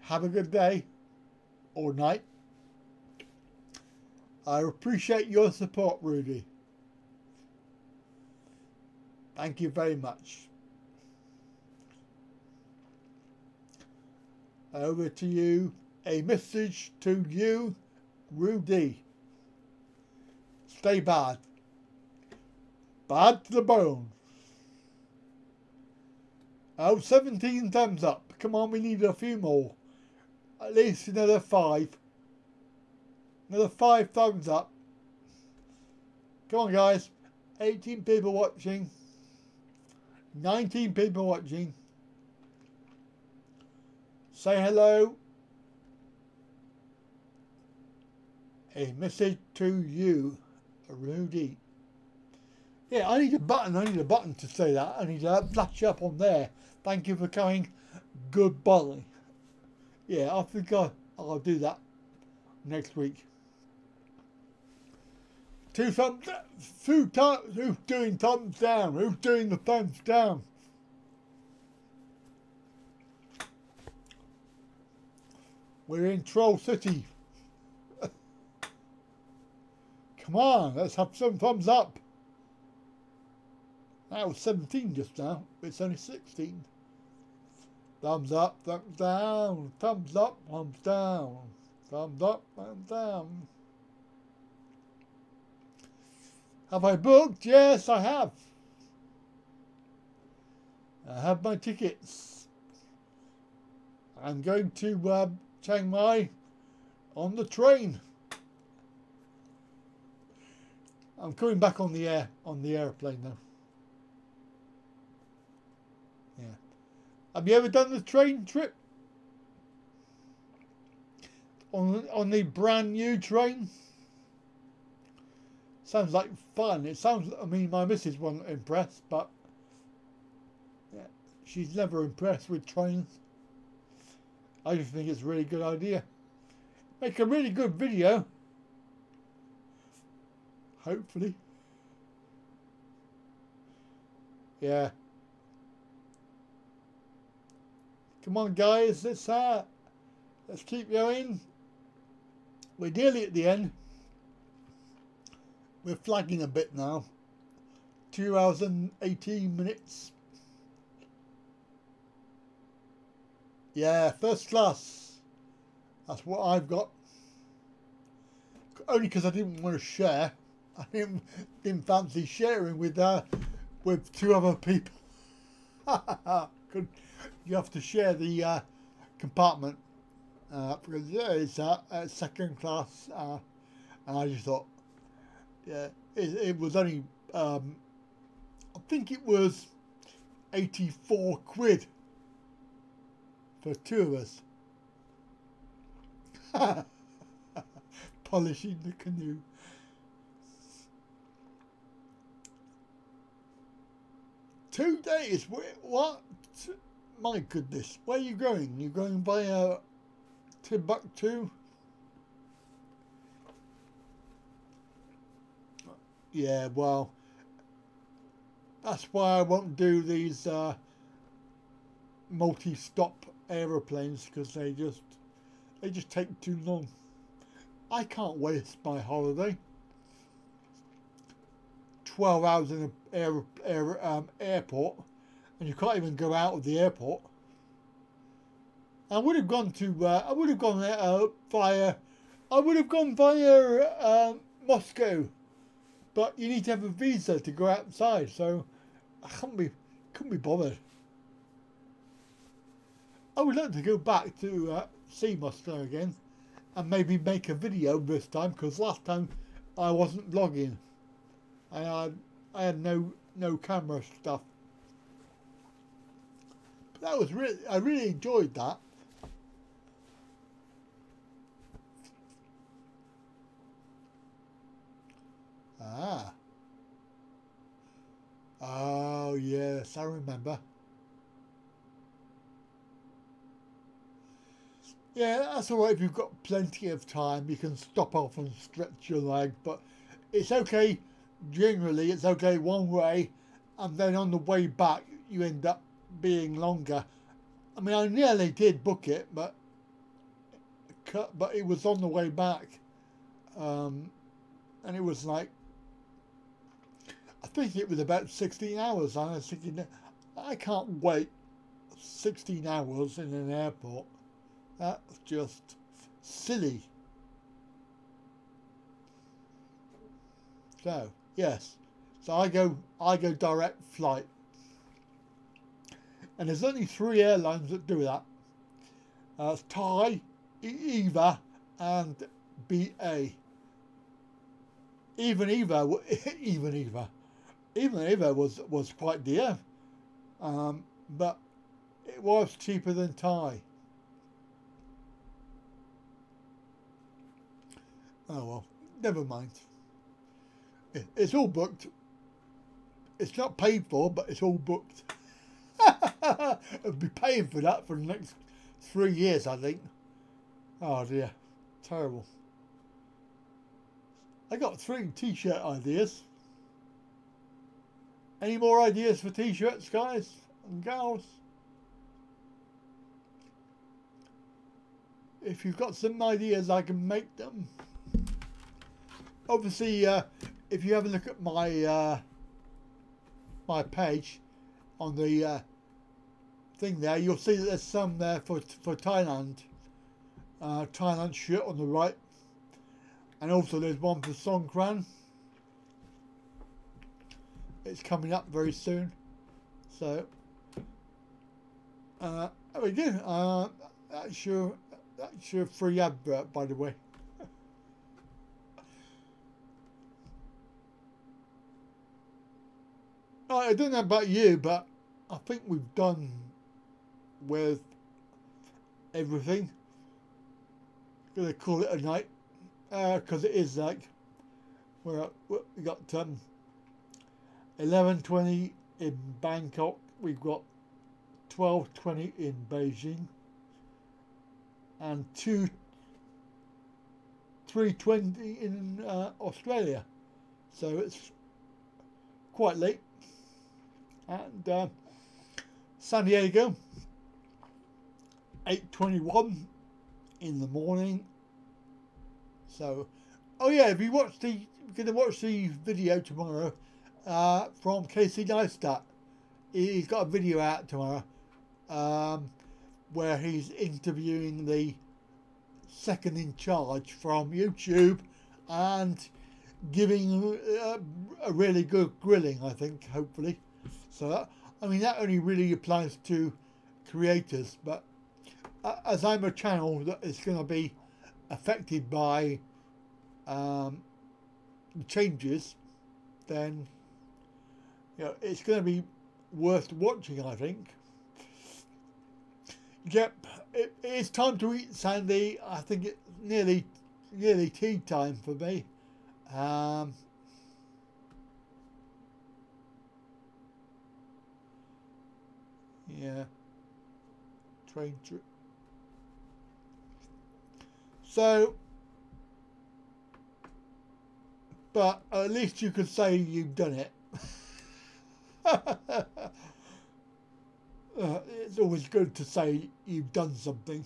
Have a good day or night. I appreciate your support, Rudy. Thank you very much. Over to you. A message to you, Rudy. Stay bad. Bad to the bone. Oh, 17 thumbs up. Come on, we need a few more. At least another 5. Another 5 thumbs up. Come on, guys. 18 people watching. 19 people watching. Say hello. A message to you, Rudy. Yeah, I need a button. I need a button to say that. I need to flash up on there. Thank you for coming. Goodbye. Yeah, I think I'll do that next week. Who's doing thumbs down? Who's doing the thumbs down? We're in Troll City. Come on, let's have some thumbs up. That was 17 just now. It's only 16. Thumbs up, thumbs down. Thumbs up, thumbs down. Thumbs up, thumbs down. Have I booked? Yes, I have. I have my tickets. I'm going to Chiang Mai on the train. I'm coming back on the airplane now. Yeah. Have you ever done the train trip? On the brand new train? Sounds like fun. It sounds, I mean, my missus wasn't impressed, but yeah, she's never impressed with trains. I just think it's a really good idea. Make a really good video. Hopefully. Yeah. Come on, guys. Let's keep going. We're nearly at the end. We're flagging a bit now. 2 hours and 18 minutes. Yeah, first class. That's what I've got. Only because I didn't want to share. I didn't fancy sharing with 2 other people. You have to share the compartment because it's second class, and I just thought, yeah, it was only I think it was 84 quid for 2 of us. Polishing the canoe. Two days? What? My goodness. Where are you going? You're going by Timbuktu? Yeah, well, that's why I won't do these multi-stop aeroplanes, because they just take too long. I can't waste my holiday. 12 hours in an airport, and you can't even go out of the airport. I would have gone via Moscow, but you need to have a visa to go outside, so I couldn't be bothered. I would like to go back to see Moscow again, and maybe make a video this time, because last time I wasn't vlogging. I had no camera stuff. But that was I really enjoyed that. Ah. Oh yes, I remember. Yeah, that's alright if you've got plenty of time. You can stop off and stretch your leg, but it's okay. Generally, it's okay one way, and then on the way back, you end up being longer. I mean, I nearly did book it, but it was on the way back, and it was like, I think it was about 16 hours. And I was thinking, I can't wait 16 hours in an airport. That's just silly. So yes, so I go direct flight, and there's only 3 airlines that do that. It's Thai, EVA, and BA. Even EVA was quite dear, but it was cheaper than Thai. Oh well, never mind. It's all booked. It's not paid for, but it's all booked. I'll be paying for that for the next 3 years, I think. Oh dear, terrible. I got 3 t-shirt ideas. Any more ideas for t-shirts, guys and gals? If you've got some ideas, I can make them. Obviously, if you have a look at my my page on the thing there, you'll see that there's some there for Thailand. Thailand shirt on the right, and also there's one for Songkran. It's coming up very soon, so there we go. That's your free advert, by the way. I don't know about you, but I think we've done with everything. Gonna call it a night, because it is like we got 11:20 in Bangkok. We've got 12:20 in Beijing, and 3:20 in Australia. So it's quite late. And San Diego, 8:21 in the morning. So, oh yeah, if you watch you're gonna watch the video tomorrow from Casey Neistat. He's got a video out tomorrow where he's interviewing the second in charge from YouTube and giving a really good grilling, I think, hopefully. So that, I mean, that only really applies to creators, but as I'm a channel that is going to be affected by changes, then it's going to be worth watching, I think. Yep, it's time to eat, Sandy. I think it's nearly tea time for me. Yeah, train trip. So, but at least you could say you've done it. It's always good to say you've done something.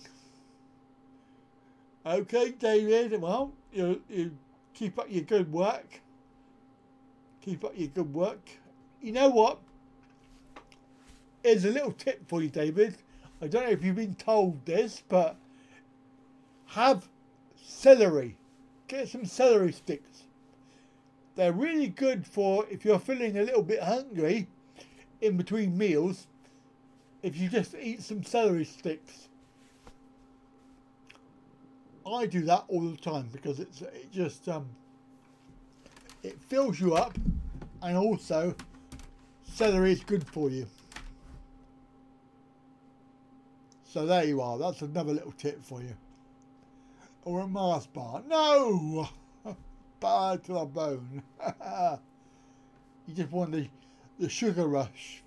Okay, David. Well, you keep up your good work. Keep up your good work. You know what? Here's a little tip for you, David. I don't know if you've been told this, but have celery. Get some celery sticks. They're really good for if you're feeling a little bit hungry in between meals. If you just eat some celery sticks. I do that all the time because it fills you up, and also celery is good for you. So there you are. That's another little tip for you. Or a Mars bar. No! Bad to the bone. You just want the sugar rush.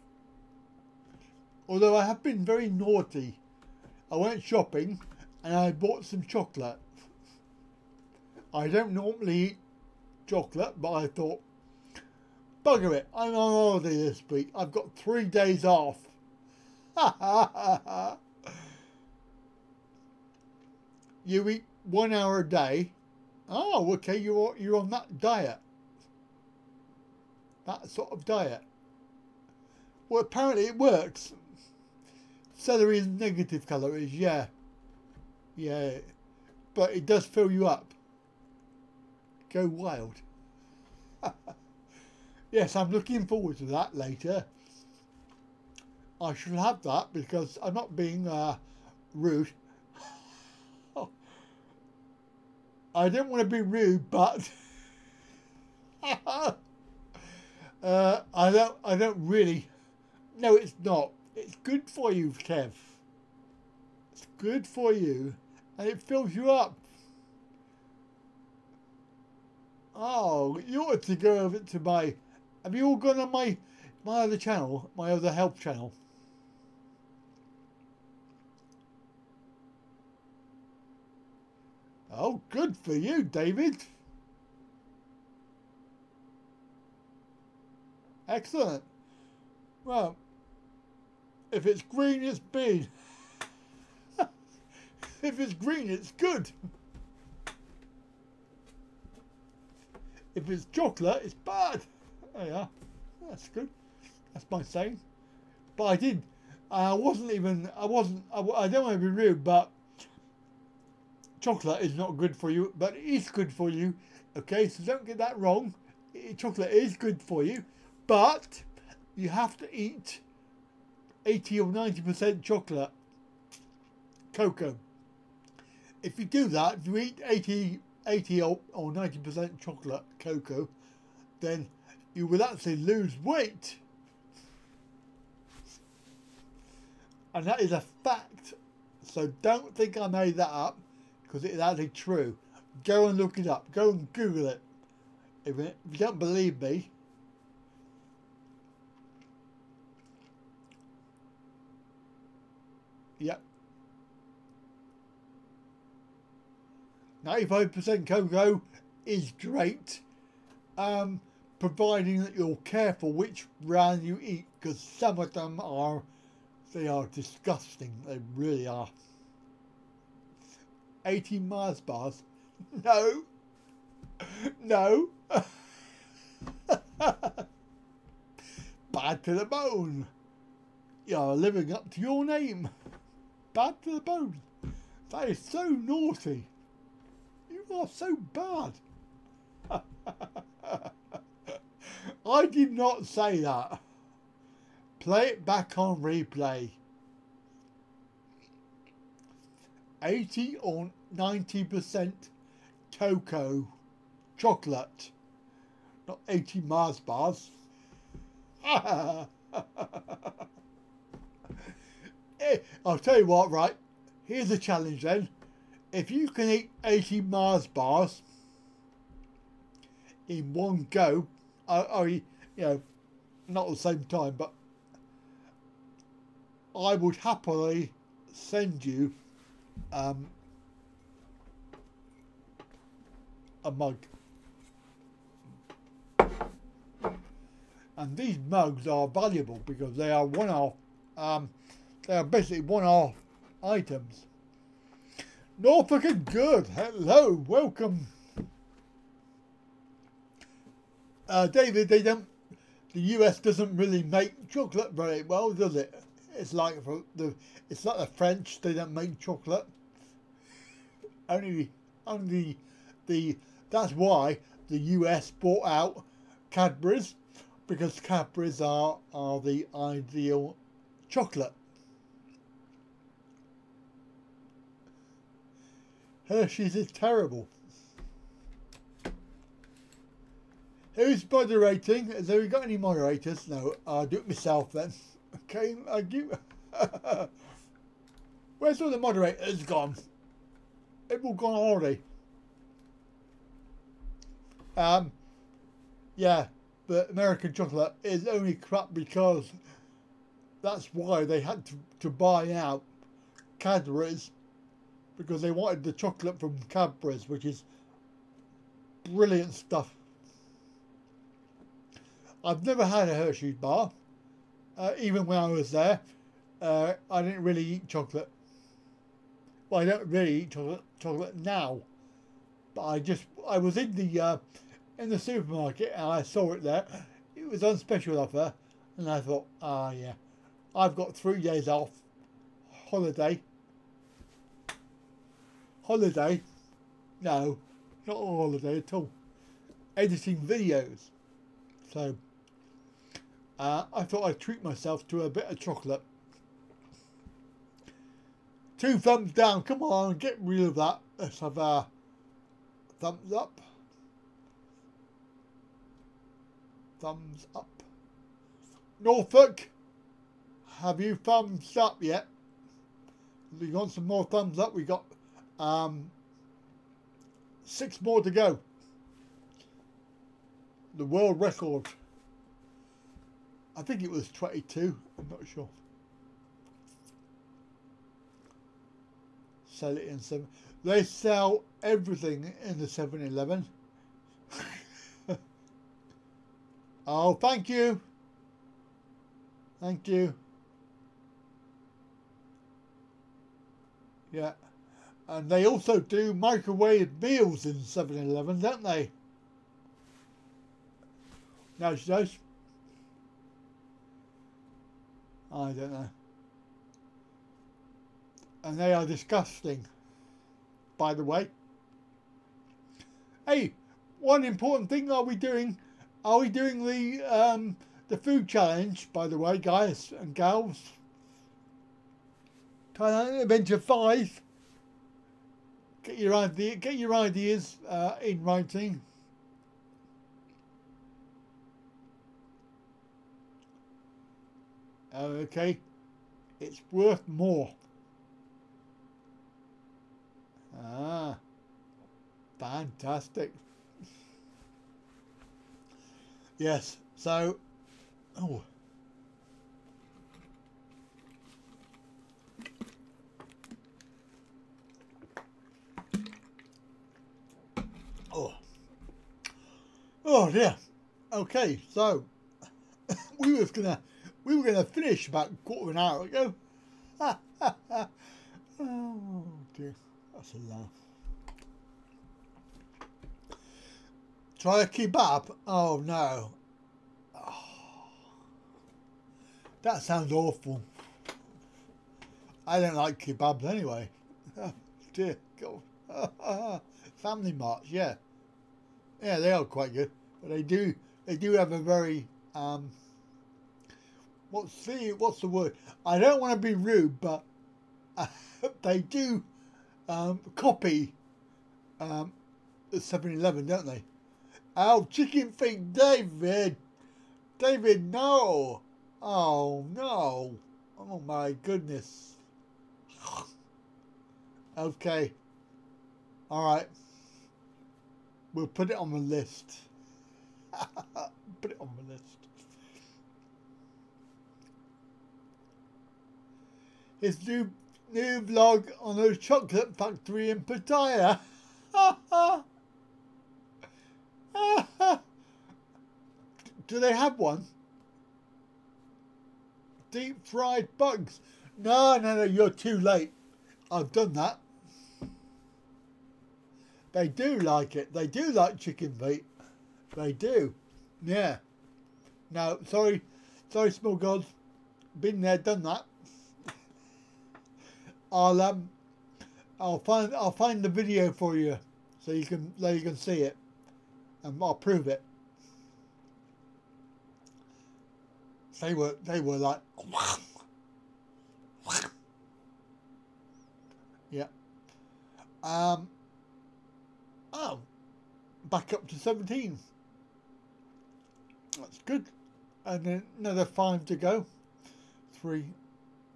Although I have been very naughty. I went shopping and I bought some chocolate. I don't normally eat chocolate, but I thought, bugger it, I'm on holiday this week. I've got 3 days off. You eat 1 hour a day. Oh, okay, you're on that diet. That sort of diet. Well, apparently it works. Celery is negative calories, yeah. Yeah. But it does fill you up. Go wild. Yes, I'm looking forward to that later. I should have that because I'm not being rude. I don't want to be rude, but I don't really. No, it's not. It's good for you, Kev. It's good for you, and it fills you up. Oh, you ought to go over to my. Have you all gone on my other channel, my other health channel? Oh, good for you, David. Excellent. Well, if it's green, it's big. If it's green, it's good. If it's chocolate, it's bad. There you are. That's good. That's my saying. But I don't want to be rude, but chocolate is not good for you, but it is good for you. Okay, so don't get that wrong. Chocolate is good for you, but you have to eat 80 or 90% chocolate, cocoa. If you do that, if you eat 80 or 90% chocolate, cocoa, then you will actually lose weight. And that is a fact. So don't think I made that up, because it is actually true. Go and look it up. Go and Google it. If you don't believe me, yep. 95% cocoa is great, providing that you're careful which brand you eat, because some of them are disgusting. They really are. 18 Mars bars? No. No. Bad to the bone. You're living up to your name. Bad to the bone. That is so naughty. You are so bad. I did not say that. Play it back on replay. 80 or 90% cocoa chocolate, not 80 Mars bars. I'll tell you what, right? Here's a challenge then. If you can eat 80 Mars bars in one go, you know, not at the same time, but I would happily send you a mug. And these mugs are valuable because they are one-off. They are basically one-off items. Norfolk and Good, hello, welcome. David, the US doesn't really make chocolate very well, does it? It's like the French, they don't make chocolate. That's why the US bought out Cadbury's, because Cadbury's are the ideal chocolate. Hershey's is terrible. Who's moderating? Has there got any moderators? No, I'll do it myself then. Okay, I'll give. Where's all the moderators gone? They've all gone already. Yeah, but American chocolate is only crap because that's why they had to buy out Cadbury's, because they wanted the chocolate from Cadbury's, which is brilliant stuff. I've never had a Hershey's bar. Even when I was there, I didn't really eat chocolate. Well, I don't really eat chocolate now. But I was in the supermarket and I saw it there. It was on special offer, and I thought, yeah, I've got 3 days off, holiday. No, not a holiday at all. Editing videos. So I thought I'd treat myself to a bit of chocolate. 2 thumbs down. Come on, get rid of that. Let's have a thumbs up. Thumbs up. Norfolk, have you thumbs up yet? We got some more thumbs up. We got 6 more to go. The world record. I think it was 22. I'm not sure. Sell it in 7. They sell everything in the 7-Eleven. Oh, thank you. Thank you. Yeah. And they also do microwave meals in 7-Eleven, don't they? No, she does. I don't know. And they are disgusting, by the way. Hey, one important thing are we doing? Are we doing the food challenge, by the way, guys and gals? Thailand Adventure 5. Get your ideas in writing. Okay, it's worth more. Ah, fantastic. Yes, so, oh. Oh dear. Okay, so we were gonna finish about a quarter of an hour ago. Oh dear, that's a laugh. Try a kebab? Oh no. Oh, that sounds awful. I don't like kebabs anyway. Oh dear God. Family Marts, yeah. Yeah, they are quite good. But they do have a very what's the word? I don't want to be rude, but they do copy the 7-Eleven, don't they? Oh, chicken feet, David! David, no! Oh, no! Oh, my goodness. Okay. Alright. We'll put it on the list. Put it on the list. His new vlog on a chocolate factory in Pattaya. Do they have one? Deep fried bugs. No, you're too late. I've done that. They do like it. They do like chicken feet. They do. Yeah. No, sorry, small gods. Been there, done that. I'll find the video for you so you can see it, and I'll prove it. They were like, yeah. Oh, back up to 17. That's good. And then another 5 to go. 3,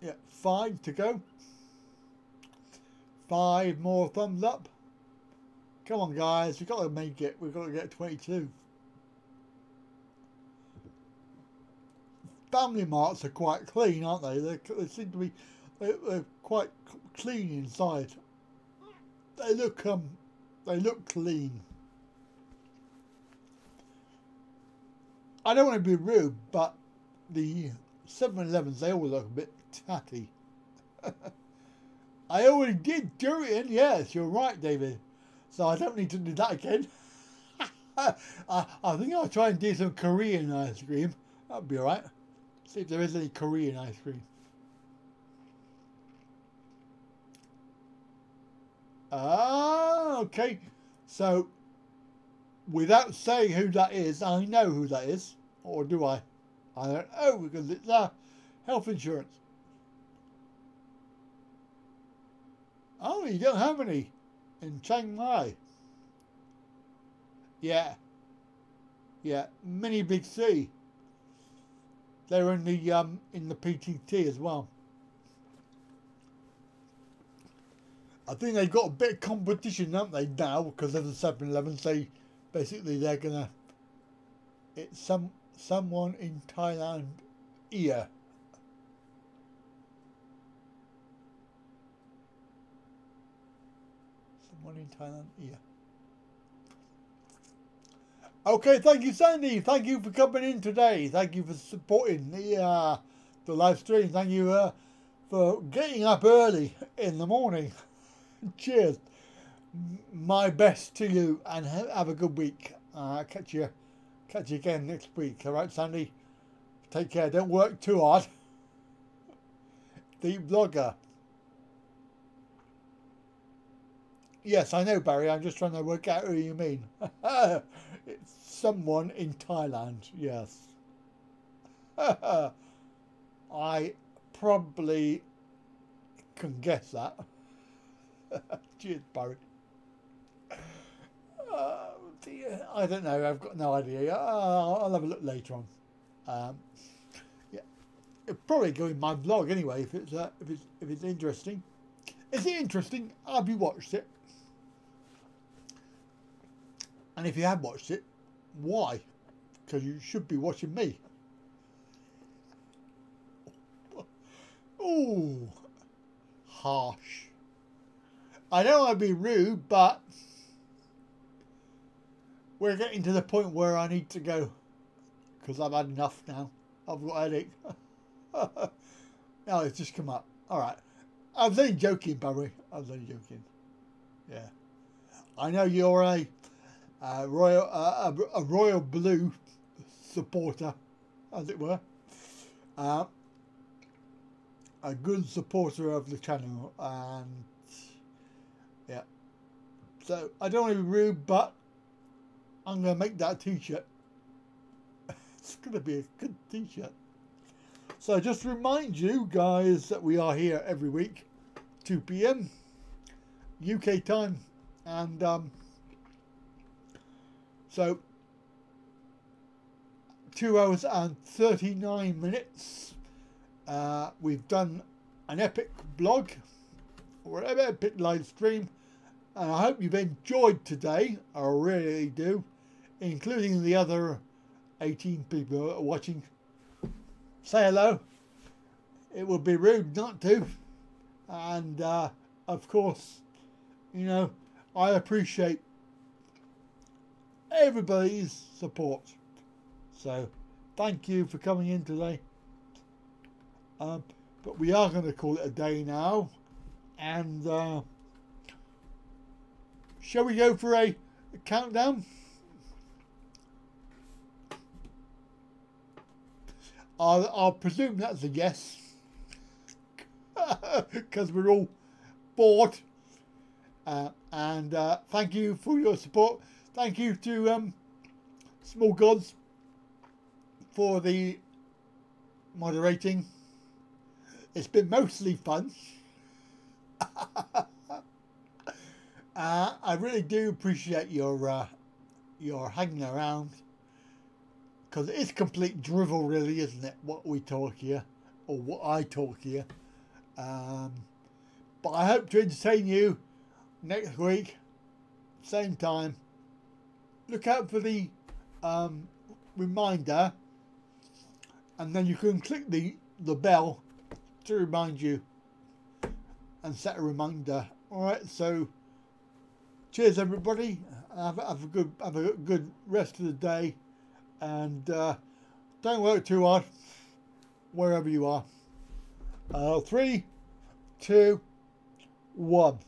yeah, 5 to go. 5 more thumbs up. Come on, guys, we've got to make it. We've got to get 22. Family Marts are quite clean, aren't they? They seem to be they're quite clean inside. They look clean. I don't want to be rude, but the 7-Elevens, they all look a bit tatty. I already did durian, yes, you're right, David. So I don't need to do that again. I think I'll try and do some Korean ice cream. That'll be alright. See if there is any Korean ice cream. Ah, okay. So, without saying who that is, I know who that is. Or do I? I don't know, because it's health insurance. Oh, you don't have any in Chiang Mai. Yeah. Yeah, Mini Big C. They're in the PTT as well. I think they've got a bit of competition, haven't they, now, because of the 7-Elevens. They're gonna. It's someone in Thailand here. Someone in Thailand here. Okay, thank you, Sandy. Thank you for coming in today. Thank you for supporting the live stream. Thank you for getting up early in the morning. Cheers. My best to you, and have a good week. Catch you again next week. All right, Sandy. Take care. Don't work too hard. The Vlogger. Yes, I know, Barry. I'm just trying to work out who you mean. It's someone in Thailand. Yes. I probably can guess that. Cheers, Barry. Dear. I don't know. I've got no idea. I'll have a look later on. Yeah, it'll probably go in my vlog anyway if it's interesting. Is it interesting? Have you watched it? And if you have watched it, why? Because you should be watching me. Ooh, harsh. I don't want to be rude, but we're getting to the point where I need to go. Because I've had enough now. I've got a headache. No, it's just come up. Alright. I was only joking, Barry. I was only joking. Yeah. I know you're a royal blue supporter, as it were. A good supporter of the channel, and yeah. So I don't want to be rude, but I'm going to make that t-shirt. It's going to be a good t-shirt. So just to remind you guys that we are here every week, 2 PM UK time, and so 2 hours and 39 minutes. We've done an epic vlog or an epic live stream, and I hope you've enjoyed today. I really do, including the other 18 people that are watching. Say hello. It would be rude not to. And of course, you know, I appreciate everybody's support. So thank you for coming in today. But we are going to call it a day now. And shall we go for a countdown? I'll presume that's a yes. Because we're all bored. And thank you for your support. Thank you to Small Gods for the moderating. It's been mostly fun. I really do appreciate your hanging around, because it is complete drivel, really, isn't it? What we talk here, or what I talk here. But I hope to entertain you next week, same time. Look out for the reminder, and then you can click the bell to remind you and set a reminder. All right, so cheers everybody. Have a good rest of the day, and Don't work too hard, wherever you are. 3, 2, 1.